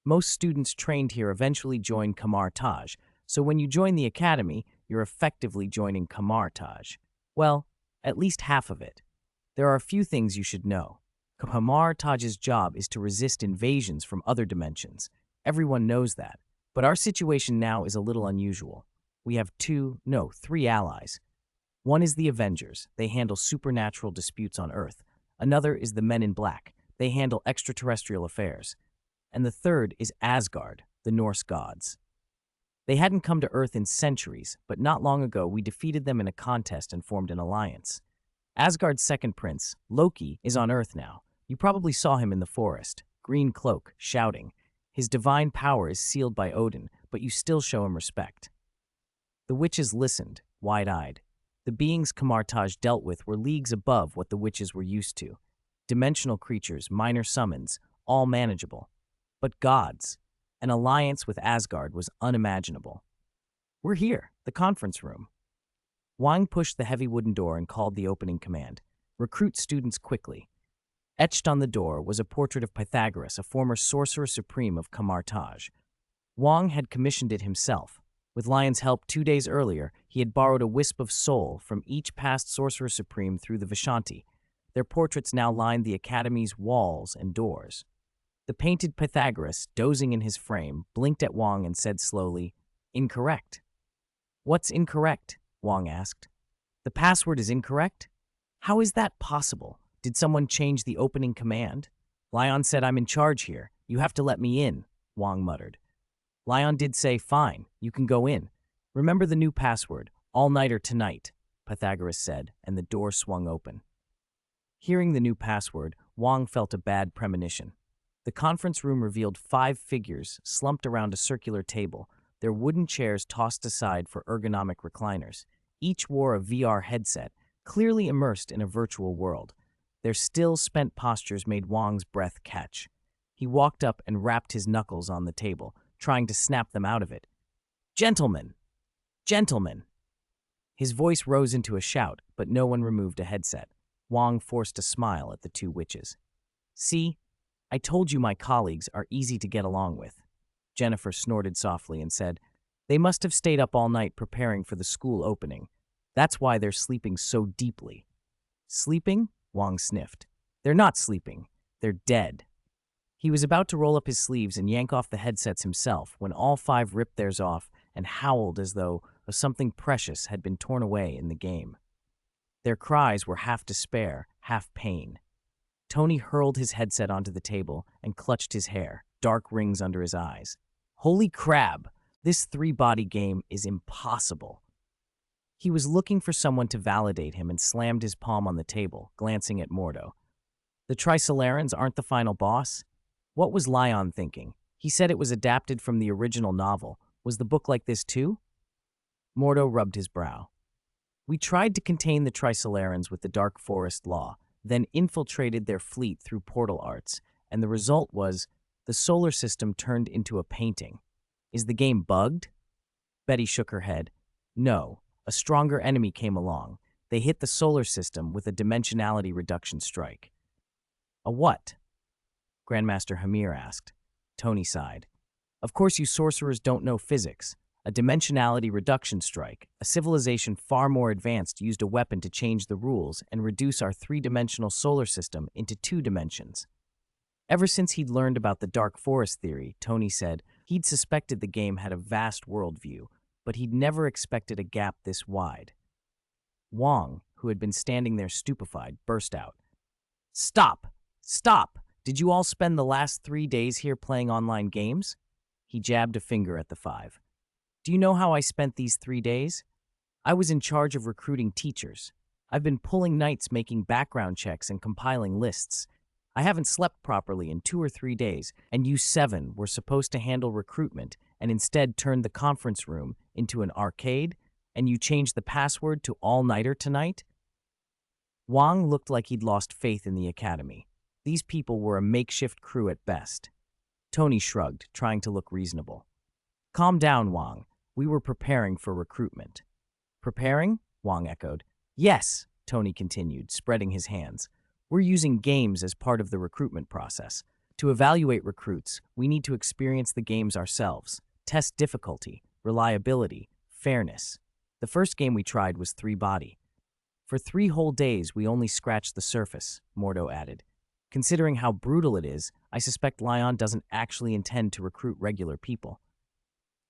Most students trained here eventually join Kamartaj, so when you join the Academy, you're effectively joining Kamartaj. Well, at least half of it. There are a few things you should know. Kamartaj's job is to resist invasions from other dimensions. Everyone knows that. But our situation now is a little unusual. We have three allies. One is the Avengers. They handle supernatural disputes on Earth. Another is the Men in Black. They handle extraterrestrial affairs. And the third is Asgard, the Norse gods. They hadn't come to Earth in centuries, but not long ago we defeated them in a contest and formed an alliance. Asgard's second prince, Loki, is on Earth now. You probably saw him in the forest, green cloak, shouting. His divine power is sealed by Odin, but you still show him respect. The witches listened, wide-eyed. The beings Kamartaj dealt with were leagues above what the witches were used to. Dimensional creatures, minor summons, all manageable. But gods, an alliance with Asgard was unimaginable. "We're here, the conference room." Wang pushed the heavy wooden door and called the opening command. "Recruit students quickly." Etched on the door was a portrait of Pythagoras, a former sorcerer supreme of Kamartaj. Wang had commissioned it himself. With Lion's help 2 days earlier, he had borrowed a wisp of soul from each past sorcerer supreme through the Vishanti. Their portraits now lined the Academy's walls and doors. The painted Pythagoras, dozing in his frame, blinked at Wang and said slowly, "Incorrect." "What's incorrect?" Wang asked. "The password is incorrect? How is that possible? Did someone change the opening command?" "Lion said I'm in charge here. You have to let me in," Wang muttered. Lion did say, "Fine, you can go in. Remember the new password, all-nighter tonight," Pythagoras said, and the door swung open. Hearing the new password, Wang felt a bad premonition. The conference room revealed 5 figures slumped around a circular table, their wooden chairs tossed aside for ergonomic recliners. Each wore a VR headset, clearly immersed in a virtual world. Their still, spent postures made Wang's breath catch. He walked up and rapped his knuckles on the table, trying to snap them out of it. Gentlemen! Gentlemen! His voice rose into a shout, but no one removed a headset. Wang forced a smile at the two witches. See, I told you my colleagues are easy to get along with. Jennifer snorted softly and said, they must have stayed up all night preparing for the school opening. That's why they're sleeping so deeply. Sleeping? Wang sniffed. They're not sleeping. They're dead. He was about to roll up his sleeves and yank off the headsets himself when all five ripped theirs off and howled as though something precious had been torn away in the game. Their cries were half despair, half pain. Tony hurled his headset onto the table and clutched his hair, dark rings under his eyes. Holy crab! This three-body game is impossible. He was looking for someone to validate him and slammed his palm on the table, glancing at Mordo. The Trisolarans aren't the final boss? What was Lion thinking? He said it was adapted from the original novel. Was the book like this too? Mordo rubbed his brow. We tried to contain the Trisolarans with the Dark Forest Law, then infiltrated their fleet through portal arts, and the result was the solar system turned into a painting. Is the game bugged? Betty shook her head. No, a stronger enemy came along. They hit the solar system with a dimensionality reduction strike. A what? Grandmaster Hamir asked. Tony sighed. Of course you sorcerers don't know physics. A dimensionality reduction strike, a civilization far more advanced used a weapon to change the rules and reduce our three-dimensional solar system into 2 dimensions. Ever since he'd learned about the Dark Forest theory, Tony said, he'd suspected the game had a vast worldview, but he'd never expected a gap this wide. Wang, who had been standing there stupefied, burst out. Stop! Stop! Did you all spend the last 3 days here playing online games? He jabbed a finger at the five. Do you know how I spent these 3 days? I was in charge of recruiting teachers. I've been pulling nights making background checks and compiling lists. I haven't slept properly in 2 or 3 days, and you 7 were supposed to handle recruitment and instead turned the conference room into an arcade, and you changed the password to all-nighter tonight? Wang looked like he'd lost faith in the academy. These people were a makeshift crew at best. Tony shrugged, trying to look reasonable. Calm down, Wang. We were preparing for recruitment. Preparing? Wang echoed. Yes, Tony continued, spreading his hands. We're using games as part of the recruitment process. To evaluate recruits, we need to experience the games ourselves, test difficulty, reliability, fairness. The first game we tried was 3-body. For 3 whole days, we only scratched the surface, Mordo added. Considering how brutal it is, I suspect Lion doesn't actually intend to recruit regular people.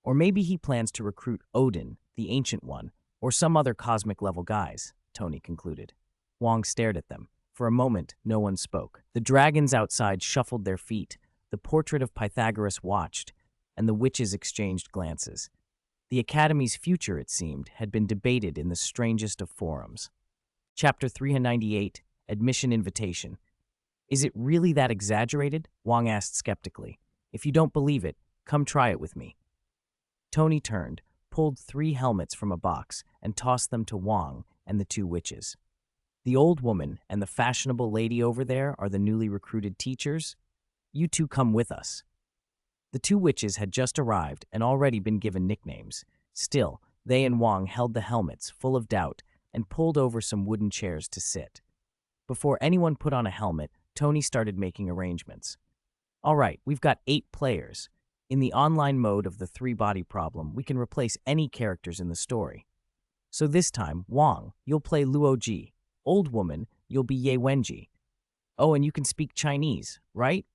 Or maybe he plans to recruit Odin, the Ancient One, or some other cosmic-level guys, Tony concluded. Wang stared at them. For a moment, no one spoke. The dragons outside shuffled their feet, the portrait of Pythagoras watched, and the witches exchanged glances. The Academy's future, it seemed, had been debated in the strangest of forums. Chapter 398, Admission Invitation. Is it really that exaggerated? Wang asked skeptically. If you don't believe it, come try it with me. Tony turned, pulled 3 helmets from a box, and tossed them to Wang and the 2 witches. The old woman and the fashionable lady over there are the newly recruited teachers. You 2 come with us. The 2 witches had just arrived and already been given nicknames. Still, they and Wang held the helmets, full of doubt, and pulled over some wooden chairs to sit. Before anyone put on a helmet, Tony started making arrangements. All right, we've got 8 players. In the online mode of the 3-body problem, we can replace any characters in the story. So this time, Wang, you'll play Luoji. Old woman, you'll be Ye Wenji. Oh, and you can speak Chinese, right?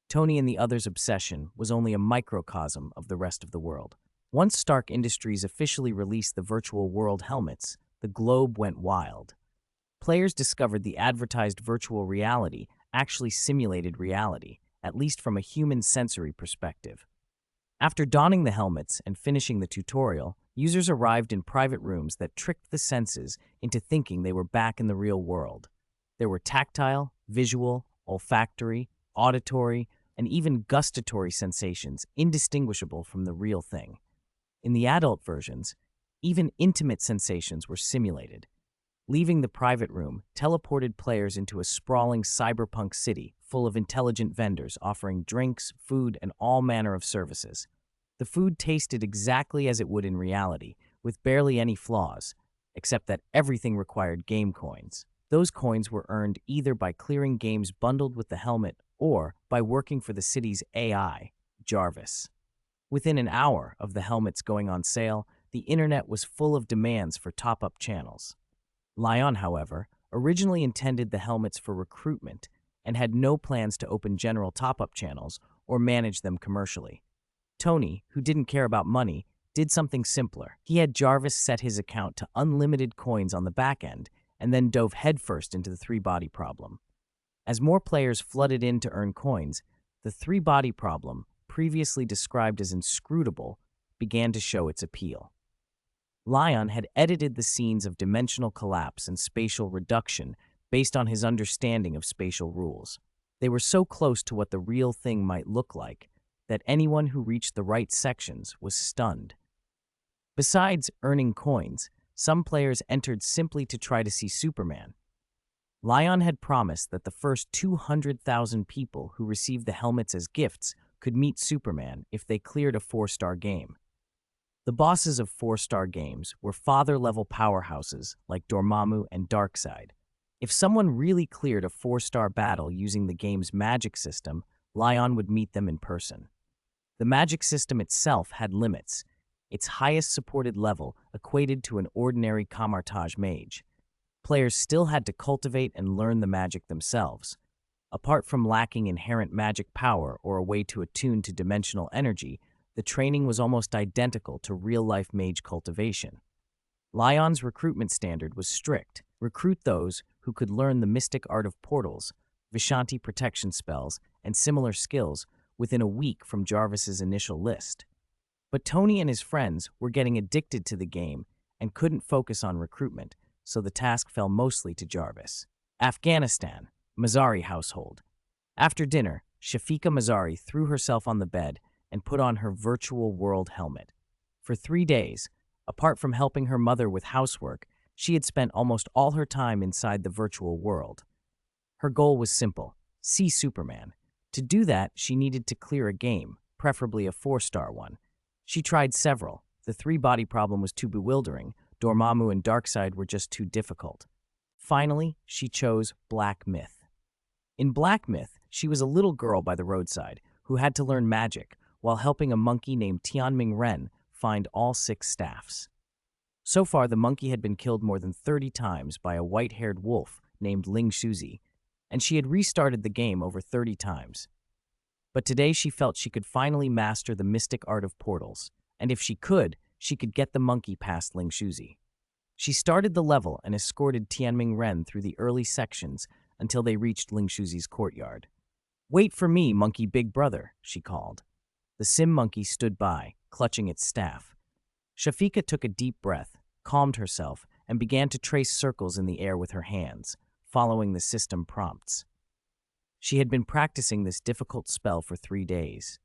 Tony and the others' obsession was only a microcosm of the rest of the world. Once Stark Industries officially released the virtual world helmets, the globe went wild. Players discovered the advertised virtual reality actually simulated reality, at least from a human sensory perspective. After donning the helmets and finishing the tutorial, users arrived in private rooms that tricked the senses into thinking they were back in the real world. There were tactile, visual, olfactory, auditory, and even gustatory sensations indistinguishable from the real thing. In the adult versions, even intimate sensations were simulated. Leaving the private room teleported players into a sprawling cyberpunk city full of intelligent vendors offering drinks, food, and all manner of services. The food tasted exactly as it would in reality, with barely any flaws, except that everything required game coins. Those coins were earned either by clearing games bundled with the helmet or by working for the city's AI, Jarvis. Within an hour of the helmets going on sale, the internet was full of demands for top-up channels. Lion, however, originally intended the helmets for recruitment and had no plans to open general top-up channels or manage them commercially. Tony, who didn't care about money, did something simpler. He had Jarvis set his account to unlimited coins on the back end and then dove headfirst into the three-body problem. As more players flooded in to earn coins, the three-body problem, previously described as inscrutable, began to show its appeal. Lion had edited the scenes of dimensional collapse and spatial reduction based on his understanding of spatial rules. They were so close to what the real thing might look like that anyone who reached the right sections was stunned. Besides earning coins, some players entered simply to try to see Superman. Lion had promised that the first 200,000 people who received the helmets as gifts could meet Superman if they cleared a 4-star game. The bosses of 4-star games were father-level powerhouses like Dormammu and Darkseid. If someone really cleared a 4-star battle using the game's magic system, Lion would meet them in person. The magic system itself had limits. Its highest supported level equated to an ordinary Kamartaj mage. Players still had to cultivate and learn the magic themselves. Apart from lacking inherent magic power or a way to attune to dimensional energy, the training was almost identical to real-life mage cultivation. Lion's recruitment standard was strict. Recruit those who could learn the mystic art of portals, Vishanti protection spells, and similar skills within a week from Jarvis's initial list. But Tony and his friends were getting addicted to the game and couldn't focus on recruitment, so the task fell mostly to Jarvis. Afghanistan, Mazari household. After dinner, Shafika Mazari threw herself on the bed and put on her virtual world helmet. For 3 days, apart from helping her mother with housework, she had spent almost all her time inside the virtual world. Her goal was simple: see Superman. To do that, she needed to clear a game, preferably a 4-star one. She tried several. The three-body problem was too bewildering. Dormammu and Darkseid were just too difficult. Finally, she chose Black Myth. In Black Myth, she was a little girl by the roadside who had to learn magic while helping a monkey named Tianming Ren find all 6 staffs. So far, the monkey had been killed more than 30 times by a white-haired wolf named Ling Shuzi, and she had restarted the game over 30 times. But today she felt she could finally master the mystic art of portals, and if she could get the monkey past Ling Shuzi. She started the level and escorted Tianming Ren through the early sections until they reached Ling Shuzi's courtyard. "Wait for me, monkey big brother," she called. The sim monkey stood by, clutching its staff. Shafika took a deep breath, calmed herself, and began to trace circles in the air with her hands, following the system prompts. She had been practicing this difficult spell for 3 days.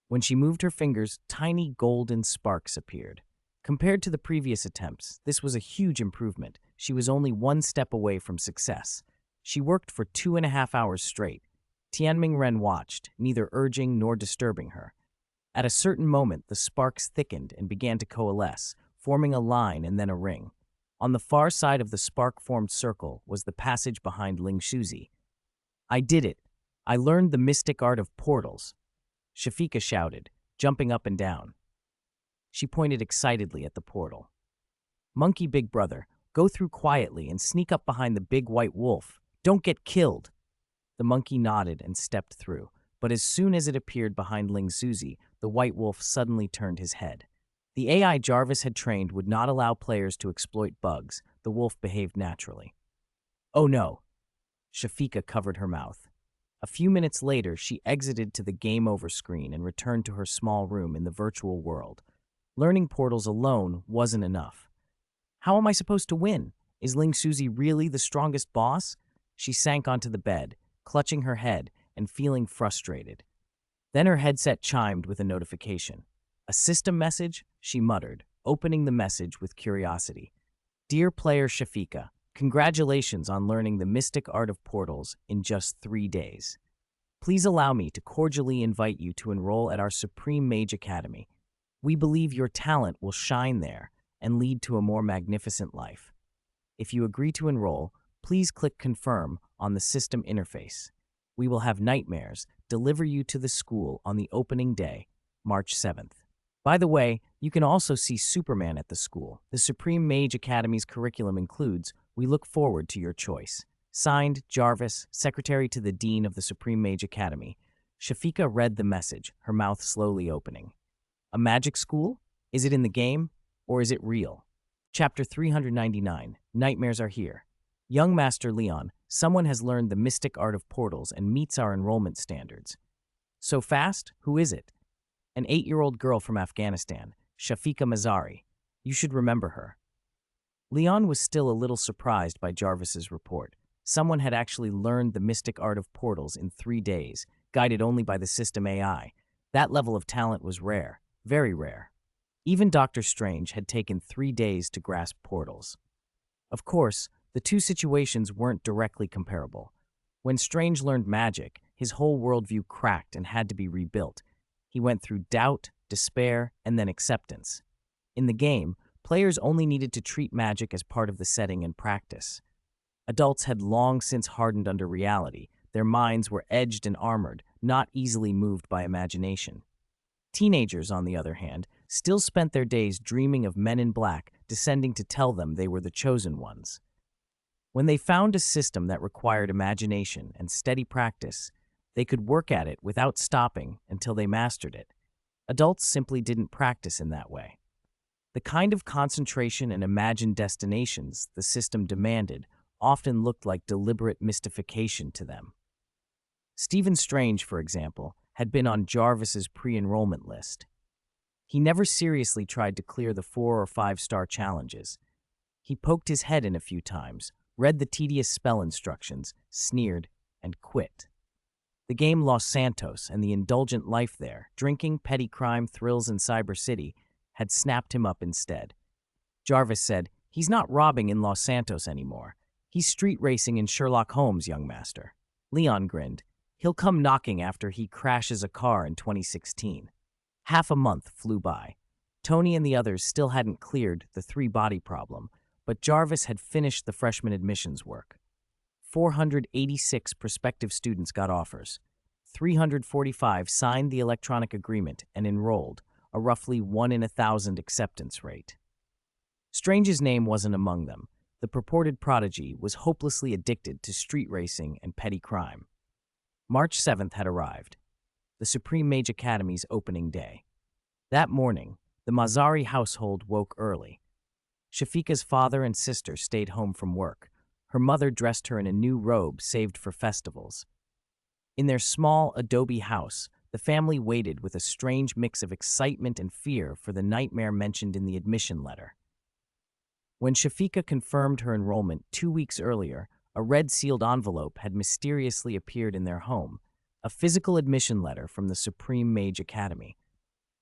When she moved her fingers, tiny golden sparks appeared. Compared to the previous attempts, this was a huge improvement. She was only 1 step away from success. She worked for 2.5 hours straight. Tianming Ren watched, neither urging nor disturbing her. At a certain moment, the sparks thickened and began to coalesce, forming a line and then a ring. On the far side of the spark-formed circle was the passage behind Ling Shuzi. "I did it. I learned the mystic art of portals," Shafika shouted, jumping up and down. She pointed excitedly at the portal. "Monkey big brother, go through quietly and sneak up behind the big white wolf. Don't get killed." The monkey nodded and stepped through, but as soon as it appeared behind Ling Shuzi, the white wolf suddenly turned his head. The AI Jarvis had trained would not allow players to exploit bugs. The wolf behaved naturally. "Oh no." Shafika covered her mouth. A few minutes later, she exited to the game over screen and returned to her small room in the virtual world. Learning portals alone wasn't enough. "How am I supposed to win? Is Ling Shuzi really the strongest boss?" She sank onto the bed, clutching her head and feeling frustrated. Then her headset chimed with a notification. "A system message?" she muttered, opening the message with curiosity. "Dear player Shafika, congratulations on learning the mystic art of portals in just 3 days. Please allow me to cordially invite you to enroll at our Supreme Mage Academy. We believe your talent will shine there and lead to a more magnificent life. If you agree to enroll, please click Confirm on the system interface. We will have nightmares deliver you to the school on the opening day, March 7th. By the way, you can also see Superman at the school. The Supreme Mage Academy's curriculum includes We Look Forward to Your Choice. Signed, Jarvis, Secretary to the Dean of the Supreme Mage Academy. Shafika read the message, her mouth slowly opening. A magic school? Is it in the game, or is it real? Chapter 399, Nightmares Are Here. Young Master Leon, someone has learned the mystic art of portals and meets our enrollment standards. So fast? Who is it? An 8-year-old girl from Afghanistan, Shafika Mazari. You should remember her. Leon was still a little surprised by Jarvis's report. Someone had actually learned the mystic art of portals in 3 days, guided only by the system AI. That level of talent was rare, very rare. Even Dr. Strange had taken 3 days to grasp portals. Of course, the two situations weren't directly comparable. When Strange learned magic, his whole worldview cracked and had to be rebuilt. He went through doubt, despair, and then acceptance. In the game, players only needed to treat magic as part of the setting and practice. Adults had long since hardened under reality. Their minds were edged and armored, not easily moved by imagination. Teenagers, on the other hand, still spent their days dreaming of men in black descending to tell them they were the chosen ones. When they found a system that required imagination and steady practice, they could work at it without stopping until they mastered it. Adults simply didn't practice in that way. The kind of concentration and imagined destinations the system demanded often looked like deliberate mystification to them. Stephen Strange, for example, had been on Jarvis's pre-enrollment list. He never seriously tried to clear the 4- or 5-star challenges. He poked his head in a few times, read the tedious spell instructions, sneered, and quit. The game Los Santos and the indulgent life there, drinking, petty crime, thrills in Cyber City, had snapped him up instead. Jarvis said, "He's not robbing in Los Santos anymore. He's street racing in Sherlock Holmes, young master." Leon grinned. "He'll come knocking after he crashes a car in 2016. Half a month flew by. Tony and the others still hadn't cleared the 3-body problem, but Jarvis had finished the freshman admissions work. 486 prospective students got offers. 345 signed the electronic agreement and enrolled, a roughly 1 in 1,000 acceptance rate. Strange's name wasn't among them. The purported prodigy was hopelessly addicted to street racing and petty crime. March 7th had arrived, the Supreme Mage Academy's opening day. That morning, the Mazari household woke early. Shafika's father and sister stayed home from work. Her mother dressed her in a new robe saved for festivals. In their small adobe house, the family waited with a strange mix of excitement and fear for the nightmare mentioned in the admission letter. When Shafika confirmed her enrollment 2 weeks earlier, a red-sealed envelope had mysteriously appeared in their home, a physical admission letter from the Supreme Mage Academy.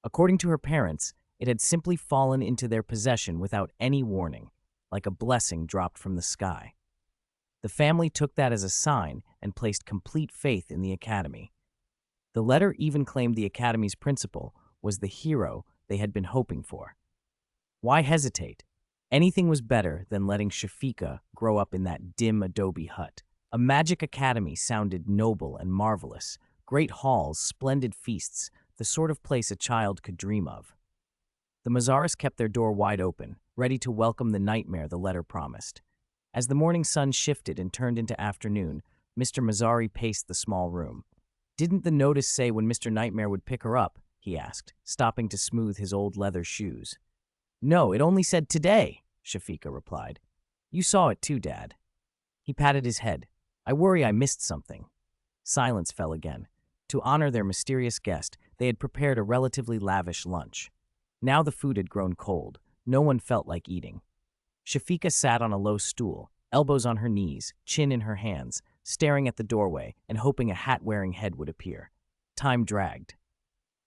According to her parents, it had simply fallen into their possession without any warning, like a blessing dropped from the sky. The family took that as a sign and placed complete faith in the academy. The letter even claimed the academy's principal was the hero they had been hoping for. Why hesitate? Anything was better than letting Shafika grow up in that dim adobe hut. A magic academy sounded noble and marvelous. Great halls, splendid feasts, the sort of place a child could dream of. The Mazaris kept their door wide open, ready to welcome the nightmare the letter promised. As the morning sun shifted and turned into afternoon, Mr. Mazari paced the small room. "Didn't the notice say when Mr. Nightmare would pick her up?" he asked, stopping to smooth his old leather shoes. "No, it only said today," Shafika replied. "You saw it too, Dad." He patted his head. "I worry I missed something." Silence fell again. To honor their mysterious guest, they had prepared a relatively lavish lunch. Now the food had grown cold. No one felt like eating. Shafika sat on a low stool, elbows on her knees, chin in her hands, staring at the doorway and hoping a hat-wearing head would appear. Time dragged.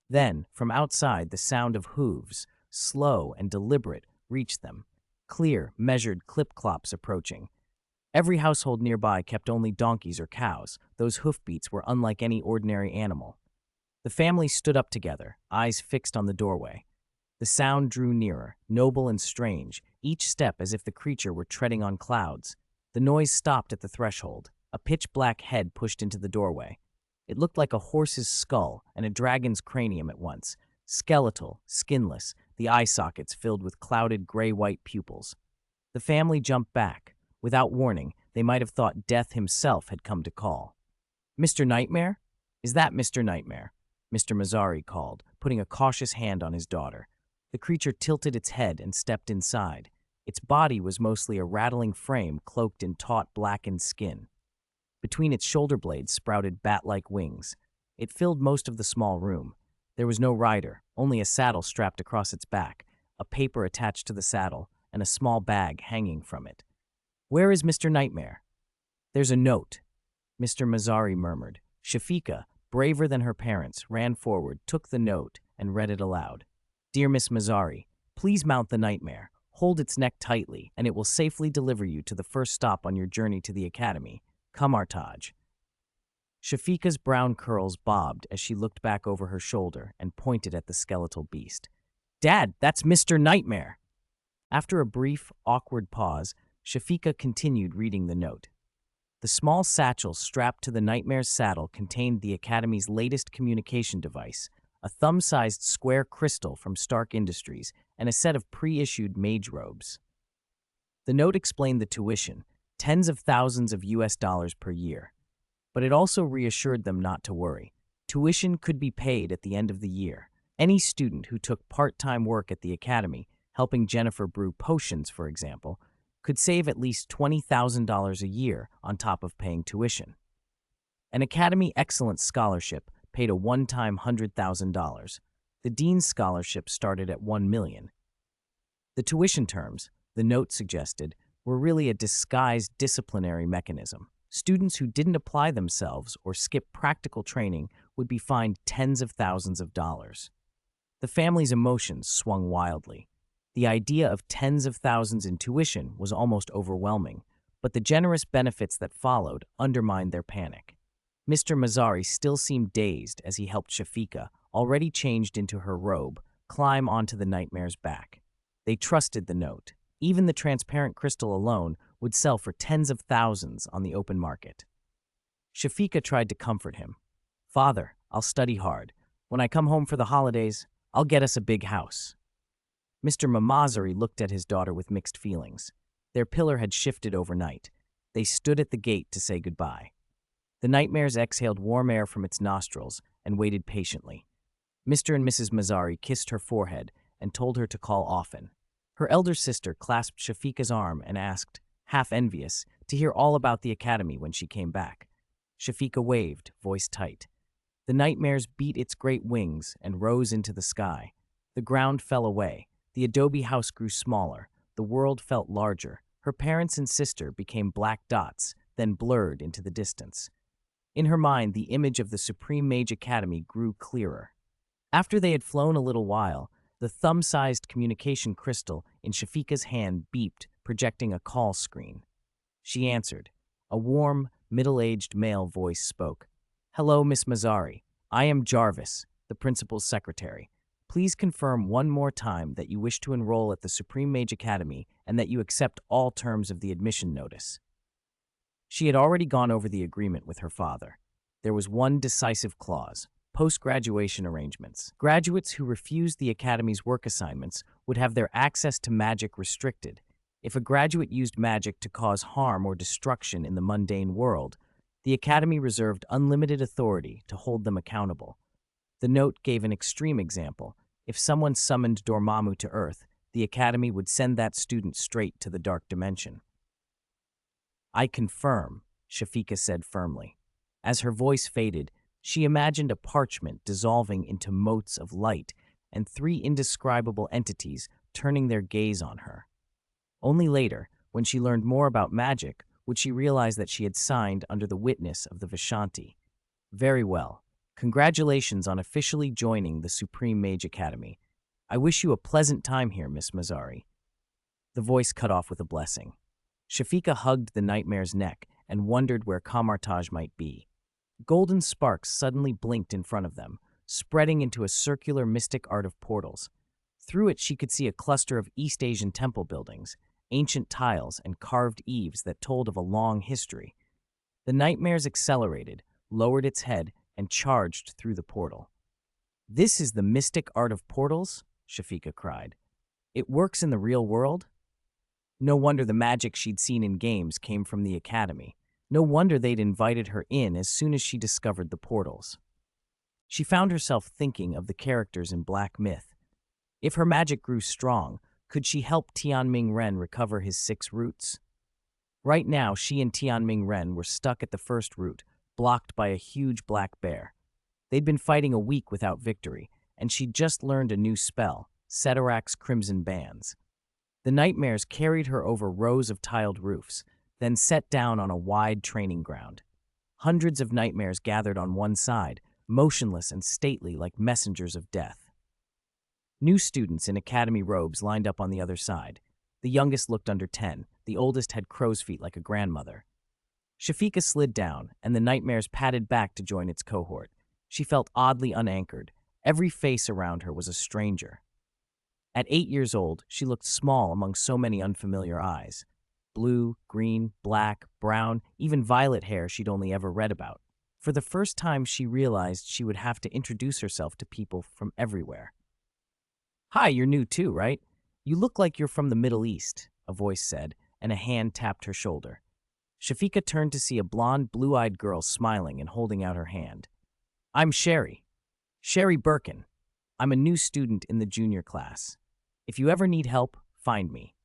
Then, from outside, the sound of hooves, slow and deliberate, reached them. Clear, measured clip-clops approaching. Every household nearby kept only donkeys or cows. Those hoofbeats were unlike any ordinary animal. The family stood up together, eyes fixed on the doorway. The sound drew nearer, noble and strange, each step as if the creature were treading on clouds. The noise stopped at the threshold. A pitch-black head pushed into the doorway. It looked like a horse's skull and a dragon's cranium at once, skeletal, skinless, the eye sockets filled with clouded gray-white pupils. The family jumped back. Without warning, they might have thought death himself had come to call. "Mr. Nightmare? Is that Mr. Nightmare?" Mr. Mazzari called, putting a cautious hand on his daughter. The creature tilted its head and stepped inside. Its body was mostly a rattling frame cloaked in taut, blackened skin. Between its shoulder blades sprouted bat-like wings. It filled most of the small room. There was no rider, only a saddle strapped across its back, a paper attached to the saddle, and a small bag hanging from it. "Where is Mr. Nightmare?" "There's a note," Mr. Mazzari murmured. Shafika, braver than her parents, ran forward, took the note, and read it aloud. "Dear Miss Mazzari, please mount the Nightmare. Hold its neck tightly, and it will safely deliver you to the first stop on your journey to the Academy. Kamartaj." Shafika's brown curls bobbed as she looked back over her shoulder and pointed at the skeletal beast. "Dad, that's Mr. Nightmare!" After a brief, awkward pause, Shafika continued reading the note. The small satchel strapped to the Nightmare's saddle contained the Academy's latest communication device, a thumb-sized square crystal from Stark Industries, and a set of pre-issued mage robes. The note explained the tuition, tens of thousands of US dollars per year. But it also reassured them not to worry. Tuition could be paid at the end of the year. Any student who took part-time work at the Academy, helping Jennifer brew potions, for example, could save at least $20,000 a year on top of paying tuition. An Academy Excellence Scholarship paid a one-time $100,000. The Dean's Scholarship started at $1 million. The tuition terms, the note suggested, were really a disguised disciplinary mechanism. Students who didn't apply themselves or skip practical training would be fined tens of thousands of dollars. The family's emotions swung wildly. The idea of tens of thousands in tuition was almost overwhelming, but the generous benefits that followed undermined their panic. Mr. Mazzari still seemed dazed as he helped Shafika, already changed into her robe, climb onto the Nightmare's back. They trusted the note. Even the transparent crystal alone would sell for tens of thousands on the open market. Shafika tried to comfort him. "Father, I'll study hard. When I come home for the holidays, I'll get us a big house." Mr. Mamazari looked at his daughter with mixed feelings. Their pillar had shifted overnight. They stood at the gate to say goodbye. The Nightmares exhaled warm air from its nostrils and waited patiently. Mr. and Mrs. Mazzari kissed her forehead and told her to call often. Her elder sister clasped Shafika's arm and asked, half envious, to hear all about the Academy when she came back. Shafika waved, voice tight. The Nightmares beat its great wings and rose into the sky. The ground fell away. The adobe house grew smaller. The world felt larger. Her parents and sister became black dots, then blurred into the distance. In her mind, the image of the Supreme Mage Academy grew clearer. After they had flown a little while, the thumb-sized communication crystal in Shafika's hand beeped, projecting a call screen. She answered. A warm, middle-aged male voice spoke. "Hello, Miss Mazzari. I am Jarvis, the principal's secretary. Please confirm one more time that you wish to enroll at the Supreme Mage Academy and that you accept all terms of the admission notice." She had already gone over the agreement with her father. There was one decisive clause: post-graduation arrangements. Graduates who refused the Academy's work assignments would have their access to magic restricted. If a graduate used magic to cause harm or destruction in the mundane world, the Academy reserved unlimited authority to hold them accountable. The note gave an extreme example. If someone summoned Dormammu to Earth, the Academy would send that student straight to the Dark Dimension. "I confirm," Shafika said firmly. As her voice faded, she imagined a parchment dissolving into motes of light and three indescribable entities turning their gaze on her. Only later, when she learned more about magic, would she realize that she had signed under the witness of the Vishanti. "Very well. Congratulations on officially joining the Supreme Mage Academy. I wish you a pleasant time here, Miss Mazzari." The voice cut off with a blessing. Shafika hugged the Nightmare's neck and wondered where Kamartaj might be. Golden sparks suddenly blinked in front of them, spreading into a circular mystic art of portals. Through it, she could see a cluster of East Asian temple buildings, ancient tiles, and carved eaves that told of a long history. The nightmares accelerated, lowered its head, and charged through the portal. "This is the mystic art of portals?" Shafika cried. "It works in the real world?" No wonder the magic she'd seen in games came from the academy. No wonder they'd invited her in as soon as she discovered the portals. She found herself thinking of the characters in Black Myth. If her magic grew strong, could she help Tianming Ren recover his 6 roots? Right now, she and Tianming Ren were stuck at the first root, blocked by a huge black bear. They'd been fighting a week without victory, and she'd just learned a new spell, Cetarak's Crimson Bands. The nightmares carried her over rows of tiled roofs, then set down on a wide training ground. Hundreds of nightmares gathered on one side, motionless and stately like messengers of death. New students in academy robes lined up on the other side. The youngest looked under 10, the oldest had crow's feet like a grandmother. Shafika slid down, and the nightmares padded back to join its cohort. She felt oddly unanchored. Every face around her was a stranger. At 8 years old, she looked small among so many unfamiliar eyes. Blue, green, black, brown, even violet hair she'd only ever read about. For the first time, she realized she would have to introduce herself to people from everywhere. "Hi, you're new too, right? You look like you're from the Middle East," a voice said, and a hand tapped her shoulder. Shafika turned to see a blonde, blue-eyed girl smiling and holding out her hand. "I'm Sherry. Sherry Birkin. I'm a new student in the junior class. If you ever need help, find me."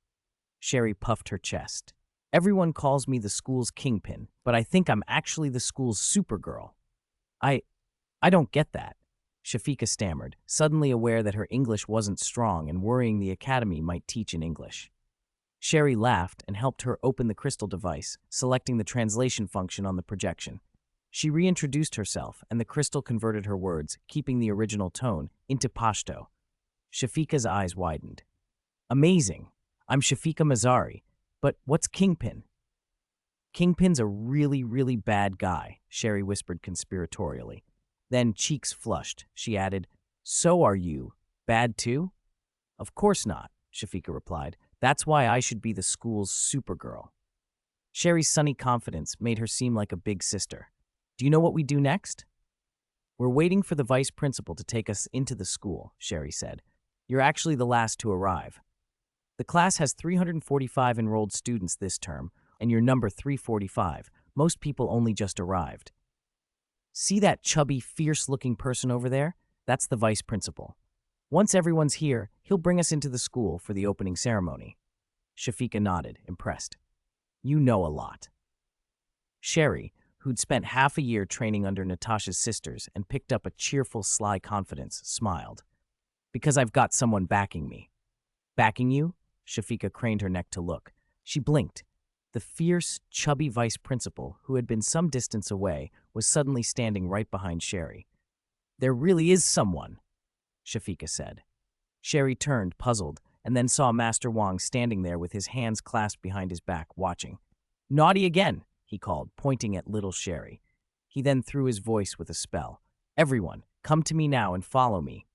Sherry puffed her chest. "Everyone calls me the school's kingpin, but I think I'm actually the school's supergirl." I don't get that," Shafika stammered, suddenly aware that her English wasn't strong and worrying the academy might teach in English. Sherry laughed and helped her open the crystal device, selecting the translation function on the projection. She reintroduced herself, and the crystal converted her words, keeping the original tone, into Pashto. Shafika's eyes widened. "Amazing. I'm Shafika Mazari. But what's Kingpin?" "Kingpin's a really, really bad guy," Sherry whispered conspiratorially. Then, cheeks flushed, she added, "So are you. Bad too?" "Of course not," Shafika replied. "That's why I should be the school's supergirl." Sherry's sunny confidence made her seem like a big sister. "Do you know what we do next?" "We're waiting for the vice principal to take us into the school," Sherry said. "You're actually the last to arrive. The class has 345 enrolled students this term, and you're number 345. Most people only just arrived. See that chubby, fierce-looking person over there? That's the vice principal. Once everyone's here, he'll bring us into the school for the opening ceremony." Shafika nodded, impressed. "You know a lot." Sherry, who'd spent half a year training under Natasha's sisters and picked up a cheerful, sly confidence, smiled. "Because I've got someone backing me." "Backing you?" Shafika craned her neck to look. She blinked. The fierce, chubby vice principal, who had been some distance away, was suddenly standing right behind Sherry. "There really is someone," Shafika said. Sherry turned, puzzled, and then saw Master Wang standing there with his hands clasped behind his back, watching. "Naughty again," he called, pointing at little Sherry. He then threw his voice with a spell. "Everyone, come to me now and follow me."